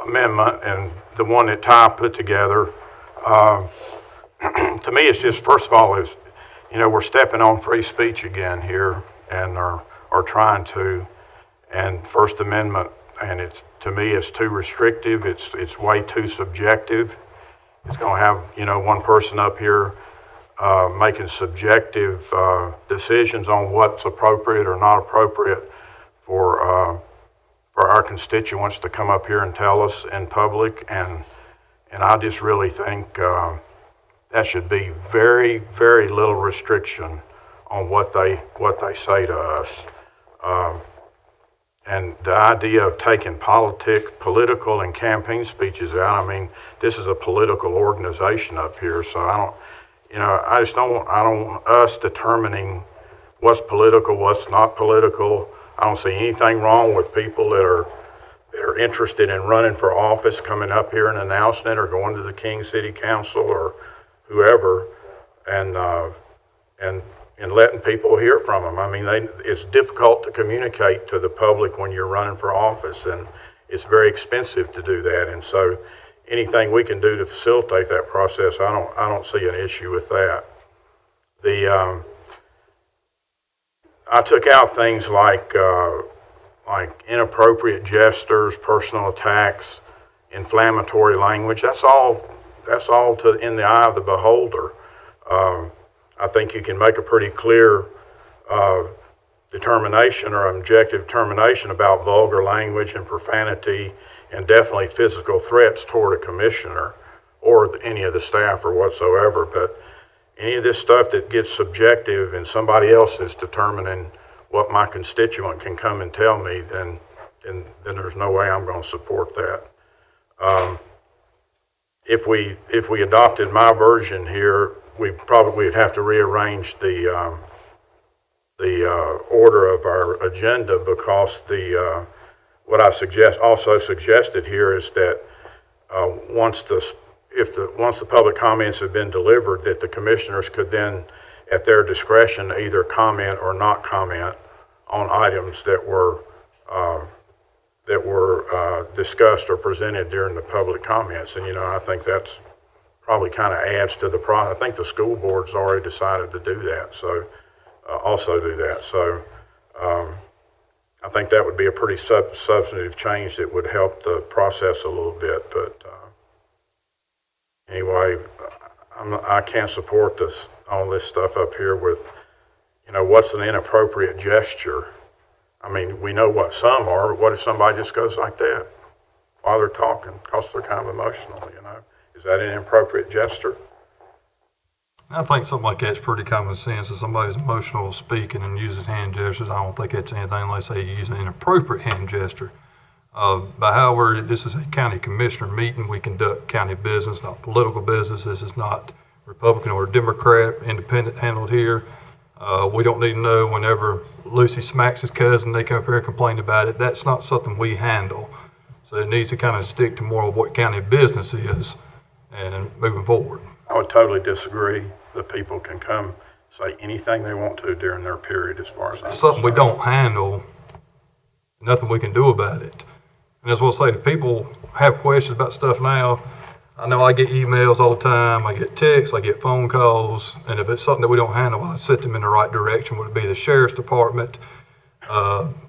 amendment, and the one that Ty put together, to me it's just, first of all, is, you know, we're stepping on free speech again here, and are trying to, and First Amendment, and to me it's too restrictive, it's way too subjective. It's going to have, you know, one person up here making subjective decisions on what's appropriate or not appropriate for our constituents to come up here and tell us in public, and I just really think that should be very, very little restriction on what they say to us. And the idea of taking political and campaign speeches out, I mean, this is a political organization up here, so I don't want us determining what's political, what's not political. I don't see anything wrong with people that are interested in running for office coming up here and announcing it, or going to the King City Council or whoever, and letting people hear from them. I mean, it's difficult to communicate to the public when you're running for office, and it's very expensive to do that. And so anything we can do to facilitate that process, I don't see an issue with that. I took out things like like inappropriate gestures, personal attacks, inflammatory language. That's all in the eye of the beholder. I think you can make a pretty clear determination or objective determination about vulgar language and profanity and definitely physical threats toward a commissioner or any of the staff or whatsoever. But any of this stuff that gets subjective and somebody else is determining what my constituent can come and tell me, then there's no way I'm going to support that. If we adopted my version here, we'd have to rearrange the order of our agenda, because what I suggested here is that once the public comments have been delivered, that the commissioners could then, at their discretion, either comment or not comment on items that were discussed or presented during the public comments. And, I think that's probably kind of adds to the process. I think the school board's already decided to do that, so also do that. So I think that would be a pretty substantive change that would help the process a little bit. But anyway, I can't support all this stuff up here with, what's an inappropriate gesture? I mean, we know what some are, but what if somebody just goes like that while they're talking because they're kind of emotional, Is that an inappropriate gesture? I think something like that's pretty common sense. If somebody's emotional speaking and uses hand gestures, I don't think that's anything unless they use an inappropriate hand gesture. But however, this is a county commissioner meeting. We conduct county business, not political business. This is not Republican or Democrat, independent handled here. We don't need to know whenever Lucy smacks his cousin, they come up here and complain about it. That's not something we handle. So it needs to kind of stick to more of what county business is and moving forward. I would totally disagree. The people can come say anything they want to during their period, as far as I'm It's something we concerned. don't handle, nothing we can do about it. And as well say, if people have questions about stuff now, I know I get emails all the time, I get texts, I get phone calls, and if it's something that we don't handle, I set them in the right direction, would it be the sheriff's department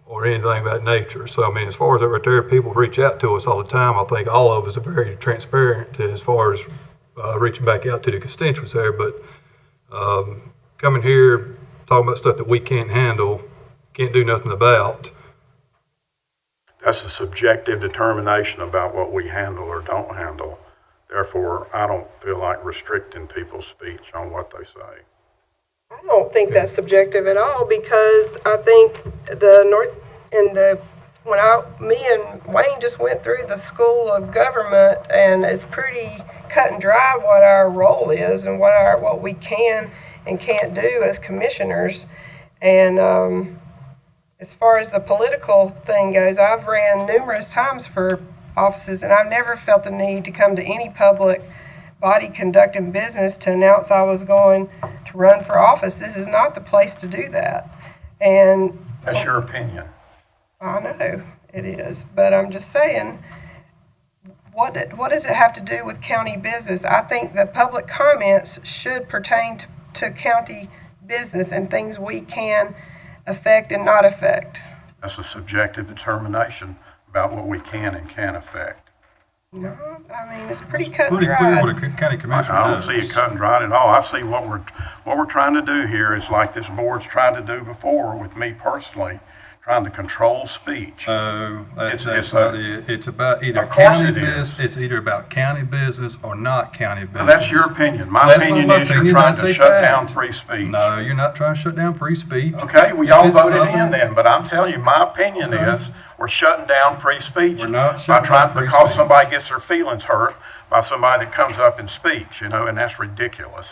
or anything of that nature. So, I mean, as far as that right there, people reach out to us all the time. I think all of us are very transparent as far as reaching back out to the constituents there, but coming here, talking about stuff that we can't handle, can't do nothing about. That's a subjective determination about what we handle or don't handle. Therefore, I don't feel like restricting people's speech on what they say. I don't think that's subjective at all, because I think me and Wayne just went through the school of government, and it's pretty cut and dry what our role is and what we can and can't do as commissioners. And as far as the political thing goes, I've ran numerous times for offices, and I've never felt the need to come to any public body conducting business to announce I was going to run for office. This is not the place to do that. And That's your opinion. I know it is, but I'm just saying, what does it have to do with county business? I think the public comments should pertain to county business and things we can affect and not affect. That's a subjective determination about what we can and can't affect. No, I mean, it's pretty cut and Pretty clear what dry. a county commissioner I don't does. see it cut and dried at all. I see what we're trying to do here is like this board's tried to do before with me personally, trying to control speech. That's It's not it. It's about either Of course county it is. business. It's either about county business or not county business. Now, that's your opinion. My That's opinion not my is you're opinion, trying that's to a shut fact. down free speech. No, you're not trying to shut down free speech. Okay, well, y'all It's voted something- in then, but I'm telling you, my opinion Okay. is we're shutting down free speech. We're not by shutting trying down free because speech. somebody gets their feelings hurt by somebody that comes up and speaks, and that's ridiculous.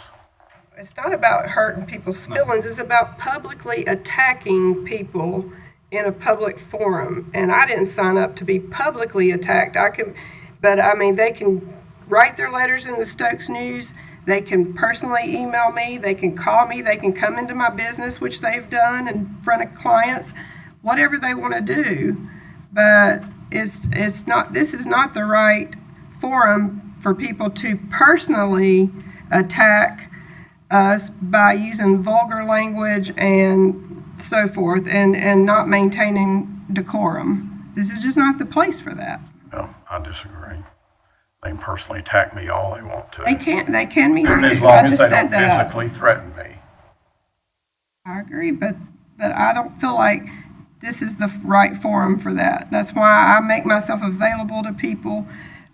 It's not about hurting people's feelings. It's about publicly attacking people in a public forum. And I didn't sign up to be publicly attacked. They can write their letters in the Stokes News. They can personally email me. They can call me. They can come into my business, which they've done in front of clients, whatever they want to do. But it's not. This is not the right forum for people to personally attack us by using vulgar language and so forth, and not maintaining decorum. This is just not the place for that. No, I disagree. They can personally attack me all they want to. They can meet As you. long I as just they said don't that. physically threaten me. I agree, but I don't feel like this is the right forum for that. That's why I make myself available to people,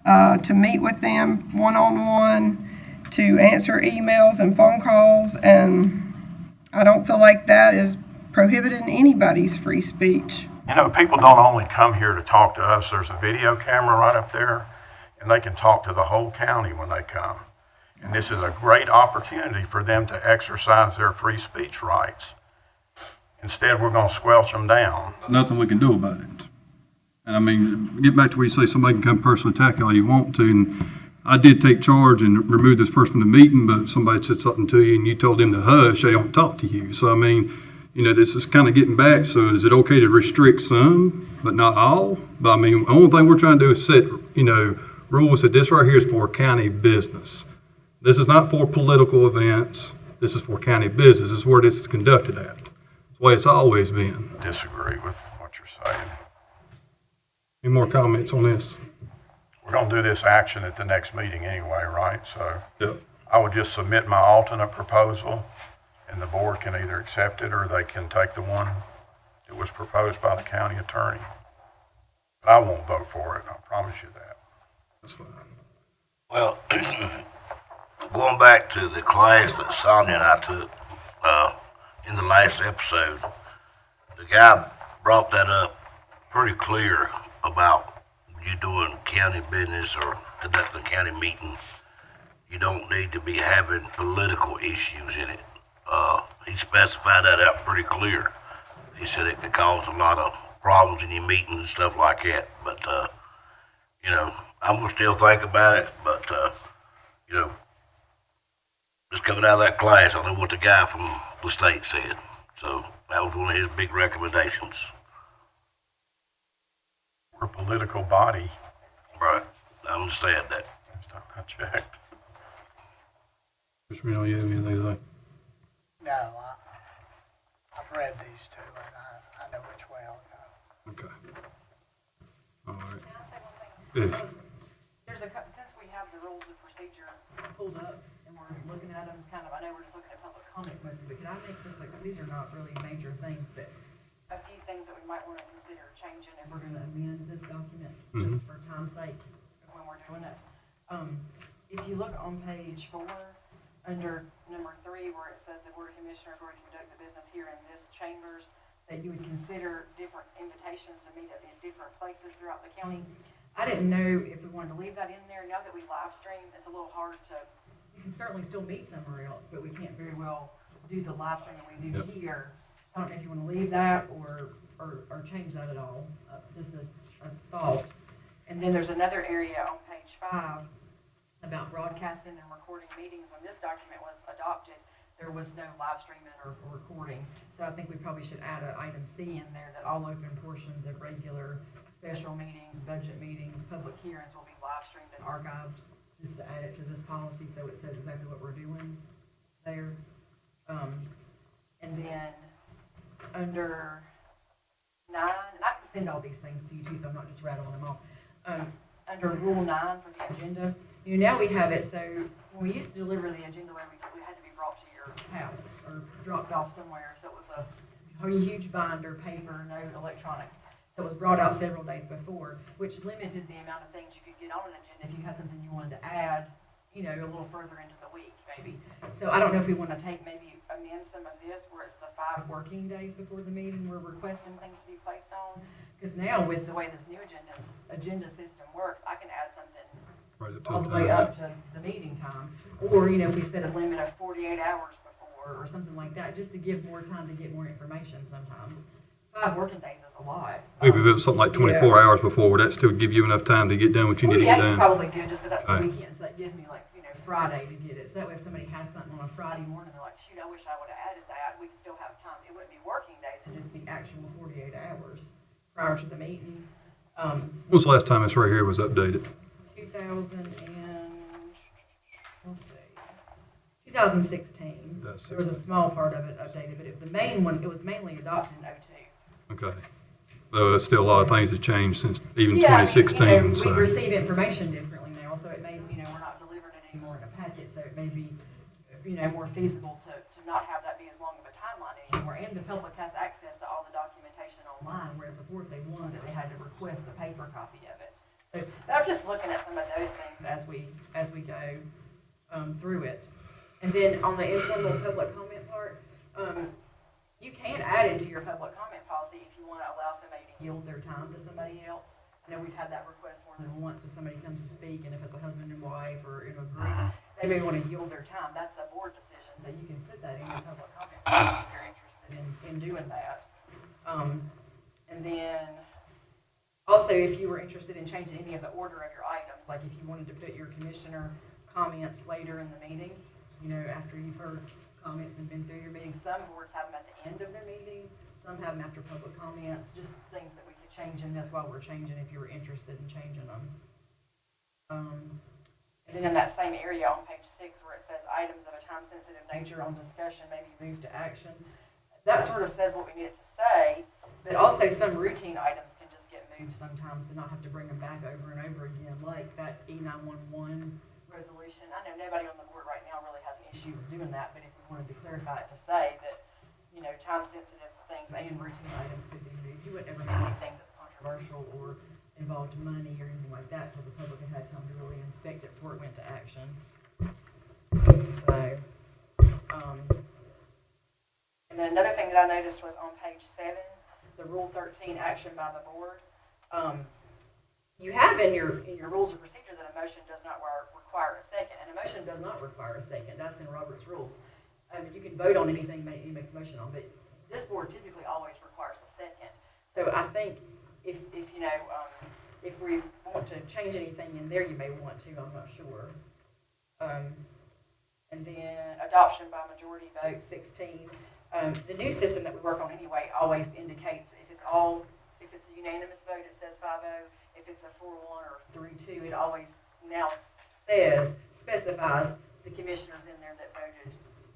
to meet with them one-on-one, to answer emails and phone calls, and I don't feel like that is prohibiting anybody's free speech. You know, people don't only come here to talk to us. There's a video camera right up there, and they can talk to the whole county when they come. And this is a great opportunity for them to exercise their free speech rights. Instead, we're going to squelch them down. Nothing we can do about it. And I mean, get back to where you say somebody can come personally attack you all you want to. And I did take charge and remove this person from the meeting, but somebody said something to you and you told them to hush, they don't talk to you. So, I mean, you know, this is kind of getting back. So is it okay to restrict some, but not all? But I mean, the only thing we're trying to do is set, you know, rules that this right here is for county business. This is not for political events. This is for county business. This is where this is conducted at. It's the way it's always been. Disagree with what you're saying. Any more comments on this? We're going to do this action at the next meeting anyway, right? So Yep. I would just submit my alternate proposal, and the board can either accept it or they can take the one that was proposed by the county attorney. But I won't vote for it, I promise you that. That's fine. Well, going back to the class that Sonia and I took in the last episode, the guy brought that up pretty clear about you doing county business or conducting a county meeting. You don't need to be having political issues in it. He specified that out pretty clear. He said it could cause a lot of problems in your meetings and stuff like that. But, you know, I'm going to still think about it. But, you know, just coming out of that class, I know what the guy from the state said. So that was one of his big recommendations. We're a political body. Right. I understand that. Last time I checked. Mr. Reno, you have anything to say? No, I've read these two, and I know which way I'll go. Okay. All right. Can I say one thing? Yeah. There's since we have the rules of procedure pulled up and we're looking at them, kind of, I know we're just looking at public comments mostly, but can I make just like, these are not really major things, but a few things that we might want to consider changing if we're going to amend this document, just for time's sake, when we're doing it. If you look on page 4, under number 3, where it says the Board of Commissioners were to conduct the business here in this chambers, that you would consider different invitations to meet at different places throughout the county. I didn't know if we wanted to leave that in there. Now that we live stream, it's a little hard to, you can certainly still meet somewhere else, but we can't very well do the live stream that we do here. So I don't know if you want to leave that or change that at all, just a thought. And then there's another area on page 5 about broadcasting and recording meetings. When this document was adopted, there was no live streaming or recording. So I think we probably should add an item C in there that all open portions of regular special meetings, budget meetings, public hearings will be live streamed and archived, just to add it to this policy so it says exactly what we're doing there. And then under 9, and I can send all these things to you too, so I'm not just rattling them off. Under Rule 9 for the agenda, you know, now we have it, so when we used to deliver the agenda, we had to be brought to your house or dropped off somewhere, so it was a huge binder, paper, no electronics. So it was brought out several days before, which limited the amount of things you could get on an agenda if you had something you wanted to add, you know, a little further into the week, maybe. So I don't know if we want to maybe amend some of this where it's the 5 working days before the meeting we're requesting things to be placed on. Because now with the way this new agenda system works, I can add something all the way up to the meeting time. Or, you know, if we set a limit of 48 hours before or something like that, just to give more time to get more information sometimes. 5 working days is a lot. Maybe if it was something like 24 hours before, would that still give you enough time to get done what you need to get done? That's probably good, just because that's the weekend, so that gives me like, you know, Friday to get it. So that way if somebody has something on a Friday morning, they're like, shoot, I wish I would have added that, we could still have time. It wouldn't be working days, it'd just be actual 48 hours prior to the meeting. When was the last time this right here was updated? 2016. There was a small part of it updated, but the main one, it was mainly adopted in 2002. Okay. Still, a lot of things have changed since even Yeah, I mean, 2016, so. we receive information differently now, so it may, we're not delivering it anymore in a packet, so it may be, more feasible to not have that be as long of a timeline anymore. And the public has access to all the documentation online, where before if they wanted it, they had to request a paper copy of it. So I'm just looking at some of those things as we go through it. And then on the informal public comment part, you can add into your public comment policy if you want to allow somebody to yield their time to somebody else. I know we've had that request more than once if somebody comes to speak, and if it's a husband and wife or in a group, they may want to yield their time. That's a board decision, so you can put that in your public comment policy if you're interested in doing that. And then also, if you were interested in changing any of the order of your items, like if you wanted to put your commissioner comments later in the meeting, after you've heard comments and been through your meeting. Some boards have them at the end of their meeting, some have them after public comments, just things that we could change, and that's why we're changing if you were interested in changing them. And then in that same area on page 6 where it says items of a time-sensitive nature on discussion may be moved to action, that sort of says what we need it to say, but also some routine items can just get moved sometimes to not have to bring them back over and over again, like that E911 resolution. I know nobody on the board right now really has an issue with doing that, but if we wanted to clarify it to say that, time-sensitive things and routine items could be moved, you wouldn't ever have anything that's controversial or involved money or anything like that until the public had time to really inspect it before it went to action. So, and then another thing that I noticed was on page 7, the Rule 13 action by the board. You have in your rules of procedure that a motion does not require a second, and a motion does not require a second. That's in Robert's rules. You can vote on anything he makes a motion on, but this board typically always requires a second. So I think if we want to change anything in there, you may want to. I'm not sure. And then adoption by majority vote, 16. The new system that we work on anyway always indicates if it's a unanimous vote, it says 5-0. If it's a 4-1 or 3-2, it always now specifies the commissioners in there that voted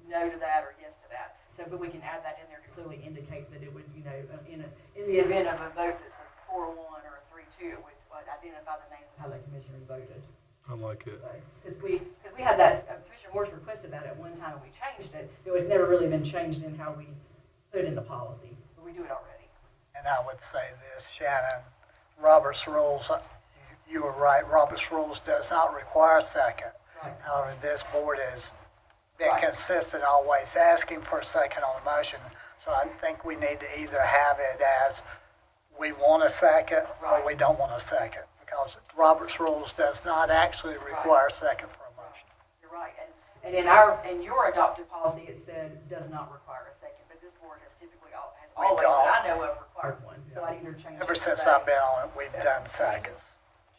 no to that or yes to that. So, but we can add that in there to clearly indicate that it would, in the event of a vote that's a 4-1 or a 3-2, it would identify the names of how the commissioners voted. I like it. Because we had that, Commissioner Morse requested that at one time and we changed it. It was never really been changed in how we put in the policy, but we do it already. And I would say this, Shannon, Robert's rules, you were right, Robert's rules does not require a second. Right. However, this board has been consistent, always asking for a second on the motion. So I think we need to either have it as we want a second or we don't want a second. Because Robert's rules does not actually require a second for a motion. You're right. And in your adopted policy, it said does not require a second, but this board has typically always, that I know of, required one. So I either change Ever it since to say- I've been on it, we've done seconds.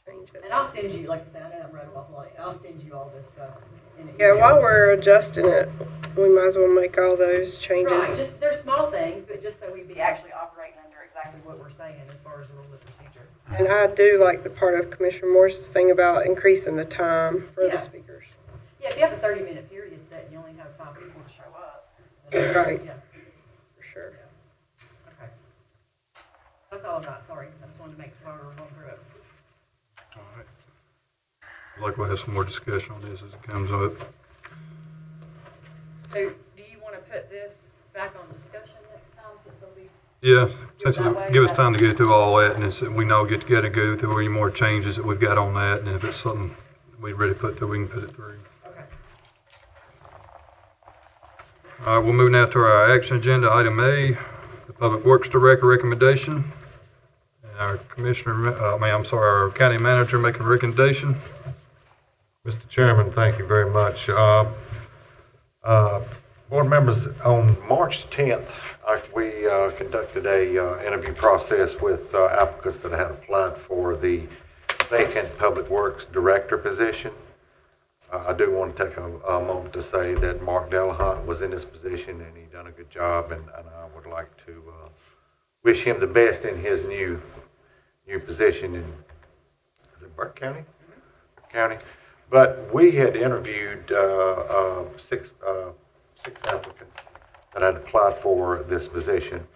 And I'll send you, like I said, I know I'm right off light. I'll send you all this stuff. Yeah, while we're adjusting it, we might as well make all those changes. Right, just, they're small things, but just so we'd be actually operating under exactly what we're saying as far as the rules of procedure. And I do like the part of Commissioner Morse's thing about increasing the time for the speakers. Yeah, if you have a 30-minute period set and you only have 5 people to show up. then- Right. Yeah, For sure. okay. That's all I got, sorry. I just wanted to make sure we were going through it. All right. I'd like we'll have some more discussion on this as it comes up. So, do you want to put this back on discussion next time since it'll be? Yeah, since it'll give us time to get through all that, and we know get together, go through any more changes that we've got on that, and if it's something we ready to put through, we can put it through. Okay. All right, we'll move now to our action agenda, item A, the Public Works Director recommendation. And our county manager making a recommendation. Mr. Chairman, thank you very much. Board members, on March 10th, we conducted a interview process with applicants that had applied for the vacant Public Works Director position. I do want to take a moment to say that Mark Delahunt was in this position and he done a good job, and I would like to wish him the best in his new position in, is it Burke County? County. But we had interviewed six applicants that had applied for this position,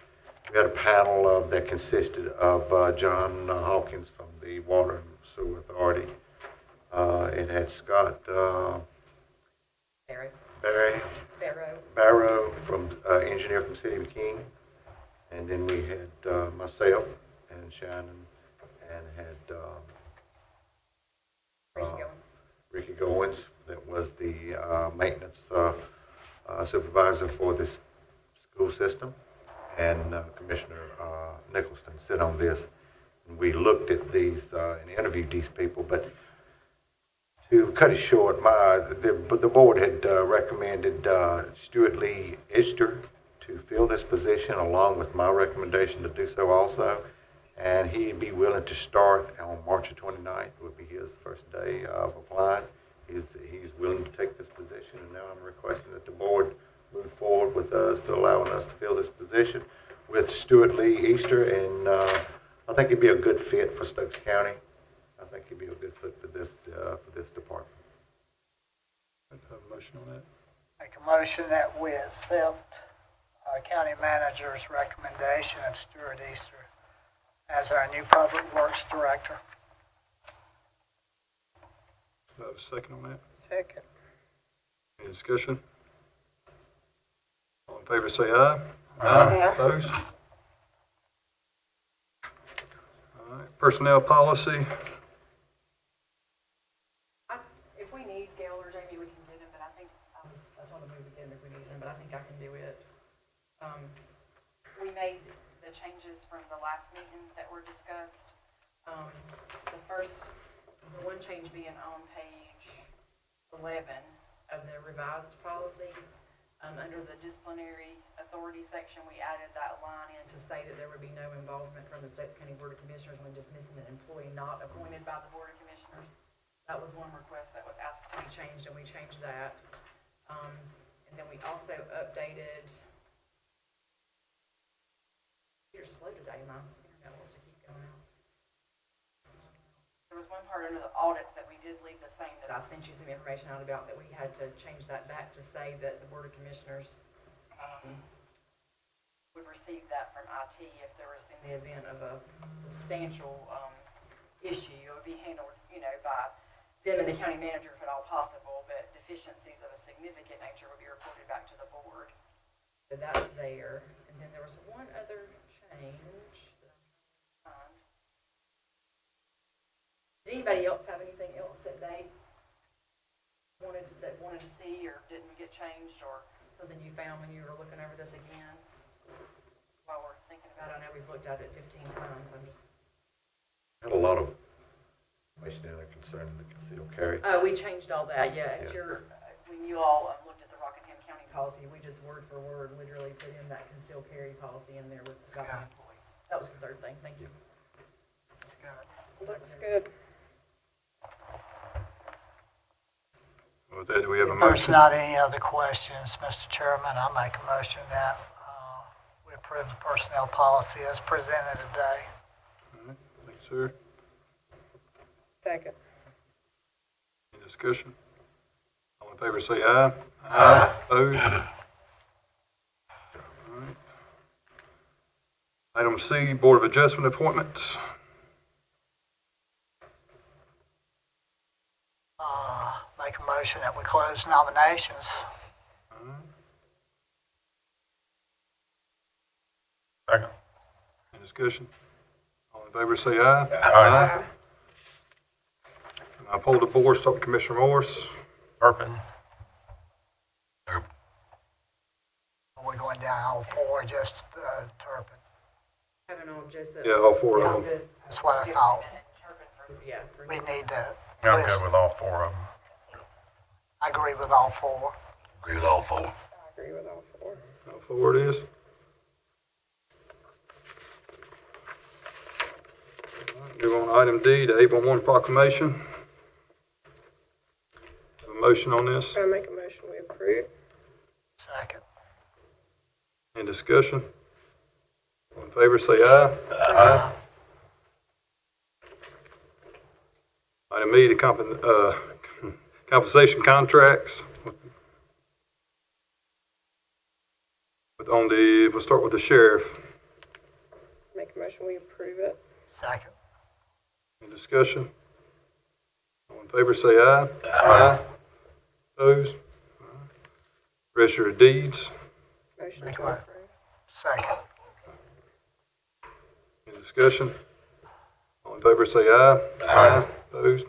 We had a panel that consisted of John Hawkins from the Water and Sewer Authority. It had Scott Barrow from engineer from City of King, and then we had myself and Shannon, and had Ricky Goins, that was the maintenance supervisor for this school system, and Commissioner Nicholson sit on this. And we looked at these and interviewed these people, but to cut it short, the board had recommended Stuart Lee Ister to fill this position, along with my recommendation to do so also. And he'd be willing to start on March the 29th, would be his first day of applying. He's willing to take this position, and now I'm requesting that the board move forward with us to allowing us to fill this position with Stuart Lee Easter, and I think he'd be a good fit for Stokes County. I think he'd be a good fit for this department. Have a motion on that? Make a motion that we accept our county manager's recommendation of Stuart Easter as our new Public Works Director. Do I have a second on that? Second. Any discussion? All in favor say aye. Aye. Opposed? All right, personnel policy. If we need Gail or Jamie, we can get him, but I think, I told him we would get him if we needed him, but I think I can do it. We made the changes from the last meeting that were discussed. The one change being on page 11 of the revised policy. Under the disciplinary authority section, we added that line in to say that there would be no involvement from the Stokes County Board of Commissioners when dismissing an employee not appointed by the Board of Commissioners. That was one request that was asked to be changed, and we changed that. And then we also updated, here's slow today, my internet wants to keep going out. There was one part under the audits that we did leave the same, that I sent you some information out about, that we had to change that back to say that the Board of Commissioners would receive that from IT if there was, in the event of a substantial issue. It would be handled, by them and the county manager if at all possible, but deficiencies of a significant nature would be reported back to the board. So that's there. And then there was one other change that I'm trying to find. Did anybody else have anything else that they wanted to see or didn't get changed, or something you found when you were looking over this again? While we're thinking about it, I know we've looked at it 15 times. I'm just. Had a lot of information in there concerning the concealed carry. We changed all that, yeah. When you all looked at the Rockingham County policy, we just word for word literally put in that concealed carry policy in there with government employees. That was the third thing. Thank you. Looks good. With that, do we have a If there's motion? not any other questions, Mr. Chairman, I make a motion that we approve the personnel policy as presented today. All right, thank you, sir. Second. Any discussion? All in favor say aye. Aye. Opposed? All right. Item C, Board of Adjustment appointments. Make a motion that we close nominations. All right. Second. Any discussion? All in favor say aye. Aye. And I poll the board, start with Commissioner Morris. Turpin. Are we going down all four, just Turpin? Having on just Yeah, all four of them. That's what I thought. Yeah. We need to. I'm good with all four of them. I agree with all four. Agree with all four. I agree with all four. All four it is. All right, move on to item D, the 811 proclamation. Have a motion on this. I make a motion we approve. Second. Any discussion? All in favor say aye. Aye. Item E, the compensation contracts. We'll start with the sheriff. motion, we approve it. Second. Any discussion? All in favor, say aye. Aye. Opposed? Register of deeds. Motion Make to a mo- approve. Second. Any discussion? All in favor, say aye. Aye. Opposed?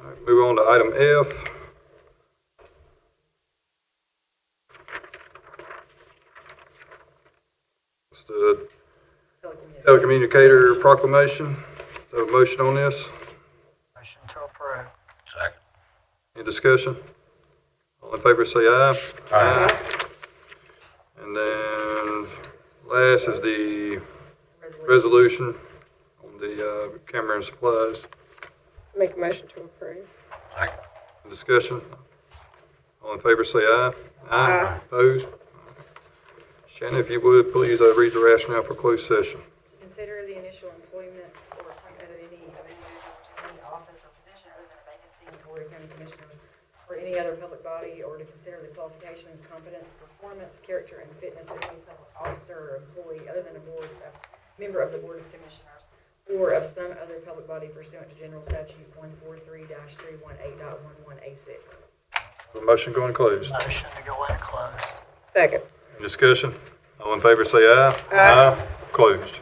All right, move on to item F. It's the telecommunicator proclamation. So a motion on this. Motion to approve. Second. Any discussion? All in favor, say aye. Aye. And then last is the resolution on the camera and supplies. Make a motion to approve. Second. Discussion? All in favor, say aye. Aye. Opposed? Shannon, if you would, please read the rationale for closed session. Consider the initial employment or appointment of any individual to any office or position other than a vacancy in the Board of County Commissioners or any other public body, or to consider the qualifications, competence, performance, character, and fitness of any public officer or employee other than a member of the Board of Commissioners or of some other public body pursuant to General Statute 143-318.11A6. A motion going closed. Motion to go in close. Second. Discussion? All in favor, say aye. Aye. Closed.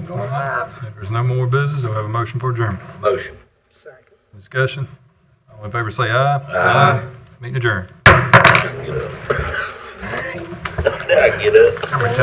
Number 5. If there's no more business, we'll have a motion for adjournment. Motion. Discussion? All in favor say aye. Aye. Meeting adjourned. Did I get up? How many times?